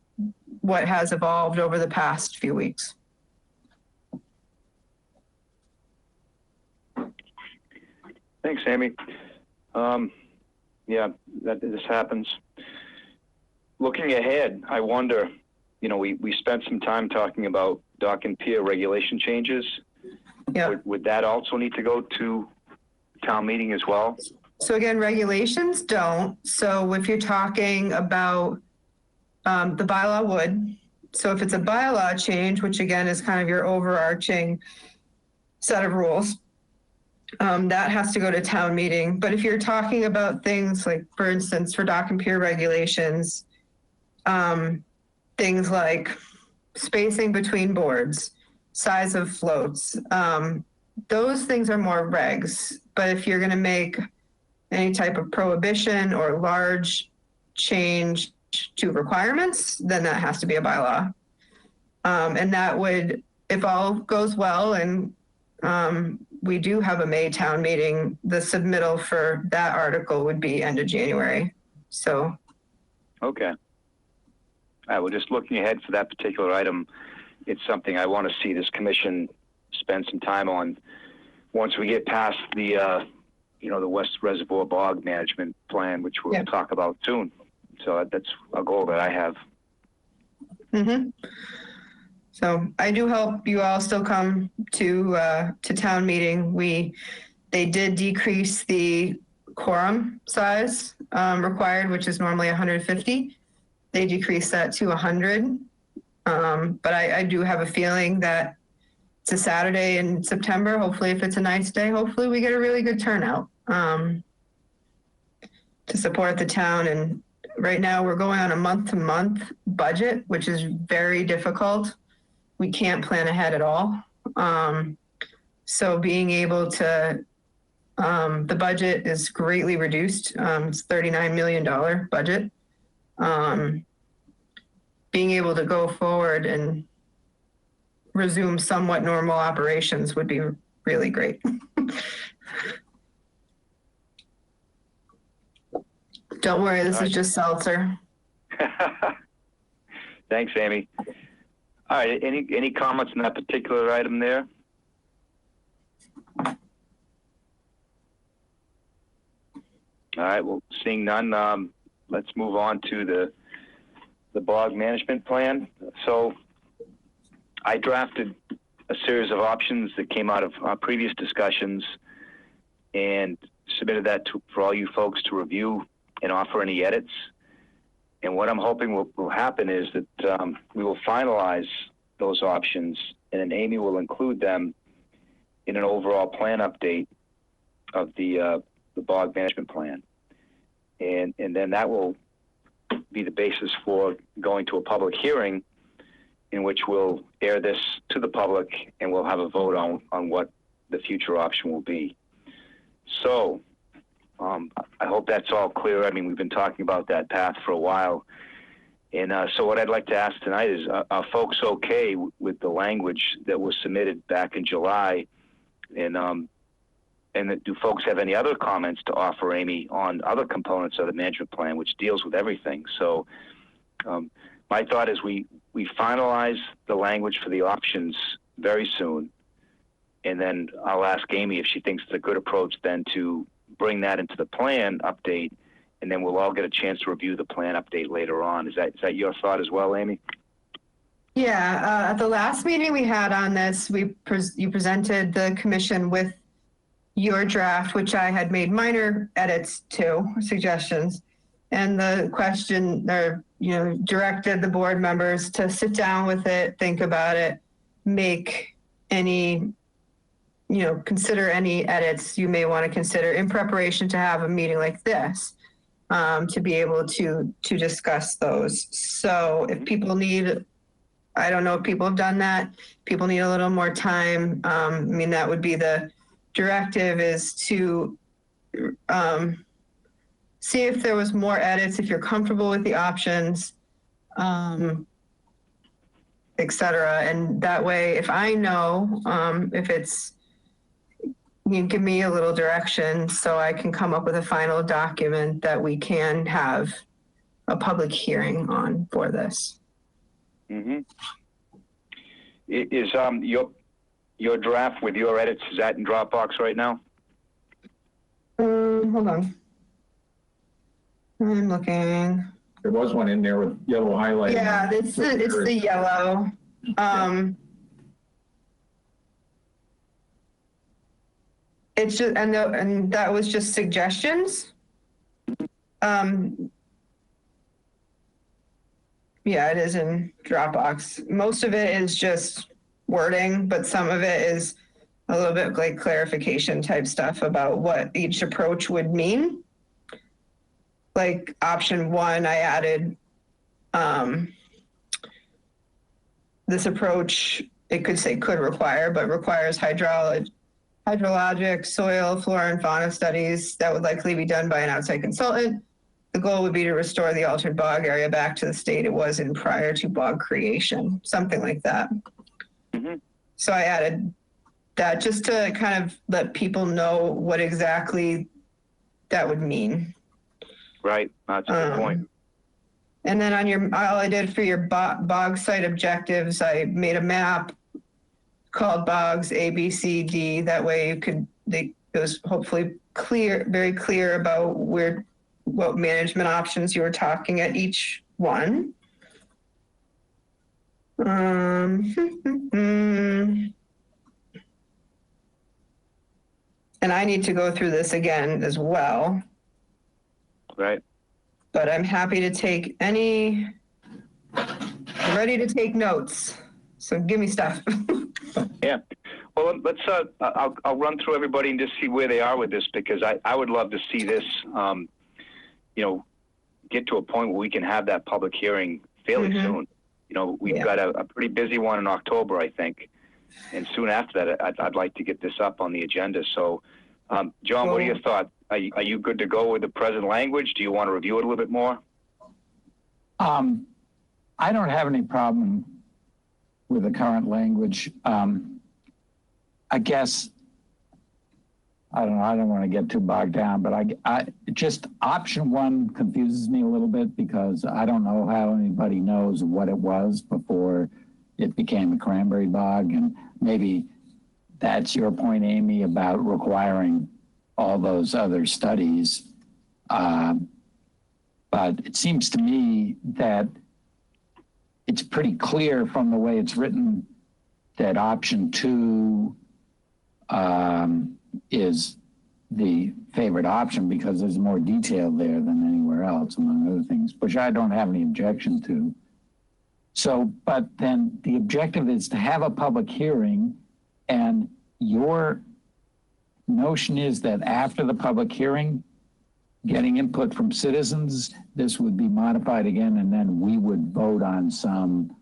what has evolved over the past few weeks. Thanks, Amy. Yeah, this happens. Looking ahead, I wonder, we spent some time talking about dock and pier regulation changes. Yeah. Would that also need to go to town meeting as well? So again, regulations don't. So if you're talking about the bylaw would. So if it's a bylaw change, which again is kind of your overarching set of rules, that has to go to town meeting. But if you're talking about things like, for instance, for dock and pier regulations, things like spacing between boards, size of floats, those things are more regs. But if you're going to make any type of prohibition or large change to requirements, then that has to be a bylaw. And that would, if all goes well, and we do have a May town meeting, the submittal for that article would be end of January. So. Okay. Well, just looking ahead for that particular item, it's something I want to see this commission spend some time on once we get past the, the West Reservoir Bog Management Plan, which we'll talk about soon. So that's a goal that I have. Mm-hmm. So I do hope you all still come to town meeting. They did decrease the quorum size required, which is normally 150. They decreased that to 100. But I do have a feeling that it's a Saturday in September. Hopefully, if it's a nice day, hopefully we get a really good turnout to support the town. And right now we're going on a month-to-month budget, which is very difficult. We can't plan ahead at all. So being able to, the budget is greatly reduced. It's $39 million budget. Being able to go forward and resume somewhat normal operations would be really great. Don't worry, this is just seltzer. Thanks, Amy. All right, any comments on that particular item there? All right, well, seeing none, let's move on to the bog management plan. So I drafted a series of options that came out of our previous discussions, and submitted that for all you folks to review and offer any edits. And what I'm hoping will happen is that we will finalize those options, and then Amy will include them in an overall plan update of the bog management plan. And then that will be the basis for going to a public hearing in which we'll air this to the public and we'll have a vote on what the future option will be. So I hope that's all clear. I mean, we've been talking about that path for a while. And so what I'd like to ask tonight is, are folks okay with the language that was submitted back in July? And do folks have any other comments to offer Amy on other components of the management plan, which deals with everything? So my thought is we finalize the language for the options very soon. And then I'll ask Amy if she thinks it's a good approach then to bring that into the plan update, and then we'll all get a chance to review the plan update later on. Is that your thought as well, Amy? Yeah, at the last meeting we had on this, you presented the commission with your draft, which I had made minor edits to, suggestions, and the question, or directed the board members to sit down with it, think about it, make any, consider any edits you may want to consider in preparation to have a meeting like this, to be able to discuss those. So if people need, I don't know if people have done that, people need a little more time. I mean, that would be the directive, is to see if there was more edits, if you're comfortable with the options, et cetera. And that way, if I know, if it's, you give me a little direction so I can come up with a final document that we can have a public hearing on for this. Mm-hmm. Is your draft with your edits, is that in Dropbox right now? Hold on. I'm looking. There was one in there with yellow highlighting. Yeah, it's the yellow. It's just, and that was just suggestions. Yeah, it is in Dropbox. Most of it is just wording, but some of it is a little bit like clarification type stuff about what each approach would mean. Like option 1, I added this approach, it could say could require, but requires hydrologic, soil, flora, and fauna studies that would likely be done by an outside consultant. The goal would be to restore the altered bog area back to the state it was in prior to bog creation, something like that. Mm-hmm. So I added that just to kind of let people know what exactly that would mean. Right, that's a good point. And then on all I did for your bog site objectives, I made a map called Boggs A, B, C, D. That way it was hopefully clear, very clear about what management options you were talking at each one. And I need to go through this again as well. Right. But I'm happy to take I'm ready to take notes. So give me stuff. Yeah. Well, let's, I'll run through everybody and just see where they are with this, because I would love to see this, get to a point where we can have that public hearing fairly soon. We've got a pretty busy one in October, I think. And soon after that, I'd like to get this up on the agenda. So, John, what are your thoughts? Are you good to go with the present language? Do you want to review it a little bit more? I don't have any problem with the current language. I guess, I don't know, I don't want to get too bogged down, but I just option 1 confuses me a little bit, because I don't know how anybody knows what it was before it became a cranberry bog. And maybe that's your point, Amy, about requiring all those other studies. But it seems to me that it's pretty clear from the way it's written that option 2 is the favorite option because there's more detail there than anywhere else, among other things, which I don't have any objection to. So, but then the objective is to have a public hearing, and your notion is that after the public hearing, getting input from citizens, this would be modified again, and then we would vote on some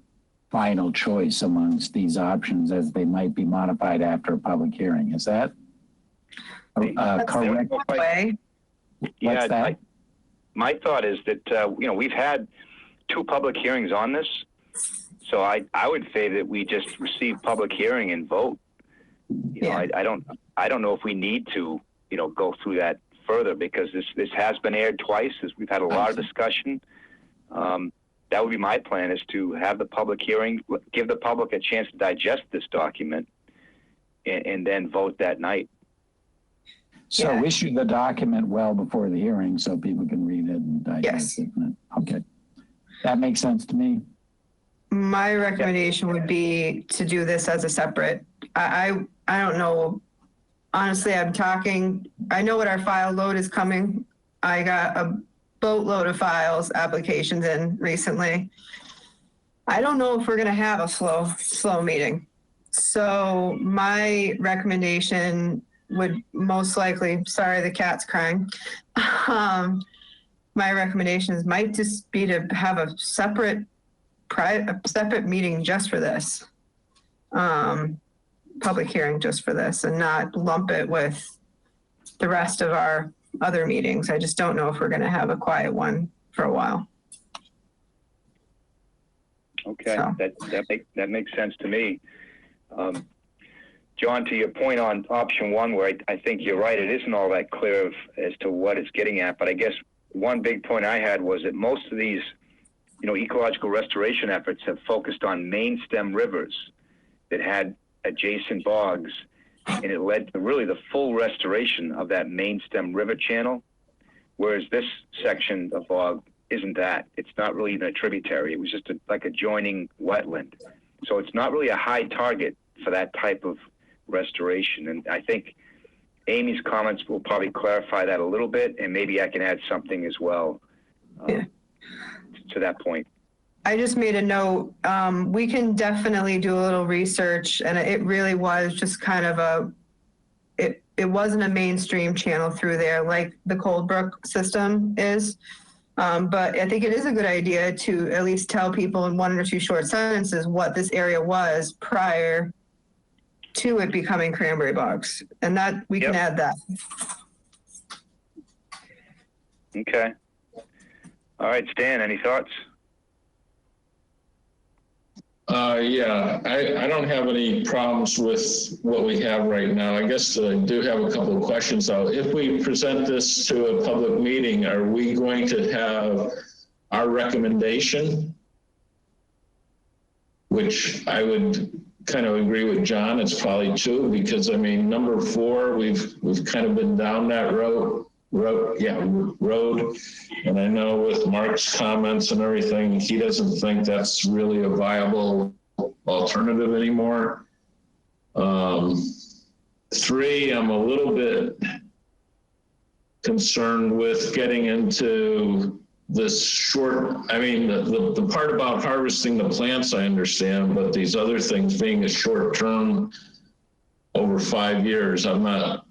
final choice amongst these options as they might be modified after a public hearing. Is that correct? Yeah, that? My thought is that, we've had 2 public hearings on this. So I would say that we just receive public hearing and vote. I don't know if we need to, go through that further because this has been aired twice. We've had a lot of discussion. That would be my plan, is to have the public hearing, give the public a chance to digest this document, and then vote that night. So issue the document well before the hearing so people can read it and digest it. Okay. That makes sense to me. My recommendation would be to do this as a separate. I don't know. Honestly, I know what our file load is coming. I got a boatload of files, applications in recently. I don't know if we're going to have a slow meeting. So my recommendation would most likely, sorry, the cat's crying. My recommendations might just be to have a separate meeting just for this, public hearing just for this, and not lump it with the rest of our other meetings. I just don't know if we're going to have a quiet one for a while. Okay, so that makes sense to me. John, to your point on option 1, where I think you're right, it isn't all that clear as to what it's getting at, but I guess one big point I had was that most of these ecological restoration efforts have focused on main stem rivers that had adjacent bogs, and it led to really the full restoration of that main stem river channel, whereas this section of bog isn't that. It's not really even a tributary. It was just like a joining wetland. So it's not really a high target for that type of restoration. And I think Amy's comments will probably clarify that a little bit, and maybe I can add something as well to that point. I just made a note. We can definitely do a little research, and it really was just kind of it wasn't a mainstream channel through there like the Coldbrook system is. But I think it is a good idea to at least tell people in 1 or 2 short sentences what this area was prior to it becoming cranberry bogs, and that we can add that. Okay. All right, Stan, any thoughts? Yeah, I don't have any problems with what we have right now. I guess I do have a couple of questions though. If we present this to a public meeting, are we going to have our recommendation? Which I would kind of agree with John, it's probably 2, because I mean, number 4, we've kind of been down that road. And I know with Mark's comments and everything, he doesn't think that's really a viable alternative anymore. 3, I'm a little bit concerned with getting into this short, I mean, the part about harvesting the plants, I understand, but these other things being a short term over 5 years, I'm not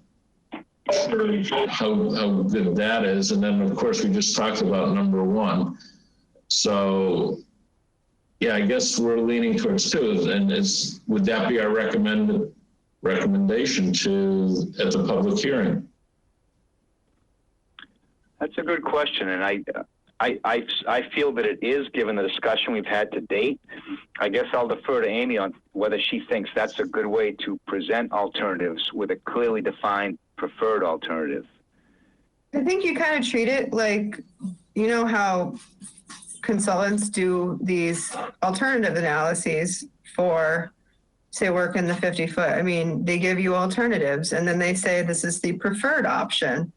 sure how good that is. And then of course we just talked about number 1. So yeah, I guess we're leaning towards 2. And would that be our recommendation at the public hearing? That's a good question, and I feel that it is, given the discussion we've had to date. I guess I'll defer to Amy on whether she thinks that's a good way to present alternatives with a clearly defined preferred alternative. I think you kind of treat it like, how consultants do these alternative analyses for, say, work in the 50-foot. I mean, they give you alternatives, and then they say this is the preferred option.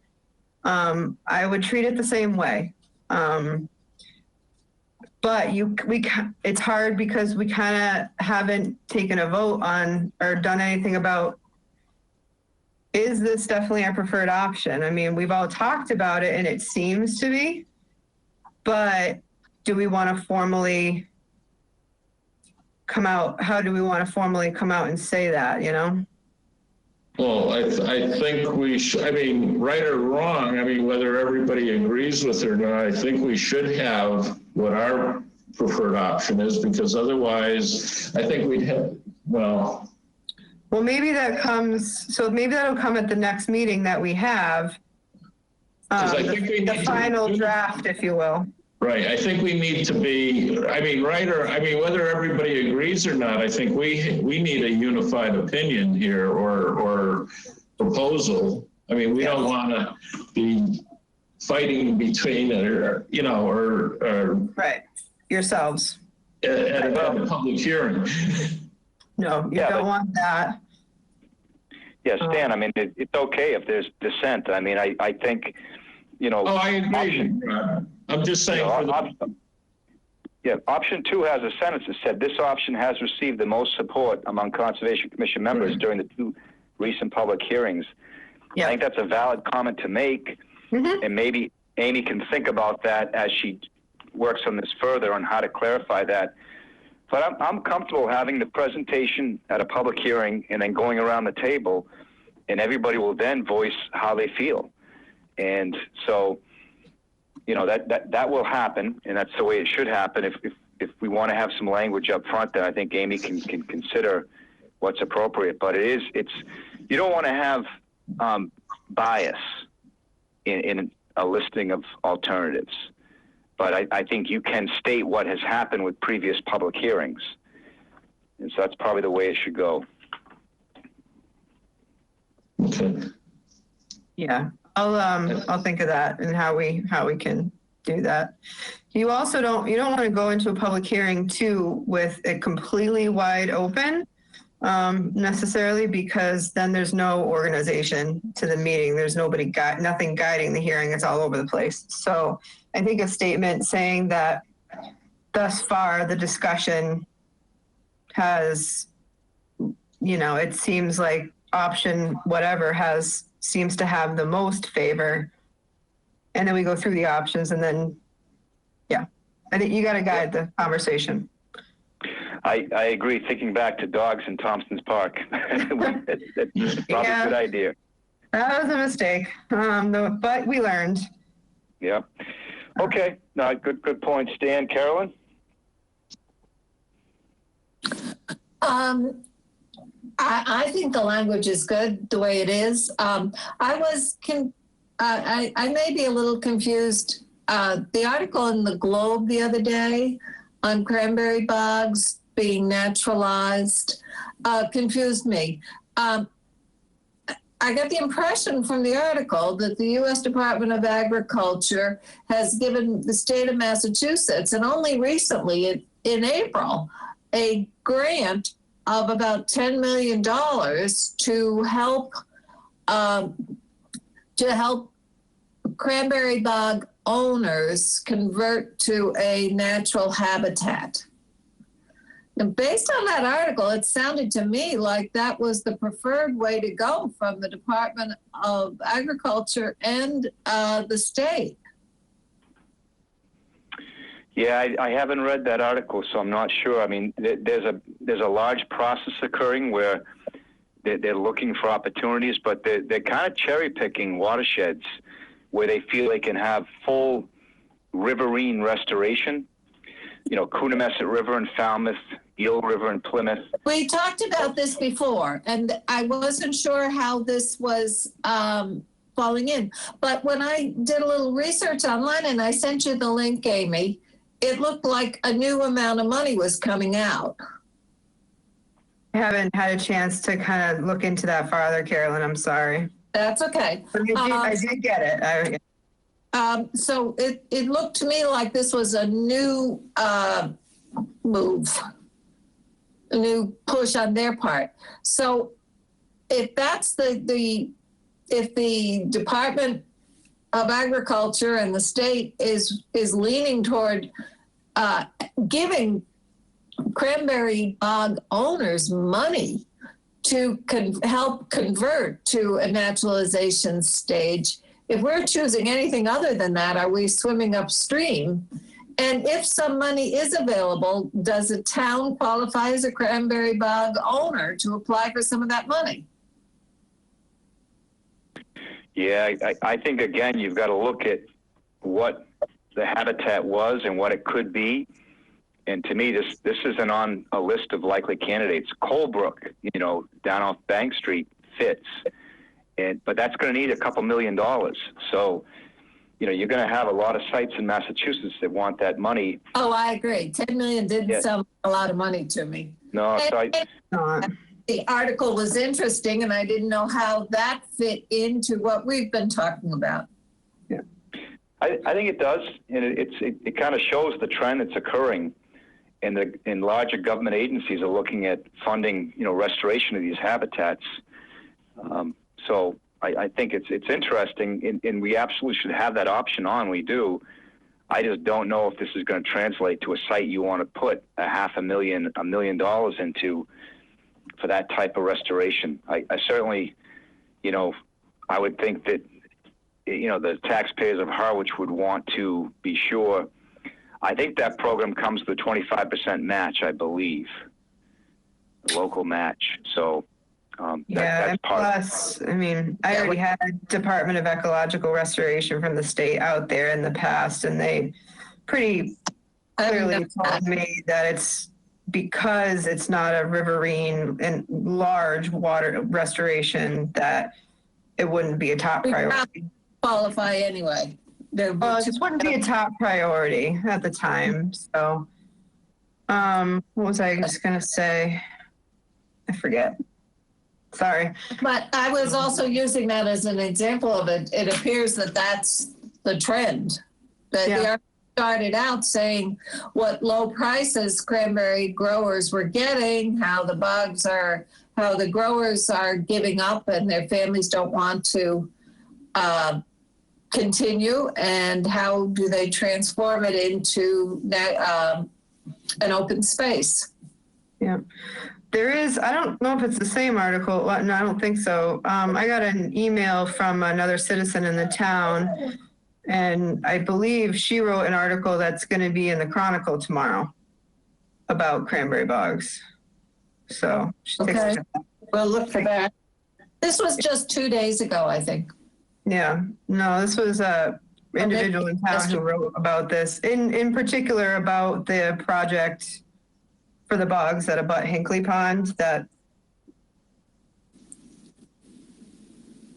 I would treat it the same way. But it's hard because we kind of haven't taken a vote on or done anything about is this definitely our preferred option? I mean, we've all talked about it and it seems to be, but do we want to formally come out? How do we want to formally come out and say that, you know? Well, I think we should, I mean, right or wrong, I mean, whether everybody agrees with it or not, I think we should have what our preferred option is, because otherwise I think we'd have, well, maybe that comes, so maybe that'll come at the next meeting that we have. I think we the need final draft, if you will. Right. I think we need to be, I mean, whether everybody agrees or not, I think we need a unified opinion here or proposal. I mean, we don't want to be fighting between it or, you know, or right. Yourselves. At a public hearing. No, you don't want that. Yeah, Stan, I mean, it's okay if there's dissent. I mean, I think, you know. Oh, I agree. I'm just saying. Option 2 has a sentence that said, this option has received the most support among Conservation Commission members during the 2 recent public hearings. I think that's a valid comment to make, and maybe Amy can think about that as she works on this further on how to clarify that. But I'm comfortable having the presentation at a public hearing and then going around the table, and everybody will then voice how they feel. And so, you know, that will happen, and that's the way it should happen. If we want to have some language up front, then I think Amy can consider what's appropriate. But it's you don't want to have bias in a listing of alternatives. But I think you can state what has happened with previous public hearings. And so that's probably the way it should go. Okay. Yeah, I'll think of that and how we can do that. You don't want to go into a public hearing too with it completely wide open necessarily, because then there's no organization to the meeting. There's nothing guiding the hearing. It's all over the place. So I think a statement saying that thus far the discussion has, you know, it seems like option whatever seems to have the most favor. And then we go through the options and then, yeah, I think you got to guide the conversation. I agree. Thinking back to dogs in Thompson's Park, that's probably a good idea. That was a mistake, but we learned. Yeah. Okay. No, good point, Stan. Carolyn? I think the language is good the way it is. I may be a little confused. The article in the Globe the other day on cranberry bogs being naturalized confused me. I got the impression from the article that the U.S. Department of Agriculture has given the state of Massachusetts, and only recently in April, a grant of about $10 million to help cranberry bog owners convert to a natural habitat. And based on that article, it sounded to me like that was the preferred way to go from the Department of Agriculture and the state. Yeah, I haven't read that article, so I'm not sure. I mean, there's a large process occurring where they're looking for opportunities, but they're kind of cherry picking watersheds where they feel they can have full riverine restoration. You know, Coonamessett River in Falmouth, Eel River in Plymouth. We talked about this before, and I wasn't sure how this was falling in. But when I did a little research online, and I sent you the link, Amy, it looked like a new amount of money was coming out. I haven't had a chance to kind of look into that farther, Carolyn. I'm sorry. That's okay. I did get it. So it looked to me like this was a new move, a new push on their part. So if that's if the Department of Agriculture and the state is leaning toward giving cranberry bog owners money to help convert to a naturalization stage. If we're choosing anything other than that, are we swimming upstream? And if some money is available, does a town qualify as a cranberry bog owner to apply for some of that money? Yeah, I think, again, you've got to look at what the habitat was and what it could be. And to me, this isn't on a list of likely candidates. Colebrook, down off Bank Street fits. But that's going to need $2 million. So, you're going to have a lot of sites in Massachusetts that want that money. Oh, I agree. 10 million didn't sound a lot of money to me. No, the article was interesting, and I didn't know how that fit into what we've been talking about. Yeah, I think it does, and it kind of shows the trend that's occurring, and larger government agencies are looking at funding, restoration of these habitats. So I think it's interesting, and we absolutely should have that option on. We do. I just don't know if this is going to translate to a site you want to put $500,000, $1 million into for that type of restoration. I certainly, I would think that, the taxpayers of Harwich would want to be sure. I think that program comes with a 25% match, I believe, the local match. So, that's part plus, I already had Department of Ecological Restoration from the state out there in the past, and they pretty clearly told me that it's because it's not a riverine and large water restoration that it wouldn't be a top priority. Qualify anyway. Well, it just wouldn't be a top priority at the time. So, what was I just going to say? I forget. Sorry. But I was also using that as an example of it. It appears that that's the trend. That the article started out saying what low prices cranberry growers were getting, how the growers are giving up and their families don't want to continue, and how do they transform it into an open space. Yeah. There is, I don't know if it's the same article. No, I don't think so. I got an email from another citizen in the town, and I believe she wrote an article that's going to be in the Chronicle tomorrow about cranberry bogs. So okay, we'll look for that. This was just 2 days ago, I think. Yeah, no, this was a individual in town who wrote about this, in particular about the project for the bogs that abut Hinkley Pond. That,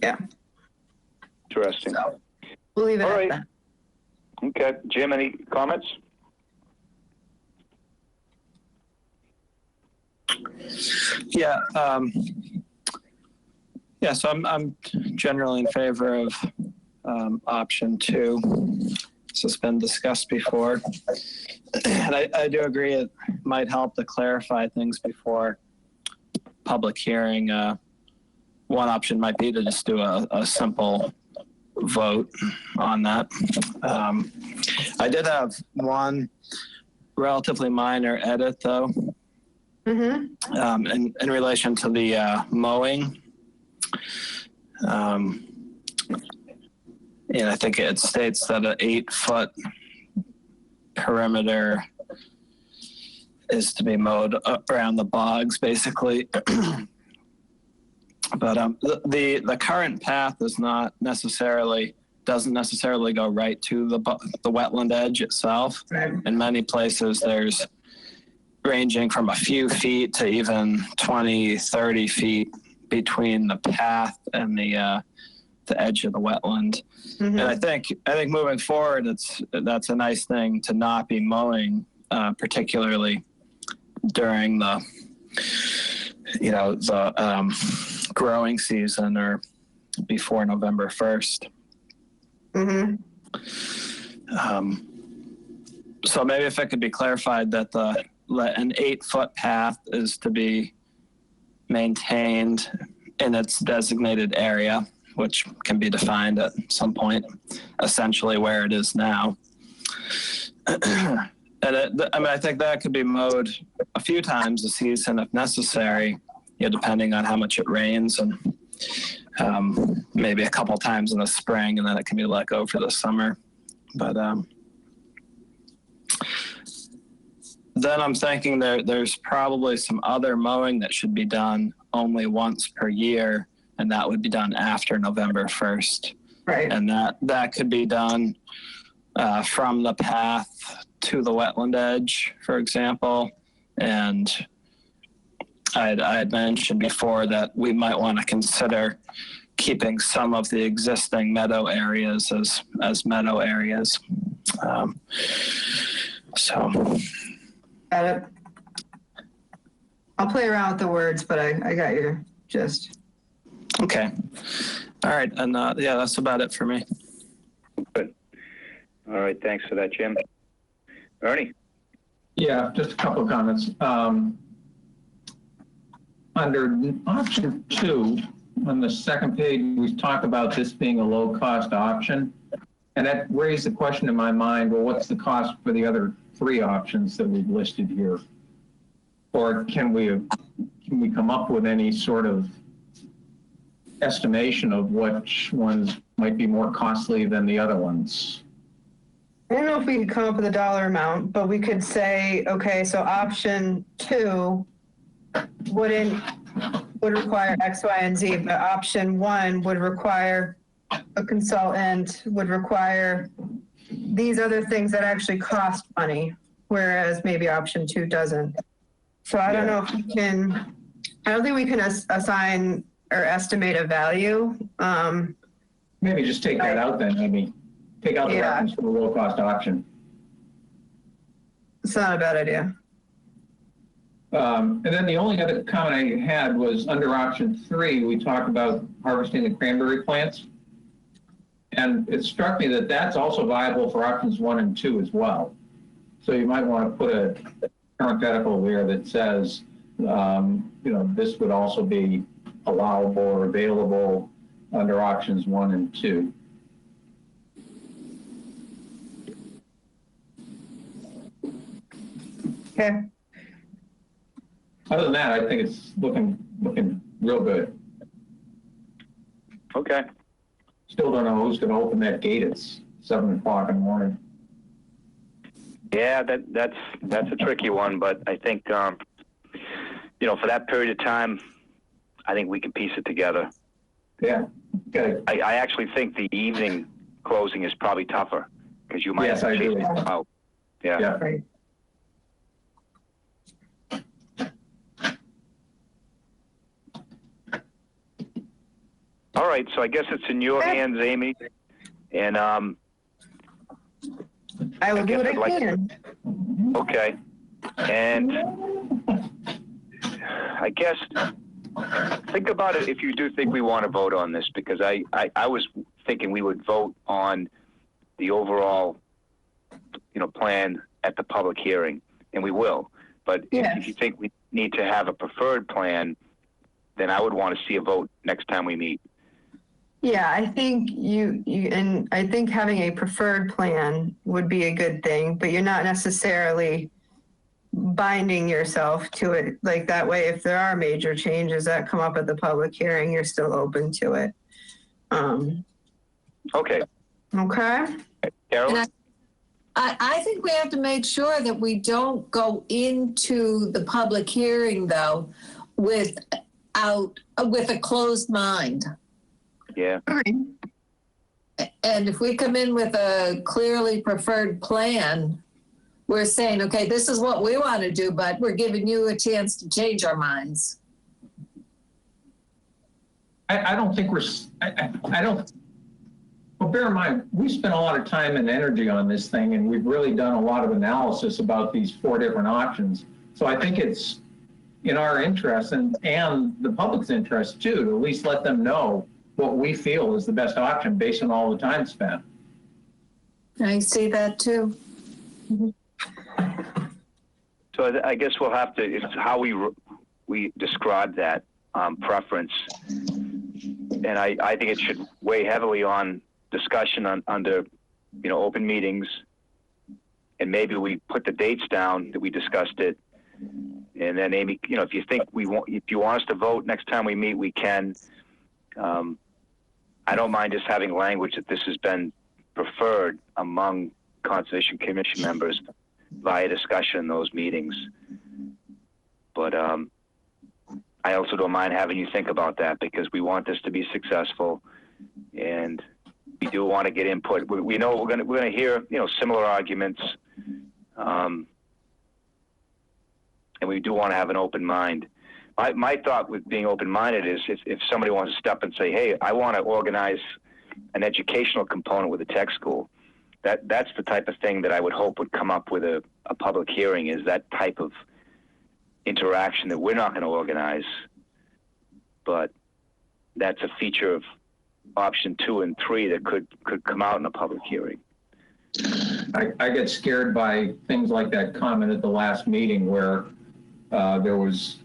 yeah. Interesting. So, we'll leave it at that. Okay, Jim, any comments? Yeah. So I'm generally in favor of option 2. This has been discussed before. And I do agree it might help to clarify things before public hearing. One option might be to just do a simple vote on that. I did have one relatively minor edit, though, in relation to the mowing. And I think it states that an 8-foot perimeter is to be mowed around the bogs, basically. But the current path is doesn't necessarily go right to the wetland edge itself. Right. In many places, there's ranging from a few feet to even 20, 30 feet between the path and the edge of the wetland. Mm-hmm. And I think moving forward, that's a nice thing to not be mowing, particularly during the growing season or before November 1st. Mm-hmm. So maybe if it could be clarified that an 8-foot path is to be maintained in its designated area, which can be defined at some point, essentially where it is now. And I think that could be mowed a few times a season if necessary, depending on how much it rains, and maybe a couple times in the spring, and then it can be let go for the summer. But then I'm thinking there's probably some other mowing that should be done only once per year, and that would be done after November 1st. Right. And that could be done from the path to the wetland edge, for example. And I had mentioned before that we might want to consider keeping some of the existing meadow areas as meadow areas. So. Got it. I'll play around with the words, but I got your gist. Okay. All right. And yeah, that's about it for me. Good. All right. Thanks for that, Jim. Ernie? Yeah, just a couple of comments. Under option 2, on the second page, we talk about this being a low-cost option. And that raised the question in my mind, well, what's the cost for the other 3 options that we've listed here? Or can we come up with any sort of estimation of which ones might be more costly than the other ones? I don't know if we could come up with a dollar amount, but we could say, okay, so option 2 would require X, Y, and Z, but option 1 would require a consultant, would require these other things that actually cost money, whereas maybe option 2 doesn't. So I don't know if we can, I don't think we can assign or estimate a value. Maybe just take that out then, maybe. Take out the reference for the low-cost option. It's not a bad idea. And then the only other comment I had was under option 3, we talked about harvesting the cranberry plants. And it struck me that that's also viable for options 1 and 2 as well. So you might want to put a parenthetical there that says, this would also be allowable or available under options 1 and 2. Okay. Other than that, I think it's looking real good. Okay. Still don't know who's going to open that gate at 7 o'clock in the morning. Yeah, that's a tricky one, but I think for that period of time, I think we can piece it together. Yeah. Okay. I actually think the evening closing is probably tougher because you might have to chase them out. Yeah. Yeah. Right. All right, so I guess it's in your hands, Amy, and I will do what I can. Okay, and I guess think about it if you do think we want to vote on this, because I was thinking we would vote on the overall, plan at the public hearing, and we will. But if you think we need to have a preferred plan, then I would want to see a vote next time we meet. Yeah, I think and I think having a preferred plan would be a good thing, but you're not necessarily binding yourself to it. Like that way, if there are major changes that come up at the public hearing, you're still open to it. Okay. Okay. Carol? I think we have to make sure that we don't go into the public hearing though with a closed mind. Yeah. And if we come in with a clearly preferred plan, we're saying, okay, this is what we want to do, but we're giving you a chance to change our minds. I don't think well, bear in mind, we spent a lot of time and energy on this thing, and we've really done a lot of analysis about these 4 different options. So I think it's in our interest and the public's interest too, to at least let them know what we feel is the best option based on all the time spent. I see that too. So I guess we'll have to, it's how we describe that preference. And I think it should weigh heavily on discussion under, open meetings. And maybe we put the dates down that we discussed it. And then Amy, you know, if you think if you want us to vote next time we meet, we can. I don't mind just having language that this has been preferred among Conservation Commission members via discussion in those meetings. But I also don't mind having you think about that, because we want this to be successful, and we do want to get input. We know we're gonna hear, you know, similar arguments, and we do want to have an open mind. My thought with being open-minded is if somebody wants to step and say, hey, I want to organize an educational component with a tech school, that's the type of thing that I would hope would come up with a public hearing, is that type of interaction that we're not going to organize, but that's a feature of option 2 and 3 that could come out in a public hearing. I get scared by things like that comment at the last meeting where there was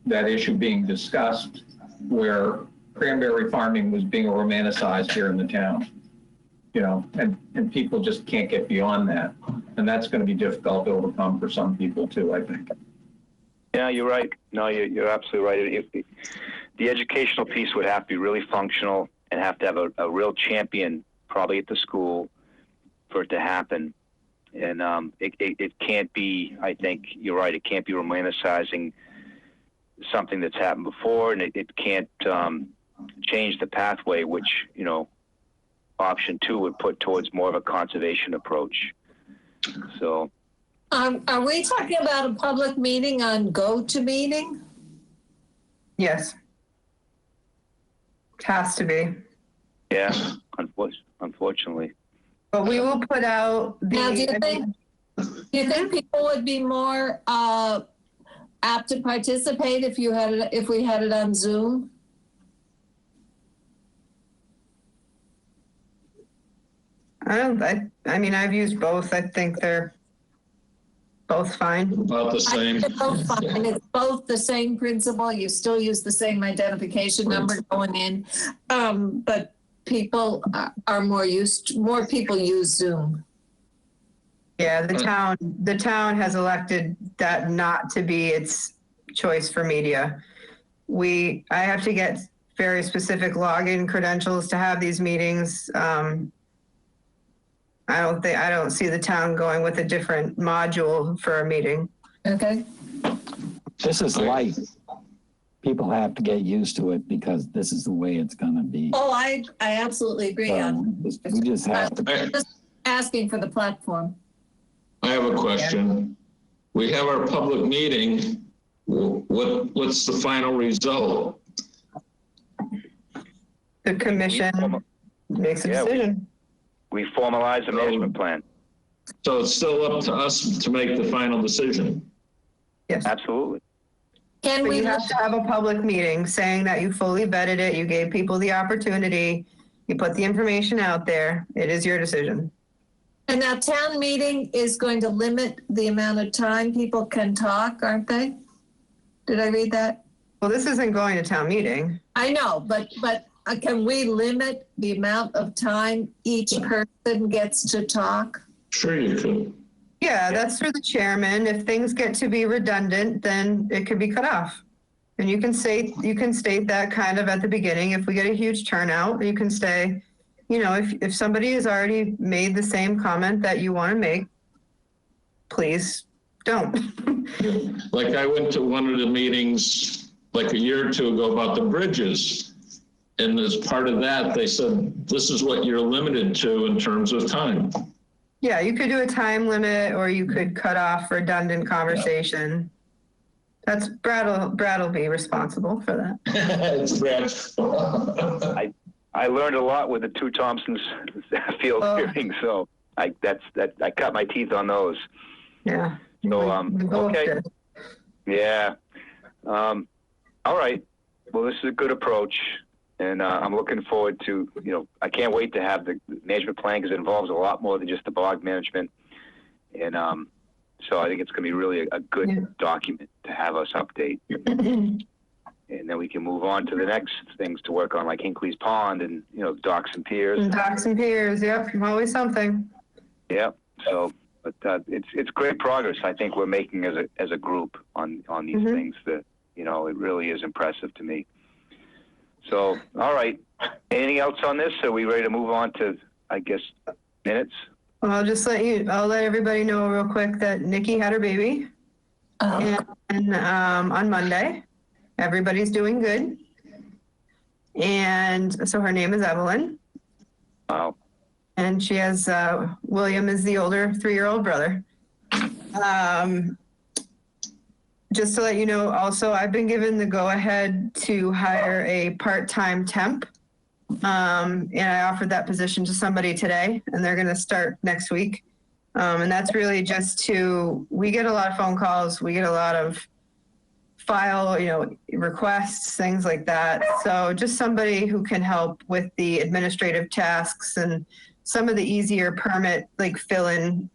that issue being discussed where cranberry farming was being romanticized here in the town, you know, and people just can't get beyond that. And that's going to be difficult to overcome for some people too, I think. Yeah, you're right. No, you're absolutely right. The educational piece would have to be really functional and have to have a real champion probably at the school for it to happen. And it can't be, I think you're right, it can't be romanticizing something that's happened before, and it can't change the pathway, which, you know, option 2 would put towards more of a conservation approach. So are we talking about a public meeting on GoToMeeting? Yes. It has to be. Yeah, unfortunately. But we will put out the... Now, do you think people would be more apt to participate if we had it on Zoom? I mean, I've used both. I think they're both fine. About the same. They're both fine. It's both the same principle. You still use the same identification number going in, but people are more people use Zoom. Yeah, the town has elected that not to be its choice for media. I have to get very specific login credentials to have these meetings. I don't see the town going with a different module for a meeting. Okay. This is life. People have to get used to it because this is the way it's going to be. Oh, I absolutely agree on. We just have to. Just asking for the platform. I have a question. We have our public meeting. What's the final result? The commission makes a decision. We formalize the management plan. So it's still up to us to make the final decision. Yes. Absolutely. But you have to have a public meeting saying that you fully vetted it, you gave people the opportunity, you put the information out there. It is your decision. And that town meeting is going to limit the amount of time people can talk, aren't they? Did I read that? Well, this isn't going to town meeting. I know, but can we limit the amount of time each person gets to talk? Sure you could. Yeah, that's through the chairman. If things get to be redundant, then it could be cut off. And you can state that kind of at the beginning. If we get a huge turnout, you can say, you know, if somebody has already made the same comment that you want to make, please don't. Like I went to one of the meetings like a year or two ago about the bridges. And as part of that, they said, this is what you're limited to in terms of time. Yeah, you could do a time limit or you could cut off redundant conversation. That's Brad will be responsible for that. It's Brad. I learned a lot with the 2 Thompsons field hearings, so I cut my teeth on those. Yeah. So okay. Yeah. All right. Well, this is a good approach. And I'm looking forward to, you know, I can't wait to have the management plan because it involves a lot more than just the bog management. And so I think it's going to be really a good document to have us update. And then we can move on to the next things to work on, like Hinkley's Pond and, you know, docks and piers. Docks and piers, yep, always something. Yep. So But it's great progress I think we're making as a group on these things that, you know, it really is impressive to me. So, all right. Anything else on this? Are we ready to move on to, I guess, minutes? Well, I'll let everybody know real quick that Nikki had her baby. And on Monday, everybody's doing good. And so her name is Evelyn. Wow. And she has, William is the older 3-year-old brother. Just to let you know, also, I've been given the go-ahead to hire a part-time temp. And I offered that position to somebody today, and they're going to start next week. And that's really just we get a lot of phone calls. We get a lot of file, requests, things like that. So just somebody who can help with the administrative tasks and some of the easier permit, like fill in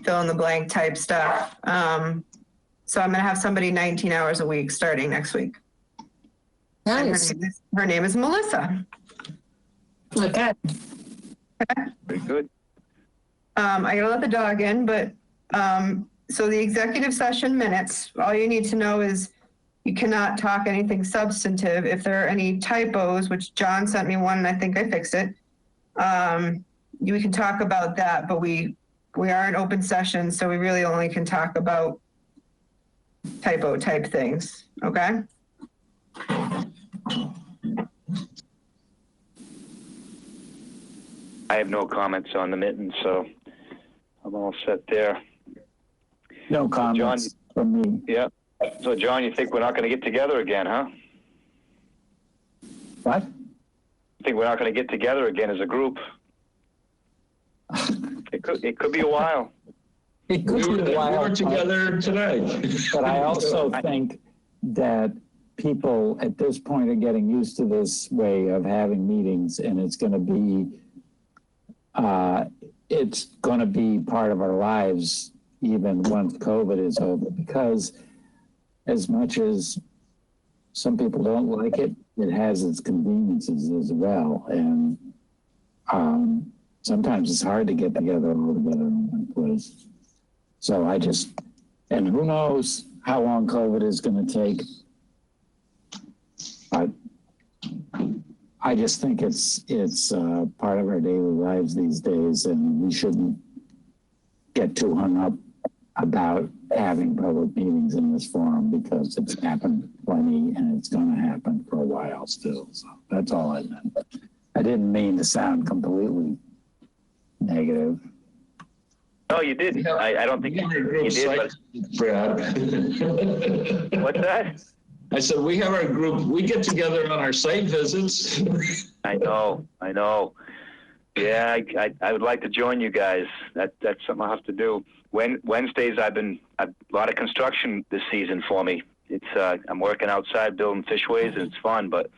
the blank type stuff. So I'm going to have somebody 19 hours a week starting next week. Nice. Her name is Melissa. Okay. Very good. I gotta let the dog in, but so the executive session minutes, all you need to know is you cannot talk anything substantive. If there are any typos, which John sent me one and I think I fixed it, we can talk about that, but we are in open session, so we really only can talk about typo type things, okay? I have no comments on the mittens, so I'm all set there. No comments from me. Yeah. So, John, you think we're not going to get together again, huh? What? You think we're not going to get together again as a group? It could be a while. It could be a while. We were together today. But I also think that people at this point are getting used to this way of having meetings, and it's going to be part of our lives even once COVID is over, because as much as some people don't like it, it has its conveniences as well. And sometimes it's hard to get together all together in one place. So and who knows how long COVID is going to take. I just think it's part of our daily lives these days, and we shouldn't get too hung up about having public meetings in this forum, because it's happened plenty and it's going to happen for a while still. So that's all I meant. I didn't mean to sound completely negative. No, you didn't. I don't think you did. Brad. What's that? I said, we have our group, we get together on our site visits. I know. Yeah, I would like to join you guys. That's something I'll have to do. Wednesdays, a lot of construction this season for me. I'm working outside building fishways, and it's fun, but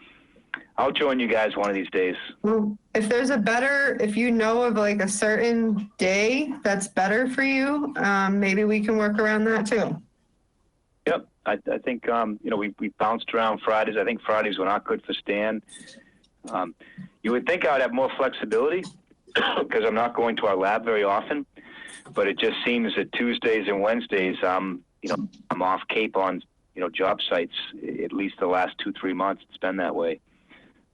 I'll join you guys one of these days. Well, if you know of like a certain day that's better for you, maybe we can work around that too. Yep. I think, we bounced around Fridays. I think Fridays were not good for Stan. You would think I would have more flexibility because I'm not going to our lab very often, but it just seems that Tuesdays and Wednesdays, I'm off Cape on, job sites, at least the last 2-3 months. It's been that way.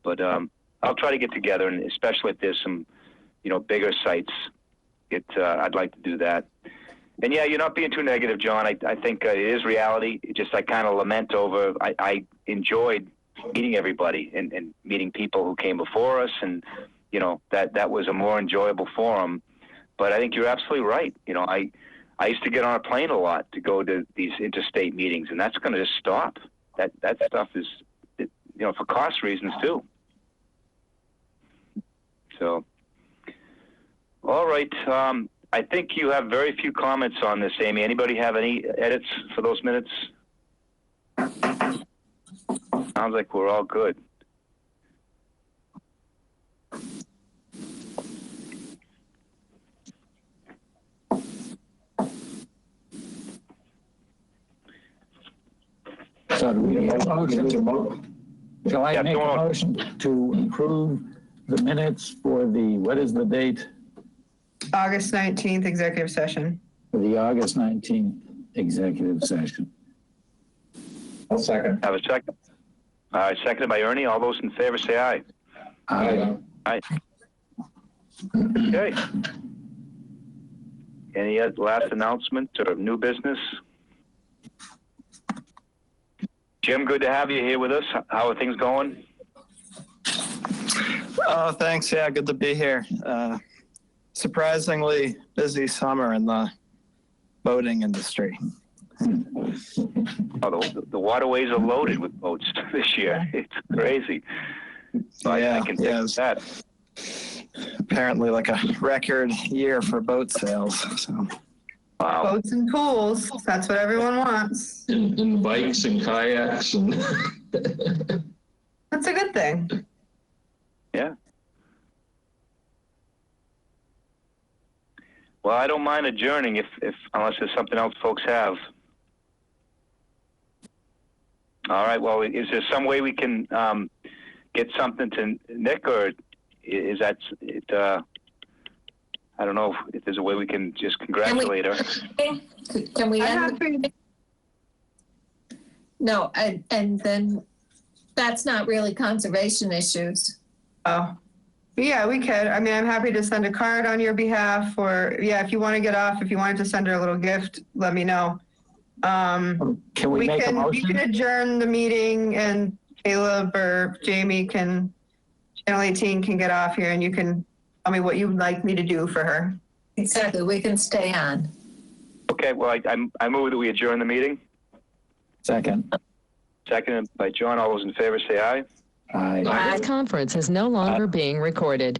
But I'll try to get together, and especially if there's some, bigger sites, I'd like to do that. And yeah, you're not being too negative, John. I think it is reality. I kind of lament over, I enjoyed meeting everybody and meeting people who came before us, and, that was a more enjoyable forum. But I think you're absolutely right. I used to get on a plane a lot to go to these interstate meetings, and that's going to just stop. That stuff is, for cost reasons too. So, all right. I think you have very few comments on this, Amy. Anybody have any edits for those minutes? Sounds like we're all good. So do we have a motion? Shall I make a motion to approve the minutes for what is the date? August 19th executive session. For the August 19th executive session. I'll second. Have a second. All right, seconded by Ernie. All those in favor say aye. Aye. Aye. Okay. Any last announcements or new business? Jim, good to have you here with us. How are things going? Oh, thanks. Yeah, good to be here. Surprisingly busy summer in the boating industry. Oh, the waterways are loaded with boats this year. It's crazy. So I can fix that. Apparently like a record year for boat sales. So. Wow. Boats and pools. That's what everyone wants. And bikes and kayaks and. That's a good thing. Yeah. Well, I don't mind adjourning if unless there's something else folks have. All right. Well, is there some way we can get something to Nick, or is that it? I don't know if there's a way we can just congratulate her. Can we end? No, and then that's not really conservation issues. Oh, yeah, we could. I mean, I'm happy to send a card on your behalf, or yeah, if you want to get off, if you wanted to send her a little gift, let me know. Can we make a motion? We can adjourn the meeting, and Caleb or Jamie can, Channel 18 can get off here, and you can tell me what you'd like me to do for her. Exactly. We can stay on. Okay. Well, I move that we adjourn the meeting. Second. Seconded by John. All those in favor say aye. Aye. This conference is no longer being recorded.